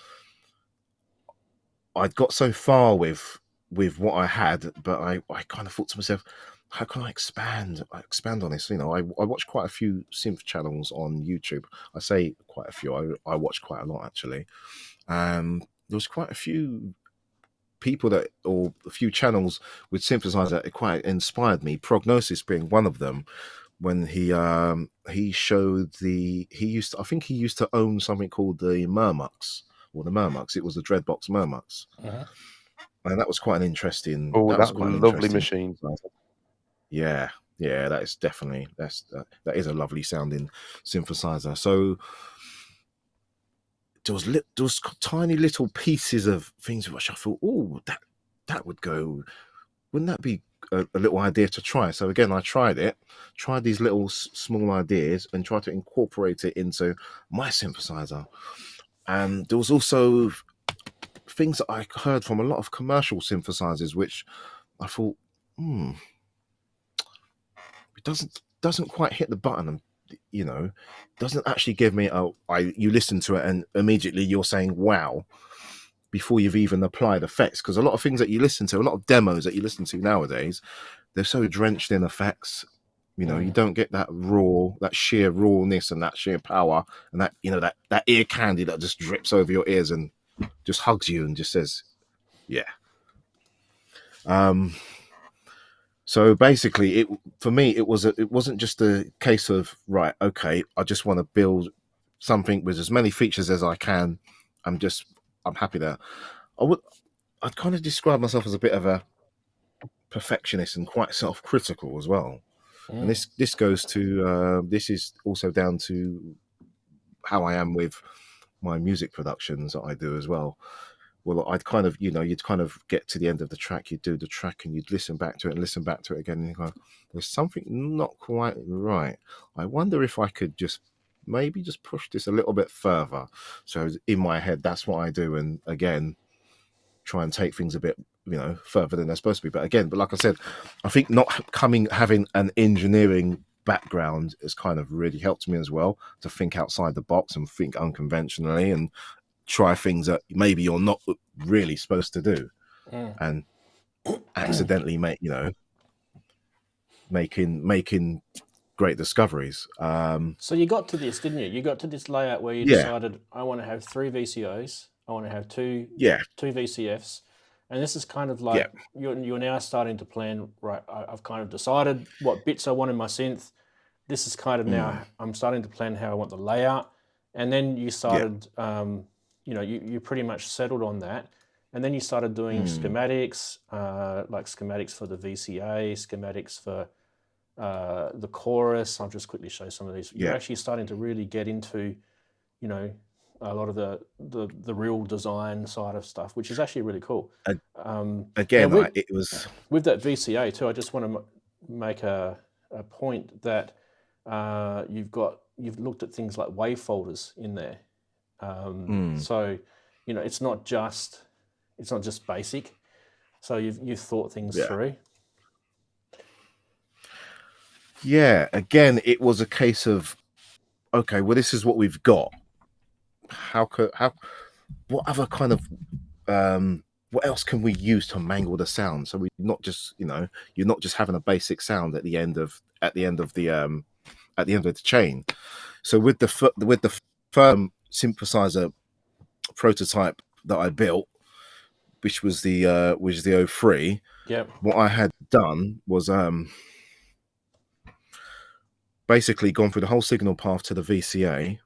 I'd got so far with what I had, but I kind of thought to myself, how can I expand on this? You know, I watched quite a few synth channels on YouTube. I say quite a few. I watched quite a lot, actually. There was quite a few people or a few channels with synthesizers that quite inspired me. Prognosis being one of them. When he showed he used to own something called the Mermux, or the Mermux. It was the Dreadbox Mermux. And that was quite an interesting. Oh, that's quite a lovely machine. Yeah, that is definitely that is a lovely sounding synthesizer. So there was tiny little pieces of things which I thought, oh, that would go. Wouldn't that be a little idea to try. So again, I tried these little small ideas and tried to incorporate it into my synthesizer. And there was also things that I heard from a lot of commercial synthesizers, which I thought, it doesn't quite hit the button, and doesn't actually give me you listen to it and immediately you're saying wow before you've even applied effects. Because a lot of things that you listen to, a lot of demos that you listen to nowadays, they're so drenched in effects. You don't get that sheer rawness and that sheer power and that that ear candy that just drips over your ears and just hugs you and just says, yeah. So basically, for me, it wasn't just a case of, right, okay, I just want to build something with as many features as I can. I'm happy there. I'd kind of describe myself as a bit of a perfectionist and quite self-critical as well. And this goes to this is also down to how I am with my music productions that I do as well. Well, I'd kind of, you'd kind of get to the end of the track, you'd do the track and you'd listen back to it again, and you go, there's something not quite right. I wonder if I could maybe just push this a little bit further. So in my head, that's what I do. And again, try and take things a bit, further than they're supposed to be. But like I said, I think having an engineering background has kind of really helped me as well to think outside the box and think unconventionally and try things that maybe you're not really supposed to do, and accidentally making great discoveries. So you got to this, didn't you? You got to this layout where you decided, I want to have 3 VCOs, I want to have two VCFs, and this is kind of like you're now starting to plan. Right, I've kind of decided what bits I want in my synth. This is kind of now I'm starting to plan how I want the layout, and then you started. You pretty much settled on that, and then you started doing schematics, like schematics for the VCA, schematics for the chorus. I'll just quickly show some of these. You're actually starting to really get into, a lot of the real design side of stuff, which is actually really cool. It was with that VCA too. I just want to make a point that you've looked at things like wave folders in there. So, it's not just basic. So you've thought things through. Yeah. Again, it was a case of, okay, well, this is what we've got. What other kind of, what else can we use to mangle the sound? So we're not just, you're not just having a basic sound at the end of the chain. So with the firm synthesizer prototype that I built, which was the 03, what I had done was basically gone through the whole signal path to the VCA,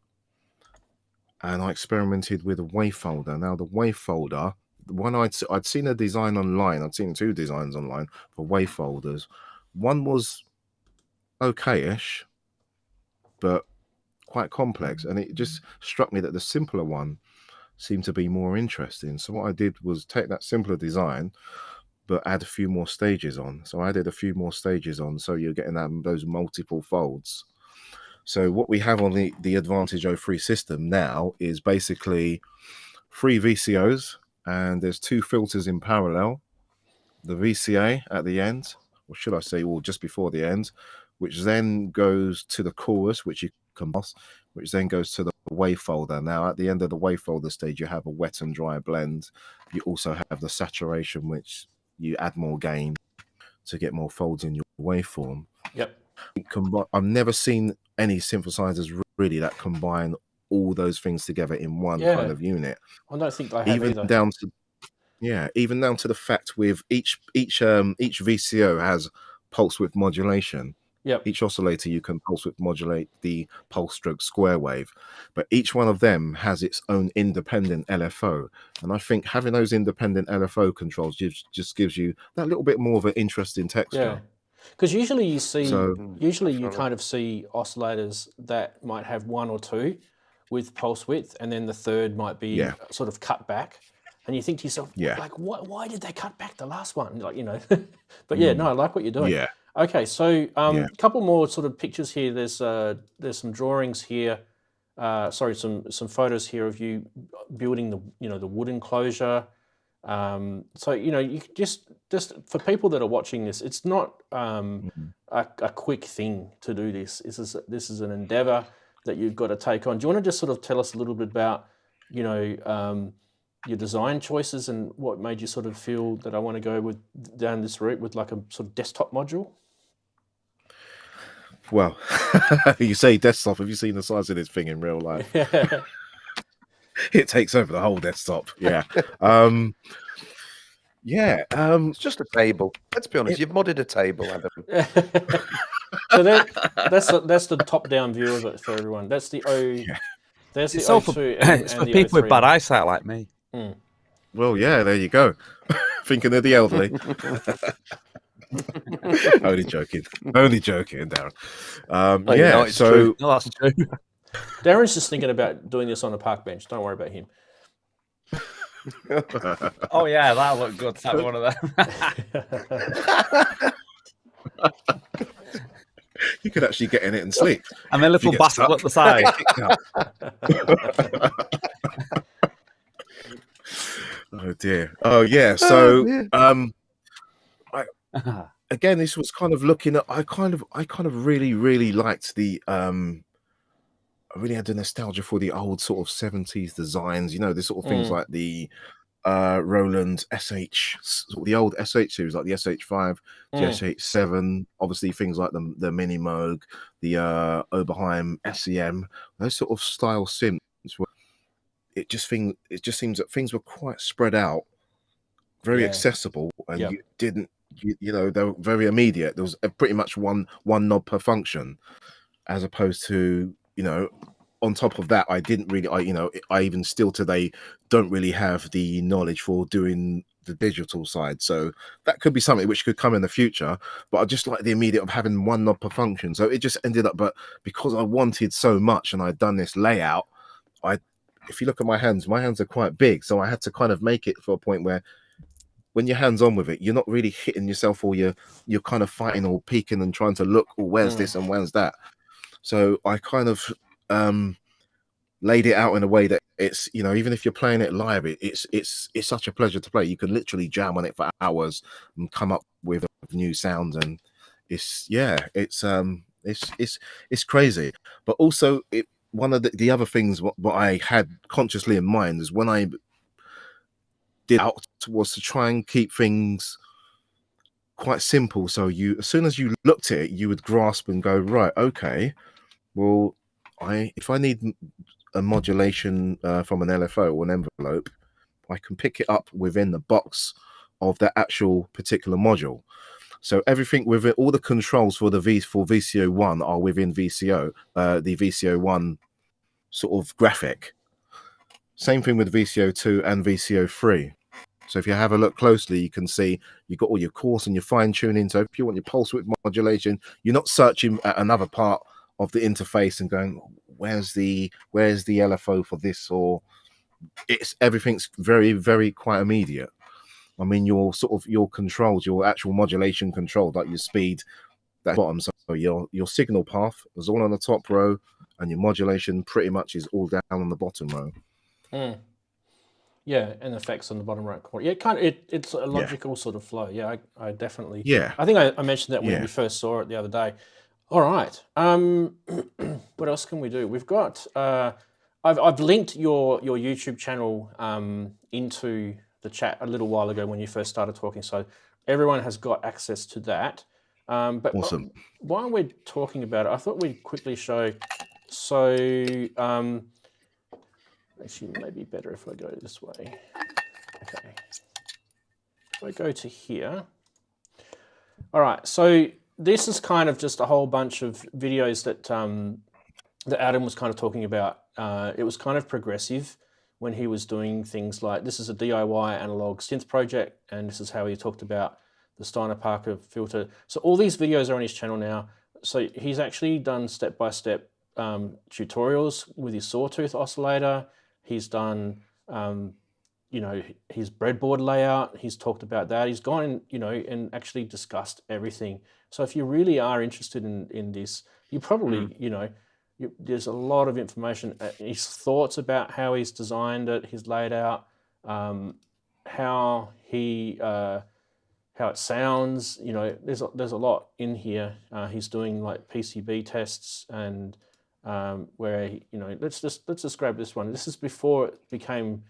and I experimented with a wave folder. Now the wave folder, one I'd seen a design online, I'd seen 2 designs online for wave folders. One was okay-ish, but quite complex, and it just struck me that the simpler one seemed to be more interesting. So what I did was take that simpler design but add a few more stages on. So I added a few more stages on, so you're getting those multiple folds. So what we have on the Ad-Vantage 03 system now is basically 3 VCOs, and there's 2 filters in parallel. The VCA at the end, or should I say, or just before the end, which then goes to the chorus, which you can pass, which then goes to the wave folder. Now, at the end of the wave folder stage, you have a wet and dry blend. You also have the saturation, which you add more gain to get more folds in your waveform. Yep. I've never seen any synthesizers really that combine all those things together in one kind of unit. I don't think I have even either. Even down to the fact with each VCO has pulse width modulation. Yep. Each oscillator you can pulse width modulate the pulse stroke square wave, but each one of them has its own independent LFO. And I think having those independent LFO controls just gives you that little bit more of an interesting texture. Yeah. Because usually you kind of see oscillators that might have 1 or 2 with pulse width, and then the third might be sort of cut back. and you think to yourself, Yeah. like, why did they cut back the last one? Like, you know, but yeah, no, I like what you're doing. Yeah. Okay, so a couple more sort of pictures here. There's some drawings here. Sorry, some photos here of you building the wood enclosure. So you just for people that are watching this, it's not a quick thing to do this. This is an endeavor that you've got to take on. Do you want to just sort of tell us a little bit about your design choices and what made you sort of feel that I want to go down this route with like a sort of desktop module? Well, you say desktop. Have you seen the size of this thing in real life? It takes over the whole desktop. Yeah. It's just a table. Let's be honest. You've modded a table, Adam. So that's the top-down view of it for everyone. That's the O. Yeah. There's the O2. It's for people with bad eyesight like me. Well, yeah. There you go. Thinking of the elderly. Only joking, Darren. True. No, that's true. Darren's just thinking about doing this on a park bench. Don't worry about him. Oh yeah, that looked good. That one of them. You could actually get in it and sleep. And then little bastard at the side. Oh dear. Oh yeah. So again, this was kind of looking at. I kind of really liked the. I really had the nostalgia for the old sort of 70s designs. The sort of things like the Roland SH, sort of the old SH series, like the SH5, the SH7. Obviously, things like the Mini Moog, the Oberheim SEM. Those sort of style synths. It just seems that things were quite spread out, very accessible, and you didn't. They were very immediate. There was pretty much one knob per function, as opposed to on top of that, I didn't really. I even still today don't really have the knowledge for doing the digital side. So that could be something which could come in the future. But I just like the immediate of having one knob per function. So it just ended up. But because I wanted so much and I'd done this layout, if you look at my hands are quite big. So I had to kind of make it for a point where, when you're hands on with it, you're not really hitting yourself, or you're kind of fighting or peeking and trying to look, where's this and where's that. So I kind of laid it out in a way that it's, even if you're playing it live, it's such a pleasure to play. You can literally jam on it for hours and come up with new sounds, and it's crazy. But also, one of the other things what I had consciously in mind is when I did out was to try and keep things quite simple. So as soon as you looked at it, you would grasp and go, right, okay, well, if I need a modulation from an LFO or an envelope, I can pick it up within the box of the actual particular module. So everything with it, all the controls for VCO1 are within VCO, the VCO1 sort of graphic. Same thing with VCO2 and VCO3. So if you have a look closely, you can see you've got all your coarse and your fine tuning. So if you want your pulse width modulation, you're not searching at another part of the interface and going, where's the LFO for this? Or everything's very, very quite immediate. I mean, your controls, your actual modulation control, like your speed, that bottom. So your signal path is all on the top row, and your modulation pretty much is all down on the bottom row. Yeah, and effects on the bottom right corner. Yeah, it's a logical sort of flow. Yeah, I definitely. Yeah. I think I mentioned that when we first saw it the other day. All right. What else can we do? We've got. I've linked your YouTube channel into the chat a little while ago when you first started talking, so everyone has got access to that. But awesome. While we're talking about it, I thought we'd quickly show. So. Actually, maybe better if I go this way. Okay. If I go to here. All right, so this is kind of just a whole bunch of videos that that Adam was kind of talking about. It was kind of progressive when he was doing things like, this is a DIY analog synth project, and this is how he talked about the Steiner Parker filter. So all these videos are on his channel now. So he's actually done step-by-step tutorials with his sawtooth oscillator. He's done you know, his breadboard layout. He's talked about that. He's gone, you know, and actually discussed everything. So if you really are interested in this, you probably, you know, there's a lot of information. His thoughts about how he's designed it, his layout, how it sounds. You know, there's a lot in here. He's doing like PCB tests and where he, you know, let's just grab this one. This is before it became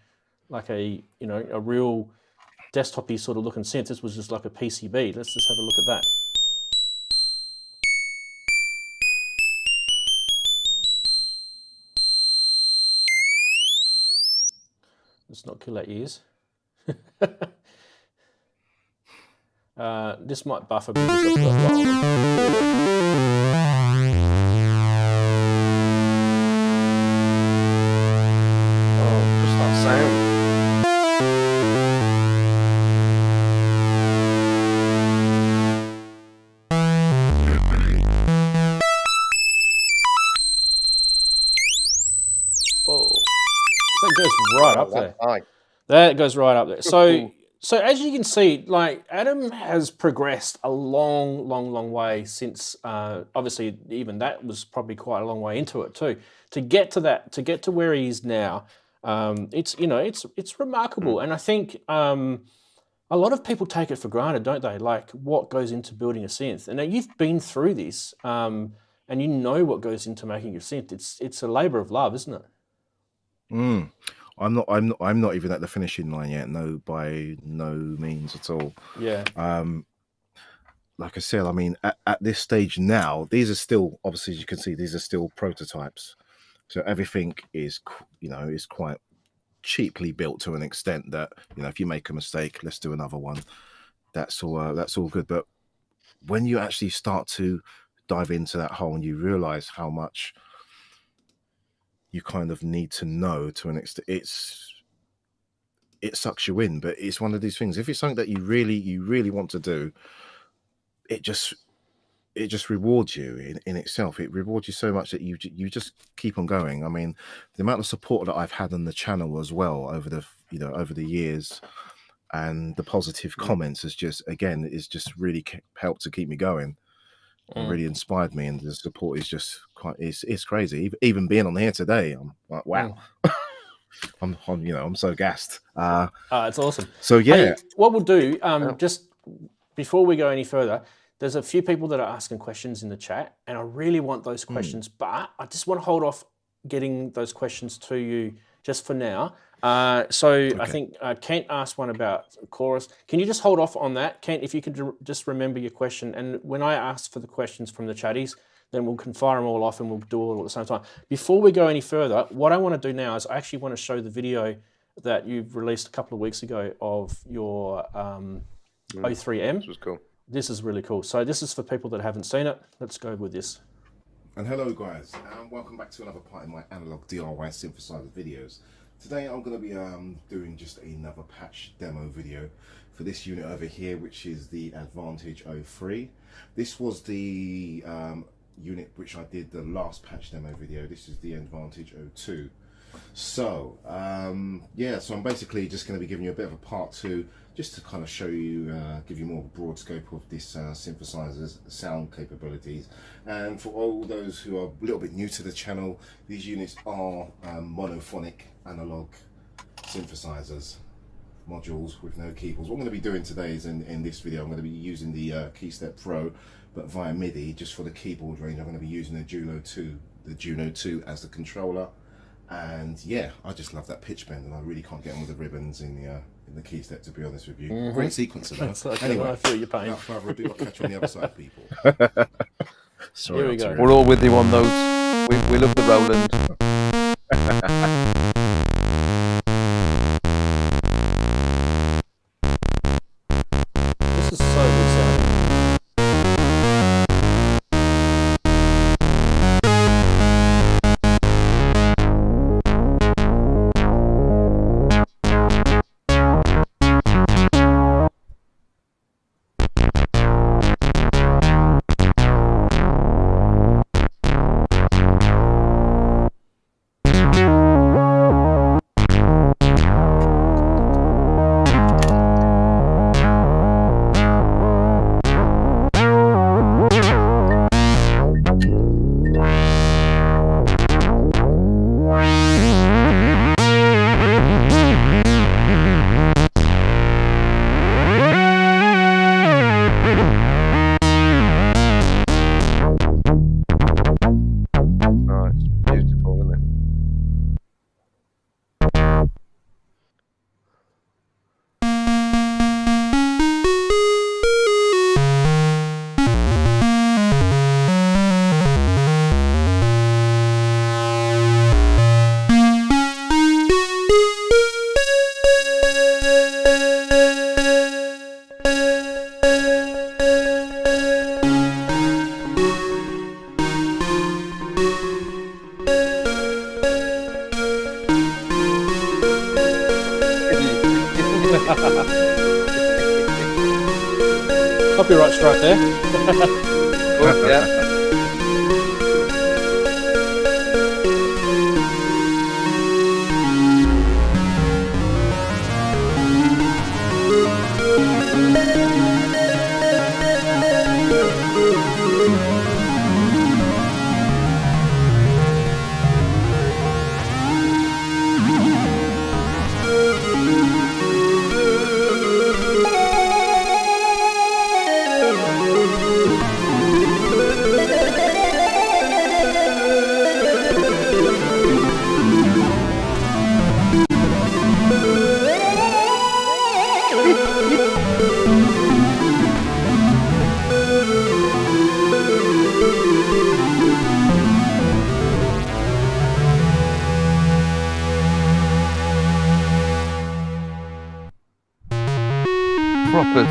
like a, you know, a real desktop-y sort of looking synth. This was just like a PCB. Let's just have a look at that. Let's not kill our ears. This might buffer because I've got just that sound. Oh, that goes right up there. High. That goes right up there. So as you can see, like Adam has progressed a long way since, obviously even that was probably quite a long way into it too. To get to where he is now, it's, you know, it's remarkable. And I think a lot of people take it for granted, don't they? Like what goes into building a synth. And now you've been through this, and you know what goes into making a synth. It's a labor of love, isn't it? I'm not even at the finishing line yet. No, by no means at all. Yeah. Like I said, I mean, at this stage now, these are still, obviously, as you can see, these are still prototypes. So everything is, you know, is quite cheaply built to an extent that, you know, if you make a mistake, let's do another one. That's all good. But when you actually start to dive into that hole and you realize how much you kind of need to know to an extent, it sucks you in. But it's one of these things, if it's something that you really want to do, it just rewards you in itself. It rewards you so much that you just keep on going. I mean, the amount of support that I've had on the channel as well over the years, and the positive comments is just really helped to keep me going. And really inspired me, and the support is just it's crazy. Even being on here today, I'm like, wow. I'm so gassed. It's awesome. So yeah, hey, what we'll do, just before we go any further, there's a few people that are asking questions in the chat, and I really want those questions, but I just want to hold off getting those questions to you just for now. Okay. I think Kent asked one about chorus. Can you just hold off on that, Kent? If you could just remember your question, and when I ask for the questions from the chatties, then we can fire them all off and we'll do it all at the same time. Before we go any further, what I want to do now is I actually want to show the video that you've released a couple of weeks ago of your O3M. This was cool. This is really cool. So this is for people that haven't seen it. Let's go with this. And hello guys, and welcome back to another part of my analog DIY synthesizer videos. Today I'm going to be doing just another patch demo video for this unit over here, which is the Ad-Vantage 03. This was the unit which I did the last patch demo video. This is the Ad-Vantage 02. So yeah, so I'm basically just going to be giving you a bit of a part two, just to kind of show you, give you more broad scope of this synthesizer's sound capabilities. And for all those who are a little bit new to the channel, these units are monophonic analog synthesizers modules with no keyboards. What I'm going to be doing today is in this video, I'm going to be using the KeyStep Pro, but via MIDI, just for the keyboard range. I'm going to be using the Juno 2 as the controller. And yeah, I just love that pitch bend, and I really can't get on with the ribbons in the KeyStep, to be honest with you. Great sequence of that. Okay, anyway, I feel your pain. without further ado, I'll catch you on the other side, people. Sorry, Here we go. We're all with you on those. We love the Roland. This is so good sounding. Copyright strike there. Good, yeah. Proper.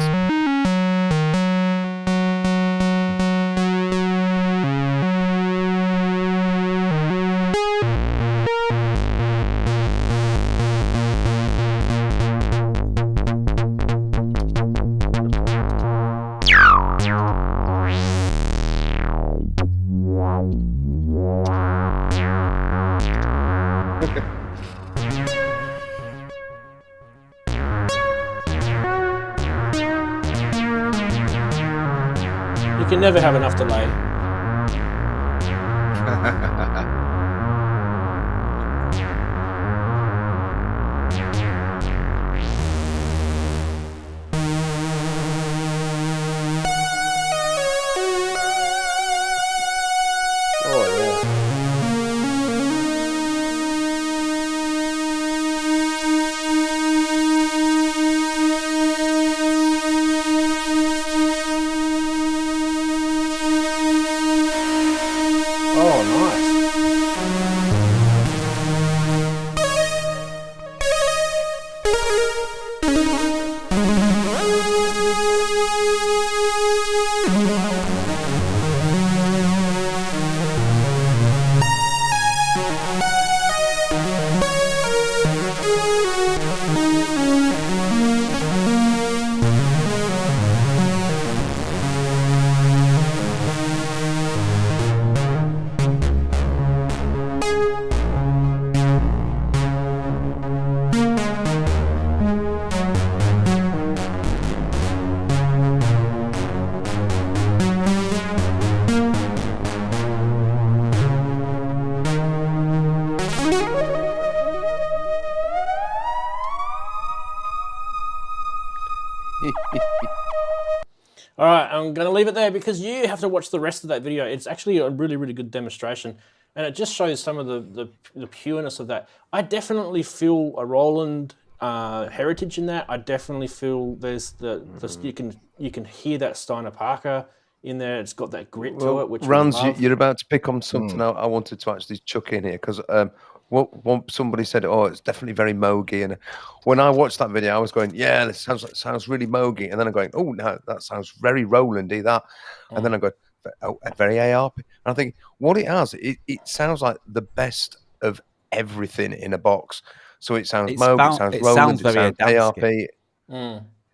You can never have enough delay. All right, I'm going to leave it there because you have to watch the rest of that video. It's actually a really, really good demonstration, and it just shows some of the pureness of that. I definitely feel a Roland heritage in that. I definitely feel there's you can hear that Steiner Parker in there. It's got that grit to it, which Ranzee, you're about to pick on something I wanted to actually chuck in here because what somebody said, oh, it's definitely very Moogy, and when I watched that video, I was going, yeah, this sounds really Moogy, and then I'm going, oh no, that sounds very Rolandy, that, and then I'm going, oh, very ARP, and I think what it has, it sounds like the best of everything in a box. So it sounds Moog, it sounds Roland, it sounds ARP.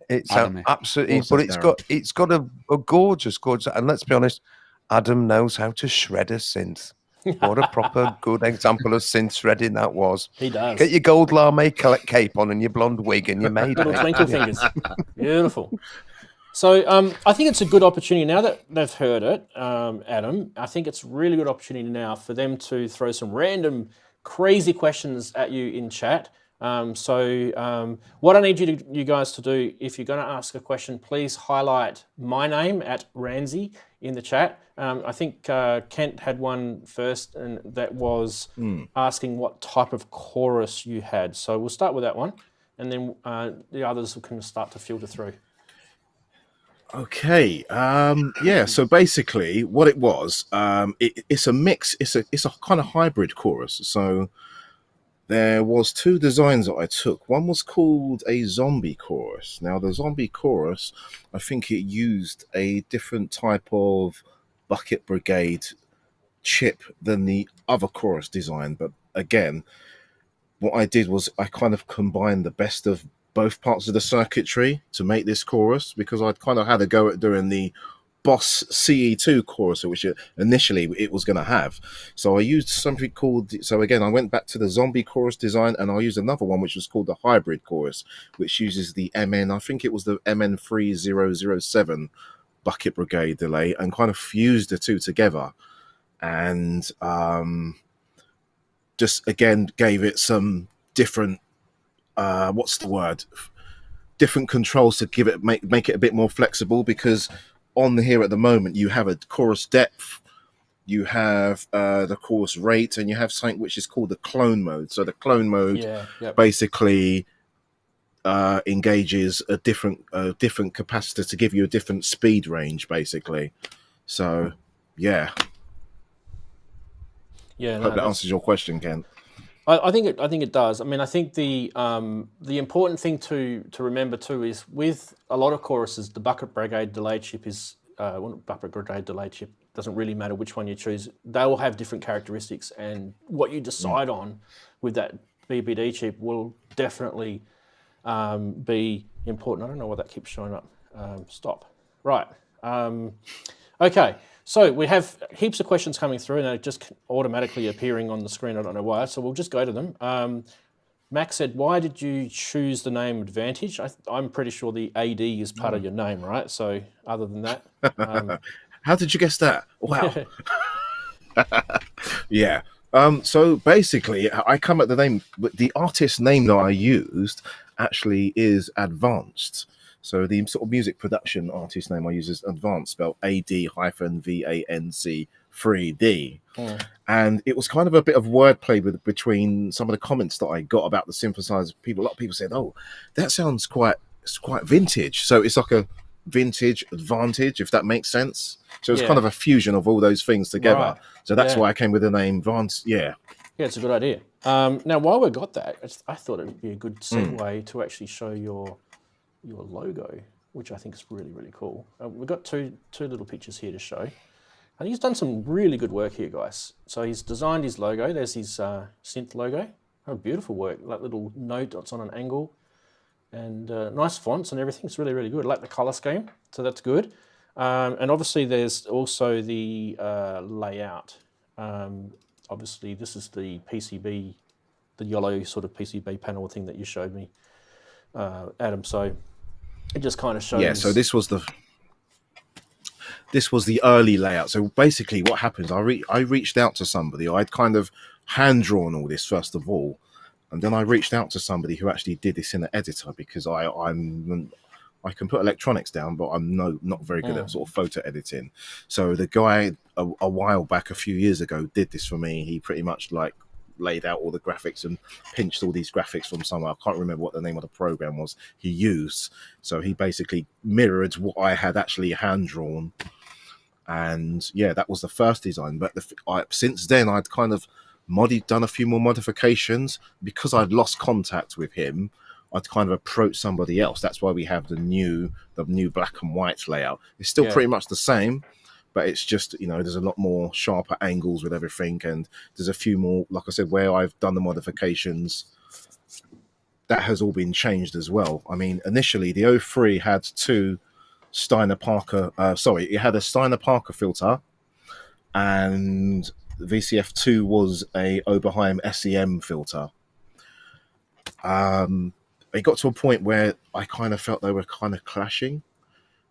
It sounds absolutely, but it's got a gorgeous, and let's be honest, Adam knows how to shred a synth. What a proper good example of synth shredding that was. He does. Get your gold lame cape on and your blonde wig and you made little twinkle fingers. Beautiful. So I think it's a good opportunity now that they've heard it, Adam. I think it's a really good opportunity now for them to throw some random crazy questions at you in chat. What I need you guys to do, if you're going to ask a question, please highlight my name at Ranzee in the chat. I think Kent had one first, and that was asking what type of chorus you had. So we'll start with that one, and then the others can start to filter through. Okay. Yeah. So basically, what it was, it's a mix. It's a kind of hybrid chorus. So there was two designs that I took. One was called a zombie chorus. Now, the zombie chorus, I think it used a different type of bucket brigade chip than the other chorus design. But again, what I did was I kind of combined the best of both parts of the circuitry to make this chorus, because I'd kind of had a go at doing the Boss CE2 chorus, which initially it was going to have. So I used something called, so again, I went back to the zombie chorus design, and I used another one which was called the hybrid chorus, which uses the I think it was the MN3007 bucket brigade delay, and kind of fused the two together, and just again gave it some different different controls to give it make it a bit more flexible, because on here at the moment you have a chorus depth, you have the chorus rate, and you have something which is called the clone mode. So the clone mode basically engages a different capacitor to give you a different speed range, basically. So yeah, hope that answers your question, Ken. I think it does. I mean, I think the important thing to remember too is with a lot of choruses, the bucket brigade delay chip is bucket brigade delay chip doesn't really matter which one you choose. They will have different characteristics, and what you decide on with that BBD chip will definitely be important. I don't know why that keeps showing up. Stop. Right. Okay. So we have heaps of questions coming through, and they're just automatically appearing on the screen. I don't know why, so we'll just go to them. Max said, why did you choose the name Ad-Vantage? I'm pretty sure the AD is part of your name, right? So other than that... How did you guess that? Wow. Yeah. So basically, I come at the name, but the artist name that I used actually is Advanced. So the sort of music production artist name I use is Advanced, spelled AD-VANC 3D. And it was kind of a bit of wordplay between some of the comments that I got about the synthesizer. A lot of people said, "Oh, that sounds quite vintage." So it's like a vintage Advantage, if that makes sense. So it's kind of a fusion of all those things together. Right. So that's why I came with the name Vance. Yeah, it's a good idea. Now, while we've got that, I thought it would be a good segue to actually show your logo, which I think is really, really cool. We've got two little pictures here to show. And he's done some really good work here, guys. So he's designed his logo. There's his synth logo. Oh, beautiful work. Like little note that's on an angle. And nice fonts and everything. It's really, really good. I like the color scheme. So that's good. And obviously there's also the layout. Obviously this is the PCB, the yellow sort of PCB panel thing that you showed me, Adam. So it just kind of shows... Yeah, so this was the early layout. So basically what happens, I reached out to somebody. I'd kind of hand-drawn all this first of all. And then I reached out to somebody who actually did this in an editor, because I can put electronics down, but I'm not very good at sort of photo editing. So the guy a while back, a few years ago, did this for me. He pretty much like laid out all the graphics and pinched all these graphics from somewhere. I can't remember what the name of the program was he used. So he basically mirrored what I had actually hand-drawn. And yeah, that was the first design. But since then, I'd kind of done a few more modifications. Because I'd lost contact with him, I'd kind of approached somebody else. That's why we have the new black and white layout. It's still pretty much the same, but it's just, there's a lot more sharper angles with everything. And there's a few more, like I said, where I've done the modifications, that has all been changed as well. I mean, initially the 03 had two it had a Steiner-Parker filter, and the VCF2 was a Oberheim SEM filter. It got to a point where I kind of felt they were kind of clashing,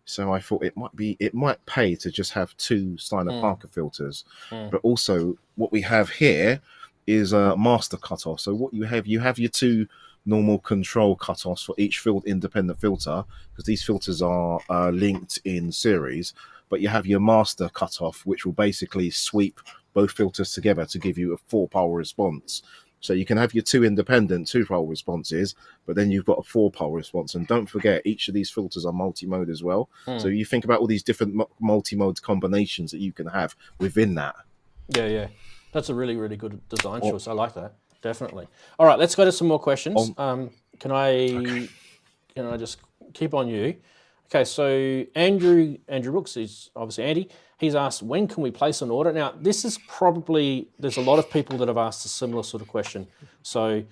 so I thought it might pay to just have two Steiner-Parker filters. But also what we have here is a master cutoff. So what you have your two normal control cutoffs for each independent filter, because these filters are linked in series, but you have your master cutoff, which will basically sweep both filters together to give you a 4-pole response. So you can have your two independent 2-pole responses, but then you've got a 4-pole response. And don't forget, each of these filters are multi-mode as well. So you think about all these different multi-mode combinations that you can have within that. Yeah. That's a really, really good design choice. I like that. Definitely. All right, let's go to some more questions. Can I just keep on you? Okay, so Andrew Brooks is obviously Andy. He's asked, when can we place an order? Now, this is probably, there's a lot of people that have asked a similar sort of question. So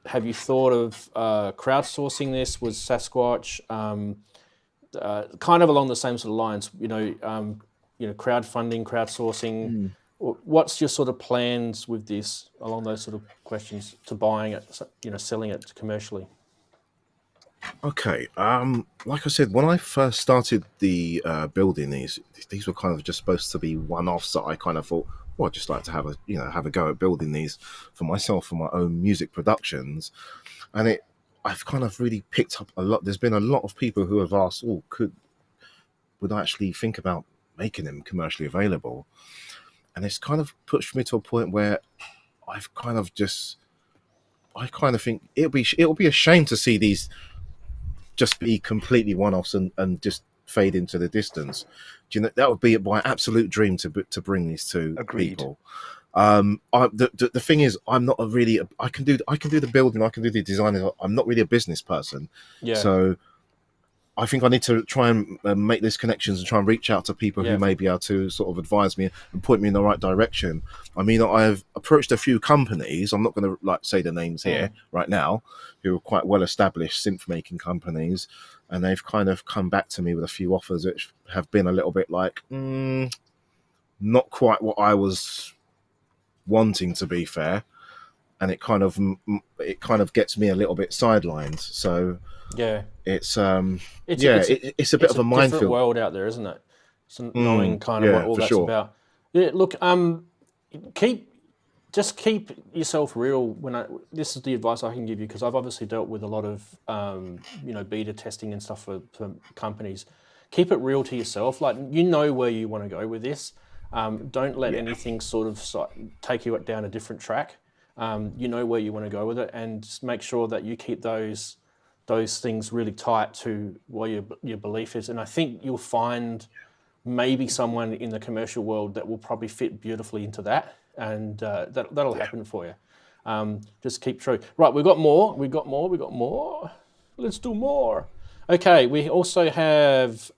have you thought of crowdsourcing this? Was Sasquatch kind of along the same sort of lines? Crowdfunding, crowdsourcing. What's your sort of plans with this along those sort of questions to buying it, selling it commercially? Okay. Like I said, when I first started the building these were kind of just supposed to be one-offs that I kind of thought, well, I'd just like to have a go at building these for myself for my own music productions, and I've kind of really picked up a lot. There's been a lot of people who have asked, would I actually think about making them commercially available? And it's kind of pushed me to a point where I kind of think it'll be a shame to see these just be completely one-offs and just fade into the distance. Do you know, that would be my absolute dream to bring these to people. The thing is, I'm not I can do the building, I can do the design. I'm not really a business person. Yeah. So I think I need to try and make these connections and try and reach out to people who may be able to sort of advise me and point me in the right direction. I mean, I've approached a few companies. I'm not going to say the names here right now, who are quite well-established synth making companies, and they've kind of come back to me with a few offers which have been a little bit like, not quite what I was wanting, to be fair, and it kind of gets me a little bit sidelined. So. Yeah, it's a bit of a minefield. Different world out there, isn't it? So knowing kind of what all that's about. Yeah, look, keep yourself real. This is the advice I can give you, because I've obviously dealt with a lot of beta testing and stuff for companies. Keep it real to yourself. Like, you know where you want to go with this. Don't let anything sort of take you down a different track. You know where you want to go with it, and just make sure that you keep those things really tight to what your belief is. And I think you'll find maybe someone in the commercial world that will probably fit beautifully into that, and that'll happen for you. Just keep true. Right, we've got more. Let's do more. Okay, we also have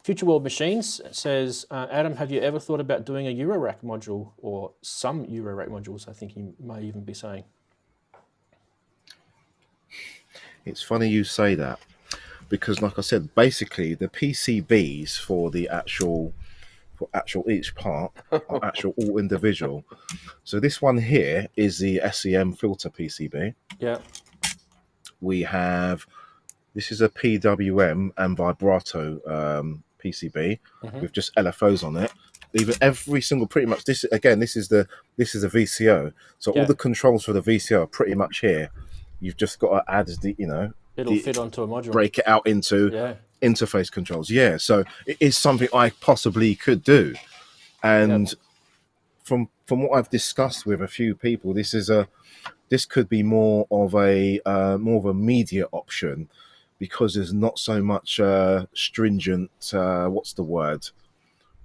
Future World Machines. It says, Adam, have you ever thought about doing a Eurorack module, or some Eurorack modules, I think he may even be saying? It's funny you say that, because like I said, basically the PCBs for each part are actual all individual. So this one here is the SEM filter PCB. Yeah. This is a PWM and vibrato PCB with just LFOs on it. Even every single, pretty much, this is the VCO. So all the controls for the VCO are pretty much here. You've just got to add it'll fit onto a module. Break it out into interface controls. Yeah, so it is something I possibly could do. And from what I've discussed with a few people, this could be more of a media option, because there's not so much stringent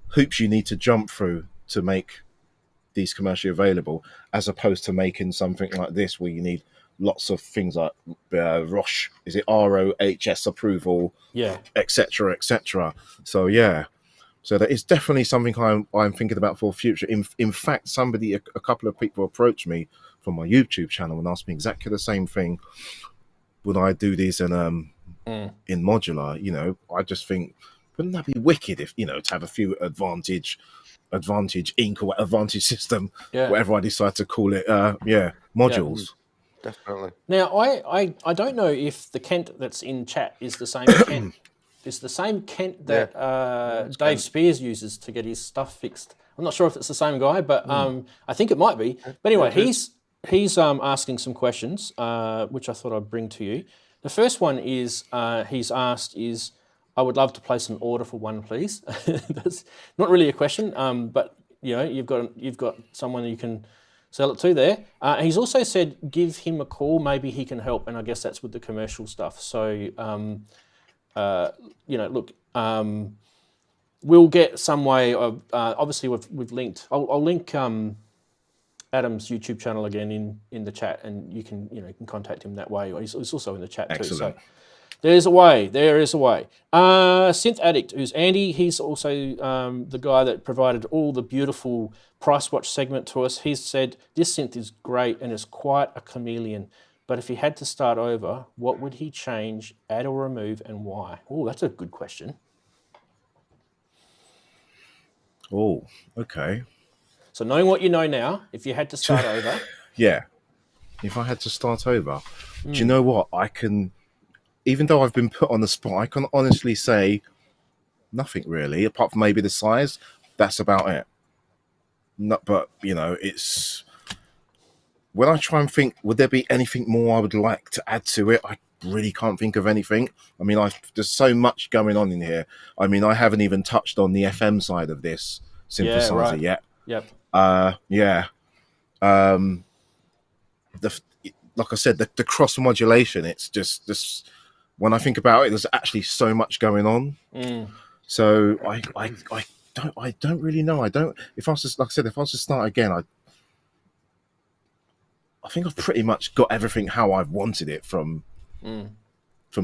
hoops you need to jump through to make these commercially available, as opposed to making something like this where you need lots of things like ROHS, is it ROHS approval, etc., etc. So so that is definitely something I'm thinking about for the future. In fact, a couple of people approached me from my YouTube channel and asked me exactly the same thing. Would I do these in modular? I just think, wouldn't that be wicked if to have a few Advantage Inc. or Advantage system, whatever I decide to call it, modules. Yeah. Definitely. Now, I don't know if the Kent that's in chat is the same Kent. It's the same Kent that Dave Spears uses to get his stuff fixed. I'm not sure if it's the same guy, but I think it might be. But anyway, he's asking some questions, which I thought I'd bring to you. The first one is he's asked is, I would love to place an order for one, please. That's not really a question, but you've got someone you can sell it to there. He's also said give him a call, maybe he can help, and I guess that's with the commercial stuff. So, look, we'll get some way of. Obviously, we've linked. I'll link Adam's YouTube channel again in the chat, and you can contact him that way. He's also in the chat too. So, There's a way. There is a way. Synth Addict, who's Andy, he's also the guy that provided all the beautiful price watch segment to us. He's said, this synth is great and is quite a chameleon. But if he had to start over, what would he change, add or remove, and why? Oh, that's a good question. Oh, okay. So knowing what you know now, if you had to start over. Yeah. If I had to start over, do you know what? I can, even though I've been put on the spot, I can honestly say nothing really, apart from maybe the size. That's about it. Not, but, you know, it's... When I try and think, would there be anything more I would like to add to it? I really can't think of anything. I mean, there's so much going on in here. I mean, I haven't even touched on the FM side of this synthesizer yet. Yep. Yeah. Like I said, the cross modulation. It's just this. When I think about it, there's actually so much going on. So I don't really know. If I was just, like I said, if I was to start again, I think I've pretty much got everything how I've wanted it from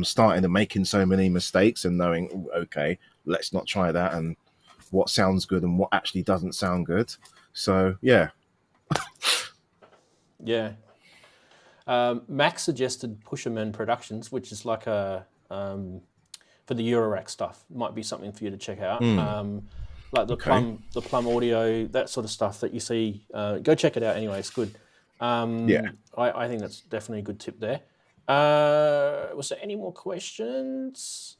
starting and making so many mistakes and knowing, okay, let's not try that, and what sounds good and what actually doesn't sound good. So yeah. Yeah. Max suggested Pusherman Productions, which is like a for the Eurorack stuff. Might be something for you to check out. Like the Plum Audio, that sort of stuff that you see. Go check it out anyway. It's good. I think that's definitely a good tip there. Was there any more questions?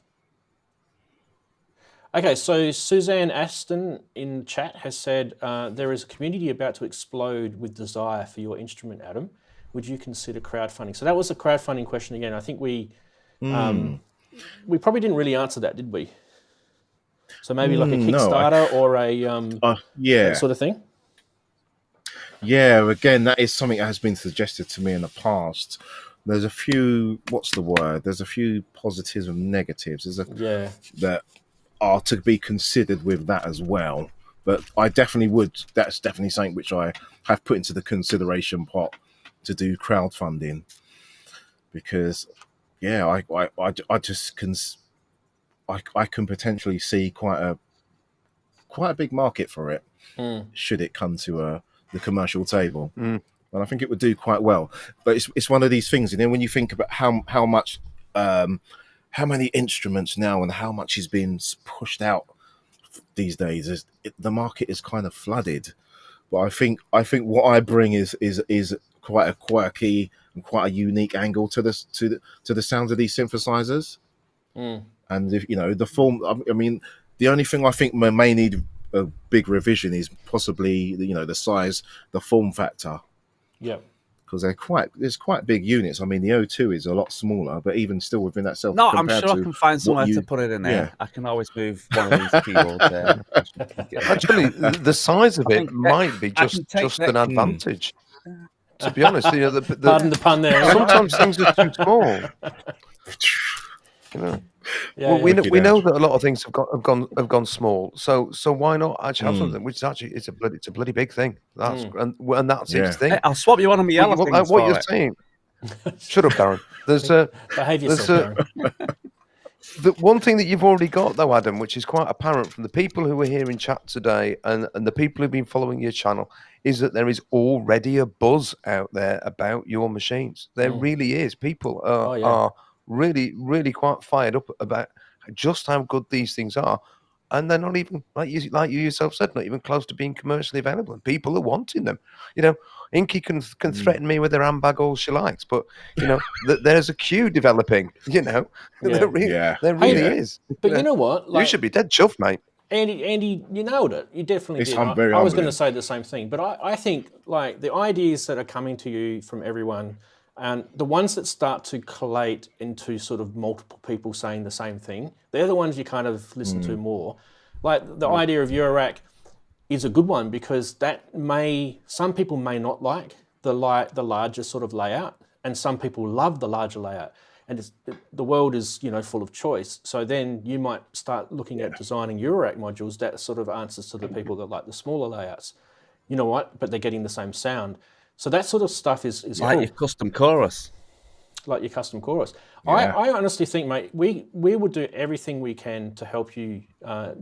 Okay, so Suzanne Aston in chat has said, there is a community about to explode with desire for your instrument, Adam. Would you consider crowdfunding? So that was a crowdfunding question again. I think we probably didn't really answer that, did we? So maybe like a Kickstarter or a that sort of thing? Yeah, again, that is something that has been suggested to me in the past. There's a few, There's a few positives and negatives. That are to be considered with that as well. But I definitely would. That's definitely something which I have put into the consideration pot to do crowdfunding, because I just can potentially see quite a big market for it should it come to the commercial table. And I think it would do quite well. But it's one of these things, and then when you think about how much how many instruments now and how much is being pushed out these days, the market is kind of flooded. But I think what I bring is quite a quirky and quite a unique angle to the sounds of these synthesizers. And if you know the form, I mean, the only thing I think may need a big revision is possibly the size, the form factor. Yeah. Because there's quite big units. I mean, the O2 is a lot smaller, but even still within that self. No, I'm sure I can find somewhere to put it in there. Yeah. I can always move one of these keyboards there. Actually, the size of it might be just an advantage. To be honest, pardon the pun there. Sometimes things are too small. We know that a lot of things have gone small. So why not actually have something which is actually it's a bloody big thing. That's and that's its thing. Hey, I'll swap you one of my yellow things. What you're saying? Shut up, Darren. Behave yourself, Darren. The one thing that you've already got though, Adam, which is quite apparent from the people who are here in chat today and the people who've been following your channel, is that there is already a buzz out there about your machines. There really is. People are really, really quite fired up about just how good these things are, and they're not even like you yourself said, not even close to being commercially available. And people are wanting them. Inky can threaten me with her handbag all she likes, but there's a queue developing. There really is. But you know what? You should be dead chuffed, mate. Andy, you nailed it. You definitely did. I was going to say the same thing, but I think like the ideas that are coming to you from everyone. And the ones that start to collate into sort of multiple people saying the same thing, they're the ones you kind of listen to more. Like the idea of Eurorack is a good one because some people may not like the larger sort of layout, and some people love the larger layout. And the world is full of choice. So then you might start looking at designing Eurorack modules that sort of answers to the people that like the smaller layouts. You know what? But they're getting the same sound. So that sort of stuff is like cool. your custom chorus. like your custom chorus. Yeah. I honestly think, mate, we will do everything we can to help you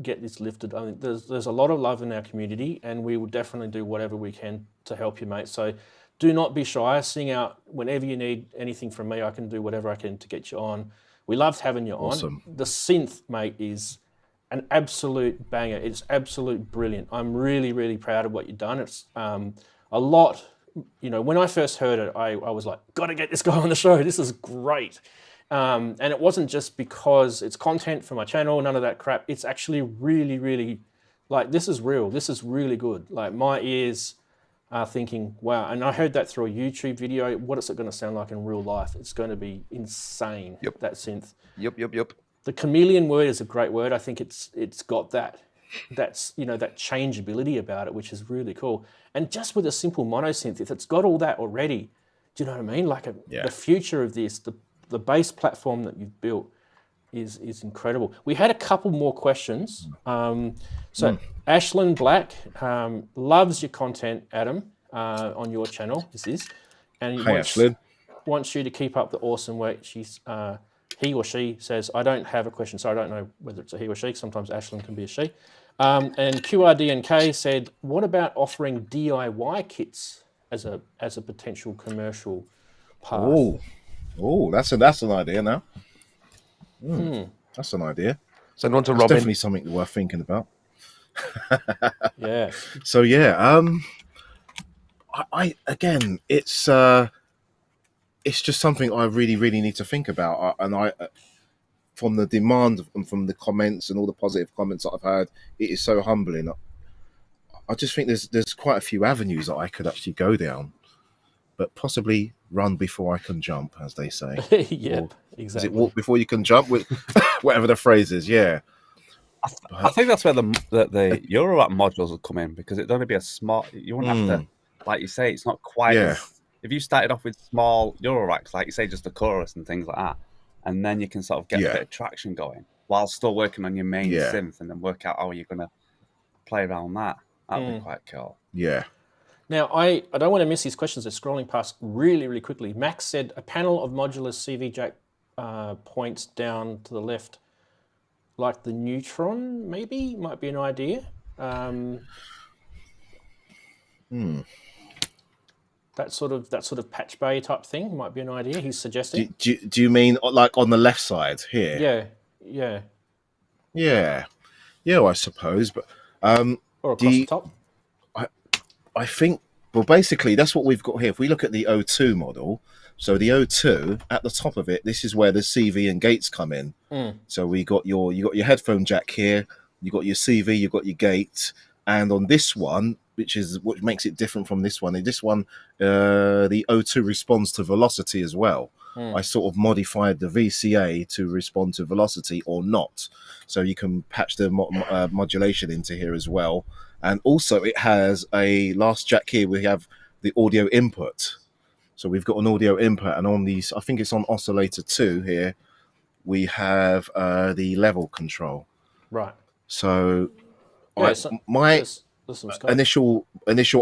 get this lifted. I mean, there's a lot of love in our community, and we will definitely do whatever we can to help you, mate. So do not be shy. Sing out whenever you need anything from me. I can do whatever I can to get you on. We loved having you Awesome. on. The synth, mate, is an absolute banger. It's absolute brilliant. I'm really, really proud of what you've done. It's a lot. You know, when I first heard it, I was like, got to get this guy on the show. This is great. And it wasn't just because it's content for my channel, none of that crap. It's actually really, really, like, this is real. This is really good. Like, my ears are thinking, wow. And I heard that through a YouTube video. What is it going to sound like in real life? It's going to be insane, that synth. Yep. The chameleon word is a great word. I think it's got that's, you know, that changeability about it, which is really cool. And just with a simple mono synth, if it's got all that already, do you know what I mean? Like the future of this, the bass platform that you've built is incredible. We had a couple more questions. Ashlyn Black loves your content, Adam, on your channel. And wants you to keep up the awesome work. He or she says, I don't have a question, so I don't know whether it's a he or she. Sometimes Ashlyn can be a she. And QRDNK said, what about offering DIY kits as a potential commercial path? Oh, that's an idea now. That's an idea. So on to Robin. Definitely something worth thinking about. Yeah. So I again, it's just something I really, really need to think about. And from the demand and from the comments and all the positive comments that I've heard, it is so humbling. I just think there's quite a few avenues that I could actually go down, but possibly run before I can jump, as they say. Yep, exactly. Is it walk before you can jump? With whatever the phrase is, yeah. I think that's where the Eurorack modules will come in, because it'd only be a small. You wouldn't have to, like you say, it's not quite. If you started off with small Euroracks, like you say, just the chorus and things like that, and then you can sort of get a bit of traction going while still working on your main synth, and then work out how you're going to play around that. That'd be quite cool. Yeah. Now, I don't want to miss these questions. They're scrolling past really, really quickly. Max said a panel of modular CV jack points down to the left, like the Neutron, maybe, might be an idea. That sort of patch bay type thing might be an idea. He's suggesting. Do you mean like on the left side here? Yeah. I suppose, but or across the top. I think, well, basically that's what we've got here. If we look at the O2 model, so the O2 at the top of it, this is where the CV and gates come in. So you got your headphone jack here, you got your CV, you got your gate, and on this one, which makes it different from this one. In this one, the O2 responds to velocity as well. I sort of modified the VCA to respond to velocity or not, so you can patch the modulation into here as well. And also it has a last jack here. We have the audio input. So we've got an audio input, and on these, I think it's on oscillator 2 here, we have the level control. Right. So my initial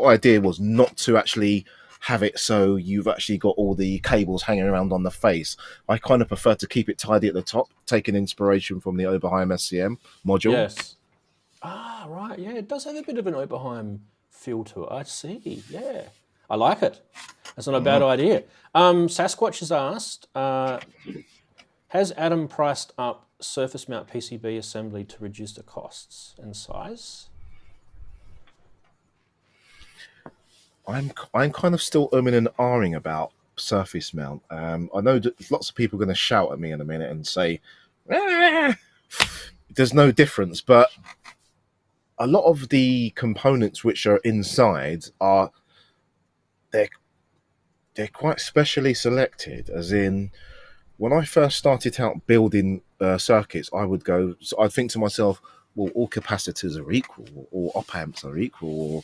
idea was not to actually have it so you've actually got all the cables hanging around on the face. I kind of prefer to keep it tidy at the top, taking inspiration from the Oberheim SCM module. Yes. Ah, right. Yeah, it does have a bit of an Oberheim feel to it. I see. Yeah. I like it. That's not a bad idea. Sasquatch has asked, has Adam priced up surface mount PCB assembly to reduce the costs and size? I'm kind of still umming and ahhing about surface mount. I know that lots of people are going to shout at me in a minute and say, there's no difference, but a lot of the components which are inside they're quite specially selected, as in when I first started out building circuits, I'd think to myself, well, all capacitors are equal, or op amps are equal, or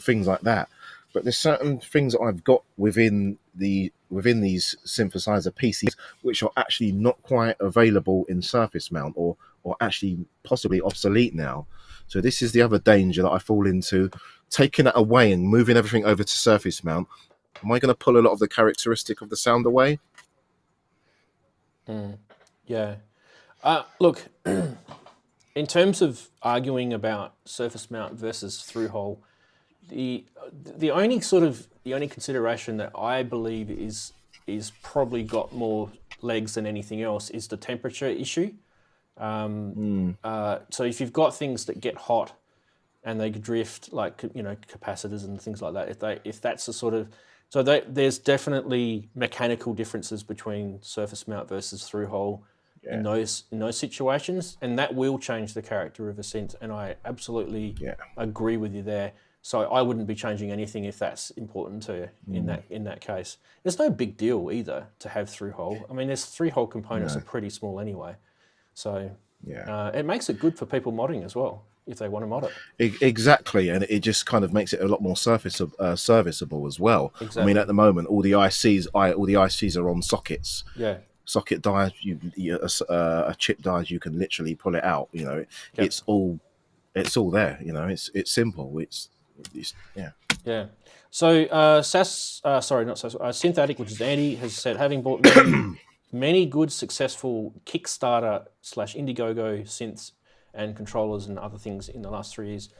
things like that. But there's certain things that I've got within these synthesizer PCs which are actually not quite available in surface mount, or actually possibly obsolete now. So this is the other danger that I fall into, taking that away and moving everything over to surface mount. Am I going to pull a lot of the characteristic of the sound away? Yeah. Look, in terms of arguing about surface mount versus through hole, the only consideration that I believe is probably got more legs than anything else is the temperature issue. So if you've got things that get hot and they drift, like capacitors and things like that, if that's a sort of there's definitely mechanical differences between surface mount versus through hole in those situations, and that will change the character of a synth. And I absolutely agree with you there. So I wouldn't be changing anything if that's important to you in that case. There's no big deal either to have through hole. I mean, there's through hole components are pretty small anyway, so it makes it good for people modding as well if they want to mod it. Exactly, and it just kind of makes it a lot more serviceable as well. Exactly. I mean, at the moment, all the ICs are on sockets. Yeah. Socket dies, a chip dies, you can literally pull it out. It's all there. It's simple. It's So Synth Addict, which is Andy, has said, having bought many good successful Kickstarter / Indiegogo synths and controllers and other things in the last 3 years,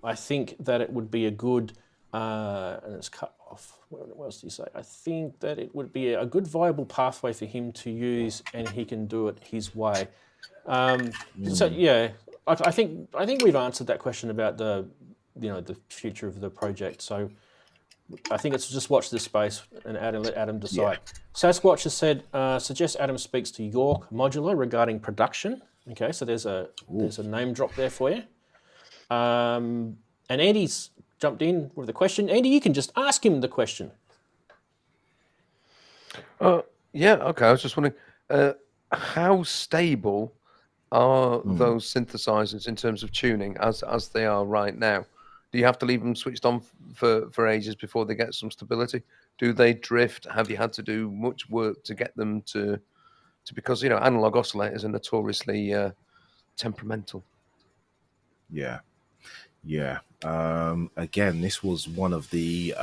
I think that it would be a good and it's cut off. What else do you say? I think that it would be a good viable pathway for him to use, and he can do it his way. So yeah, I think we've answered that question about the future of the project. So I think it's just watch this space and let Adam decide. Sasquatch has said, suggest Adam speaks to York Modular regarding production. Okay, so there's a name drop there for you. And Andy's jumped in with a question. Andy, you can just ask him the question. Yeah, okay. I was just wondering, how stable are those synthesizers in terms of tuning as they are right now? Do you have to leave them switched on for ages before they get some stability? Do they drift? Have you had to do much work to get them to because analog oscillators are notoriously temperamental. Yeah. Again, this was one of the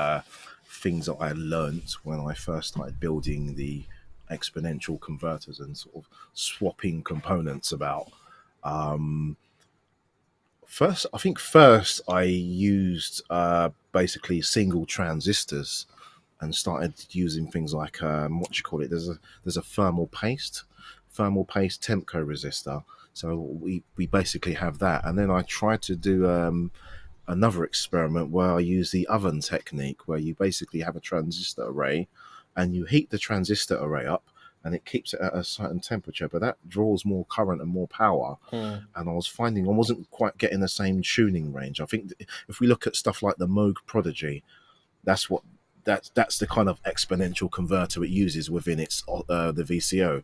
things that I learned when I first started building the exponential converters and sort of swapping components about. First I used basically single transistors and started using things like there's a thermal paste Tempco resistor. So we basically have that, and then I tried to do another experiment where I use the oven technique, where you basically have a transistor array and you heat the transistor array up and it keeps it at a certain temperature, but that draws more current and more power. And I was finding I wasn't quite getting the same tuning range. I think if we look at stuff like the Moog Prodigy, that's the kind of exponential converter it uses within its the VCO.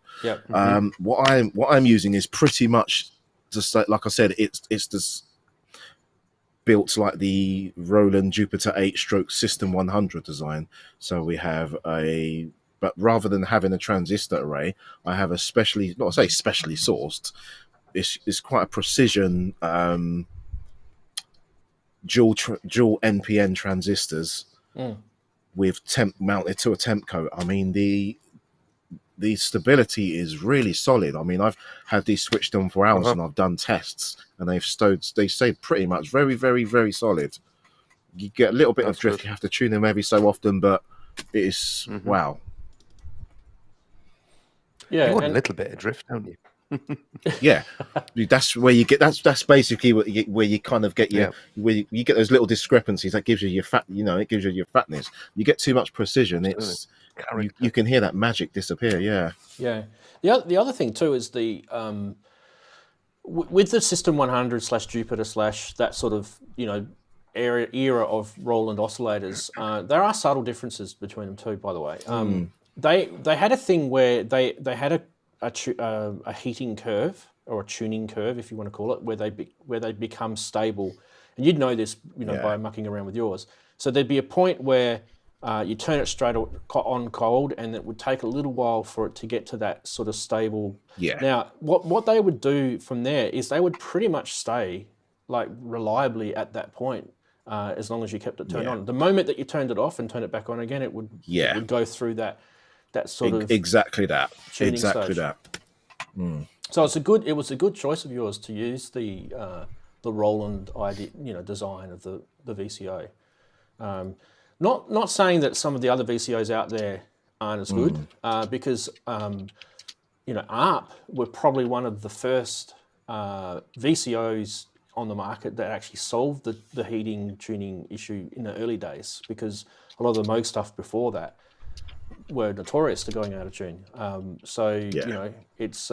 What I'm using is pretty much just like I said, it's just built like the Roland Jupiter 8 / System 100 design. So we have but rather than having a transistor array, I have a specially sourced. It's quite a precision dual NPN transistors. With mounted to a temp coat. I mean, the stability is really solid. I mean, I've had these switched on for hours and I've done tests, and they stayed pretty much very, very, very solid. You get a little bit of drift. Good. You have to tune them every so often, but it is wow. Yeah, you want a little bit of drift, don't you? Yeah, that's where you get. That's basically where you kind of get where you get those little discrepancies. That gives you your fat. It gives you your fatness. You get too much precision. It's you can hear that magic disappear. Yeah. The other thing too is the with the System 100 / Jupiter / that sort of era of Roland oscillators. There are subtle differences between them too. By the way, they had a thing where they had a heating curve or a tuning curve, if you want to call it, where they become stable, and you'd know this, by mucking around with yours. So there'd be a point where you turn it straight on cold, and it would take a little while for it to get to that sort of stable. Yeah. Now, what they would do from there is they would pretty much stay like reliably at that point, as long as you kept it turned on. The moment that you turned it off and turned it back on again, it would go through that that sort of exactly that. tuning Exactly stage. that. Mm. So it was a good choice of yours to use the Roland idea, design of the VCO. Not saying that some of the other VCOs out there aren't as good, because ARP were probably one of the first VCOs on the market that actually solved the heating tuning issue in the early days, because a lot of the Moog stuff before that were notorious for going out of tune. It's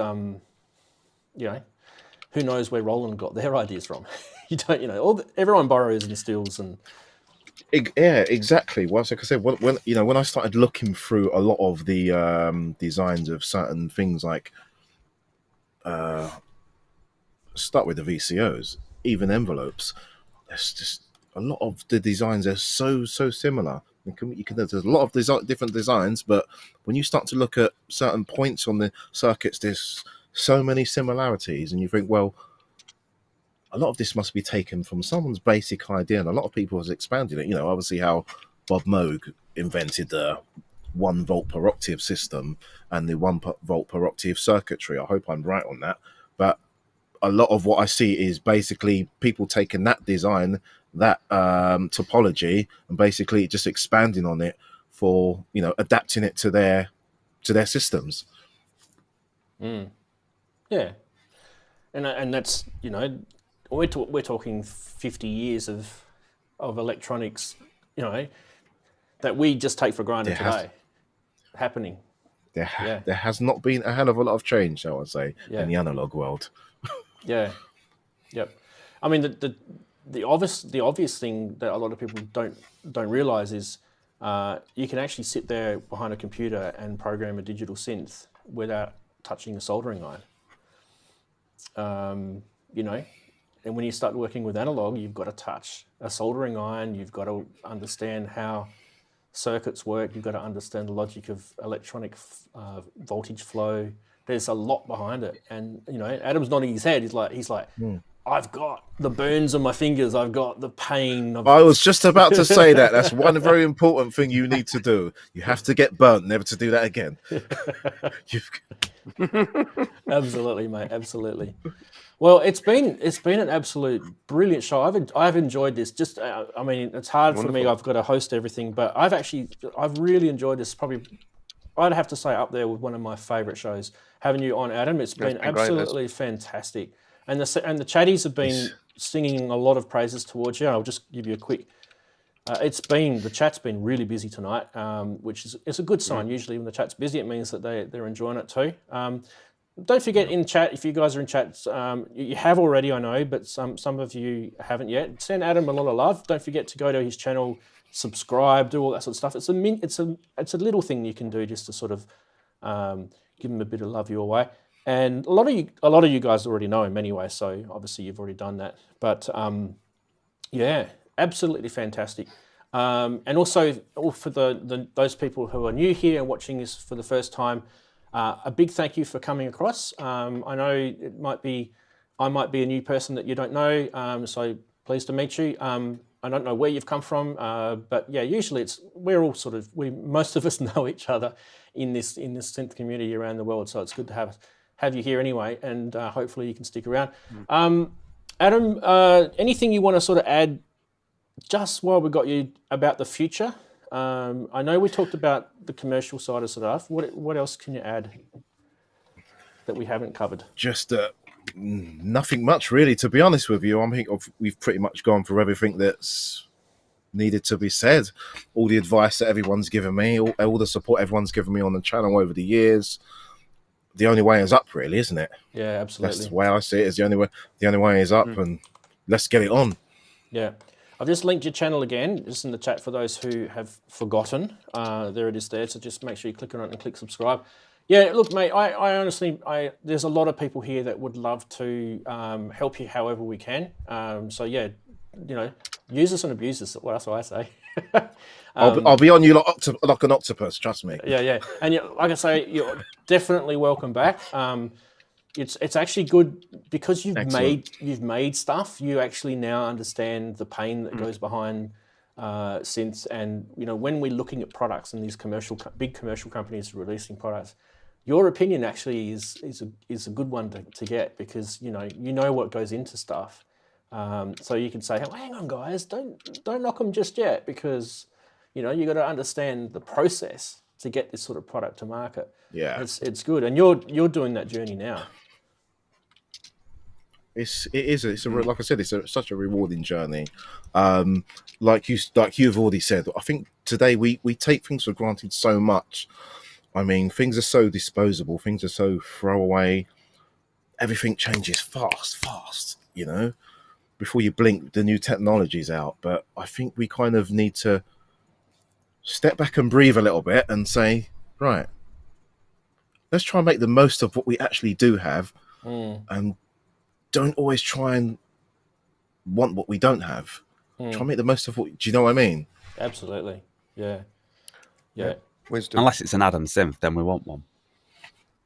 who knows where Roland got their ideas from? You don't, everyone borrows and steals and. Yeah, exactly. Well, like I said, when I started looking through a lot of the designs of certain things, like start with the VCOs, even envelopes. There's just a lot of the designs are so similar. There's a lot of different designs, but when you start to look at certain points on the circuits, there's so many similarities, and you think, well, a lot of this must be taken from someone's basic idea, and a lot of people has expanded it. Obviously how Bob Moog invented the 1 volt per octave system and the 1 volt per octave circuitry. I hope I'm right on that. But a lot of what I see is basically people taking that design, that topology, and basically just expanding on it for, adapting it to their systems. Yeah. And that's, we're talking 50 years of electronics, that we just take for granted today happening. There has not been a hell of a lot of change, shall I say, in the analog world. Yeah. Yep. I mean, the obvious thing that a lot of people don't realize is you can actually sit there behind a computer and program a digital synth without touching a soldering iron. And when you start working with analog, you've got to touch a soldering iron. You've got to understand how circuits work. You've got to understand the logic of electronic voltage flow. There's a lot behind it. And, Adam's nodding his head. He's like, I've got the burns on my fingers. I've got the pain. I was just about to say that. That's one very important thing you need to do. You have to get burnt, never to do that again. Absolutely, mate. Absolutely. Well, it's been an absolute brilliant show. I've enjoyed this. Just, it's hard for me. I've got to host everything, but I've really enjoyed this. Probably, I'd have to say up there with one of my favourite shows. Having you on, Adam, it's been absolutely fantastic. And the chatties have been singing a lot of praises towards you. I'll just give you a quick. The chat's been really busy tonight, which is a good sign. Usually, when the chat's busy, it means that they're enjoying it too. Don't forget in chat, if you guys are in chat, you have already, I know, but some of you haven't yet. Send Adam a lot of love. Don't forget to go to his channel, subscribe, do all that sort of stuff. It's a little thing you can do just to sort of give him a bit of love your way. And a lot of you guys already know him anyway, so obviously you've already done that. But absolutely fantastic. And also for those people who are new here and watching this for the first time, a big thank you for coming across. I know I might be a new person that you don't know, so pleased to meet you. I don't know where you've come from, but yeah, usually most of us know each other in this synth community around the world, so it's good to have you here anyway, and hopefully you can stick around. Adam, anything you want to sort of add just while we got you about the future? I know we talked about the commercial side of stuff. What else can you add that we haven't covered? Just nothing much, really, to be honest with you. I think we've pretty much gone through everything that's needed to be said. All the advice that everyone's given me, all the support everyone's given me on the channel over the years. The only way is up, really, isn't it? Yeah, absolutely. That's the way I see it. Is the only way is up, and let's get it on. Yeah. I've just linked your channel again, just in the chat for those who have forgotten. There it is there, so just make sure you click on it and click subscribe. Yeah, look, mate, I honestly, there's a lot of people here that would love to help you however we can. So yeah, use us and abuse us, that's what I say. I'll be on you like an octopus, trust me. Yeah. And like I say, you're definitely welcome back. It's actually good because you've made stuff. You actually now understand the pain that goes behind synths, and when we're looking at products and these big commercial companies releasing products, your opinion actually is a good one to get, because you know what goes into stuff. So you can say, oh, hang on guys, don't knock them just yet, because you got to understand the process to get this sort of product to market. Yeah, it's good, and you're doing that journey now. It's like I said, it's such a rewarding journey. Like you've already said, I think today we take things for granted so much. I mean, things are so disposable, things are so throwaway. Everything changes fast. Before you blink, the new technology's out. But I think we kind of need to step back and breathe a little bit and say, right, let's try and make the most of what we actually do have, and don't always try and want what we don't have. Try and make the most of what. Do you know what I mean? Absolutely. Yeah. Wisdom. Unless it's an Adam synth, then we want one.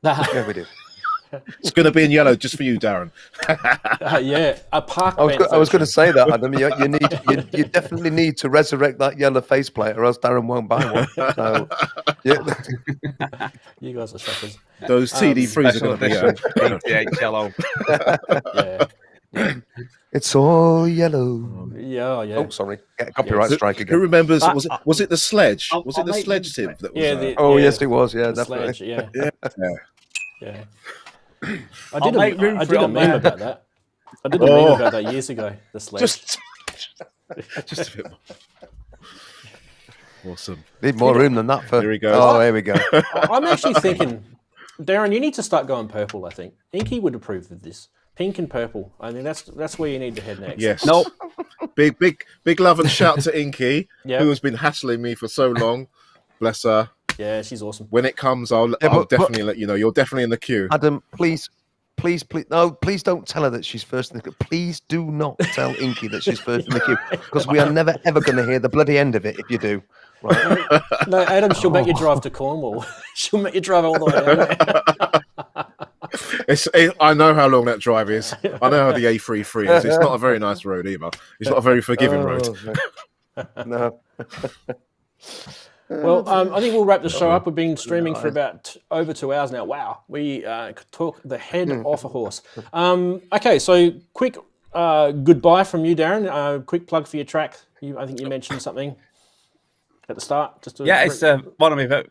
Yeah, we do. It's going to be in yellow just for you, Darren. Yeah, a park. I was going to say that, Adam. You definitely need to resurrect that yellow faceplate, or else Darren won't buy one. So, yeah. You guys are suckers. Those TD3s are going to be 88 yellow. Yeah. It's all yellow. Yeah. Oh, sorry. Get a copyright strike again. Who remembers? Was it the sledge? Was it the sledge tip that was? Yes, it was. Yeah, definitely. Sledge, yeah. I did a meme about that. I did a meme about that years ago. The sledge. Just a bit more. Awesome. Need more room than that. Here we go. Oh, here we go. I'm actually thinking, Darren, you need to start going purple. I think Inky would approve of this. Pink and purple. I mean, that's where you need to head next. Yes. Nope. Big love and shout to Inky, Yeah. who has been hassling me for so long. Bless her. Yeah, she's awesome. When it comes, I'll definitely let you know. You're definitely in the queue. Adam, please, no, please don't tell her that she's first in the queue. Please do not tell Inky that she's first in the queue, because we are never ever going to hear the bloody end of it if you do. Right? No, Adam, she'll make you drive to Cornwall. She'll make you drive all the way down there. I know how long that drive is. I know how the A33 is. It's not a very nice road either. It's not a very forgiving road. No. Well, I think we'll wrap the show up. We've been streaming for about over 2 hours now. Wow, we could talk the head off a horse. Okay, so quick goodbye from you, Darren. Quick plug for your track. I think you mentioned something at the start. It's one of my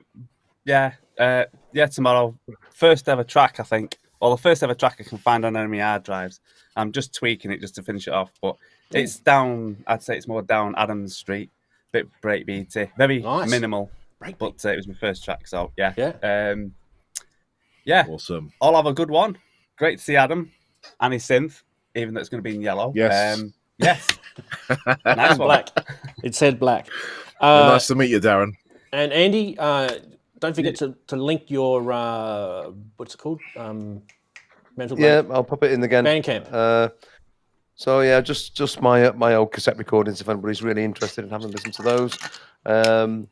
tomorrow. First ever track, I think. Well, the first ever track I can find on any of my hard drives. I'm just tweaking it just to finish it off, but it's down. I'd say it's more down Adams Street. Bit breakbeaty, very minimal, but it was my first track, so yeah. Awesome. I'll have a good one. Great to see Adam and his synth, even though it's going to be in yellow. Yes. Yes. Nice one. Black. It said black. Nice to meet you, Darren. And Andy, don't forget to link your what's it called? I'll pop it in again. Bandcamp. So yeah, just my old cassette recordings. If anybody's really interested in having a listen to those, there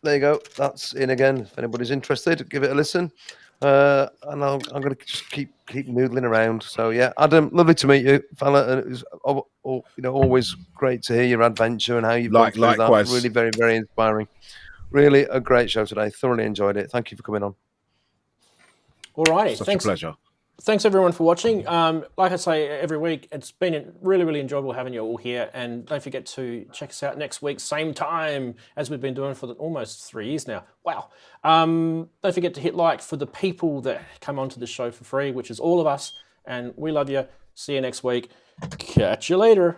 you go. That's in again. If anybody's interested, give it a listen. And I'm going to just keep noodling around. So yeah, Adam, lovely to meet you, fella. And it was always great to hear your adventure and how you've gone through likewise. that. Really very very inspiring. Really a great show today. Thoroughly enjoyed it. Thank you for coming on. All righty, Such thanks. a pleasure. Thanks everyone for watching. Like I say every week, it's been really, really enjoyable having you all here. And don't forget to check us out next week, same time as we've been doing for almost 3 years now. Wow. Don't forget to hit like for the people that come onto the show for free, which is all of us. And we love you. See you next week. Catch you later.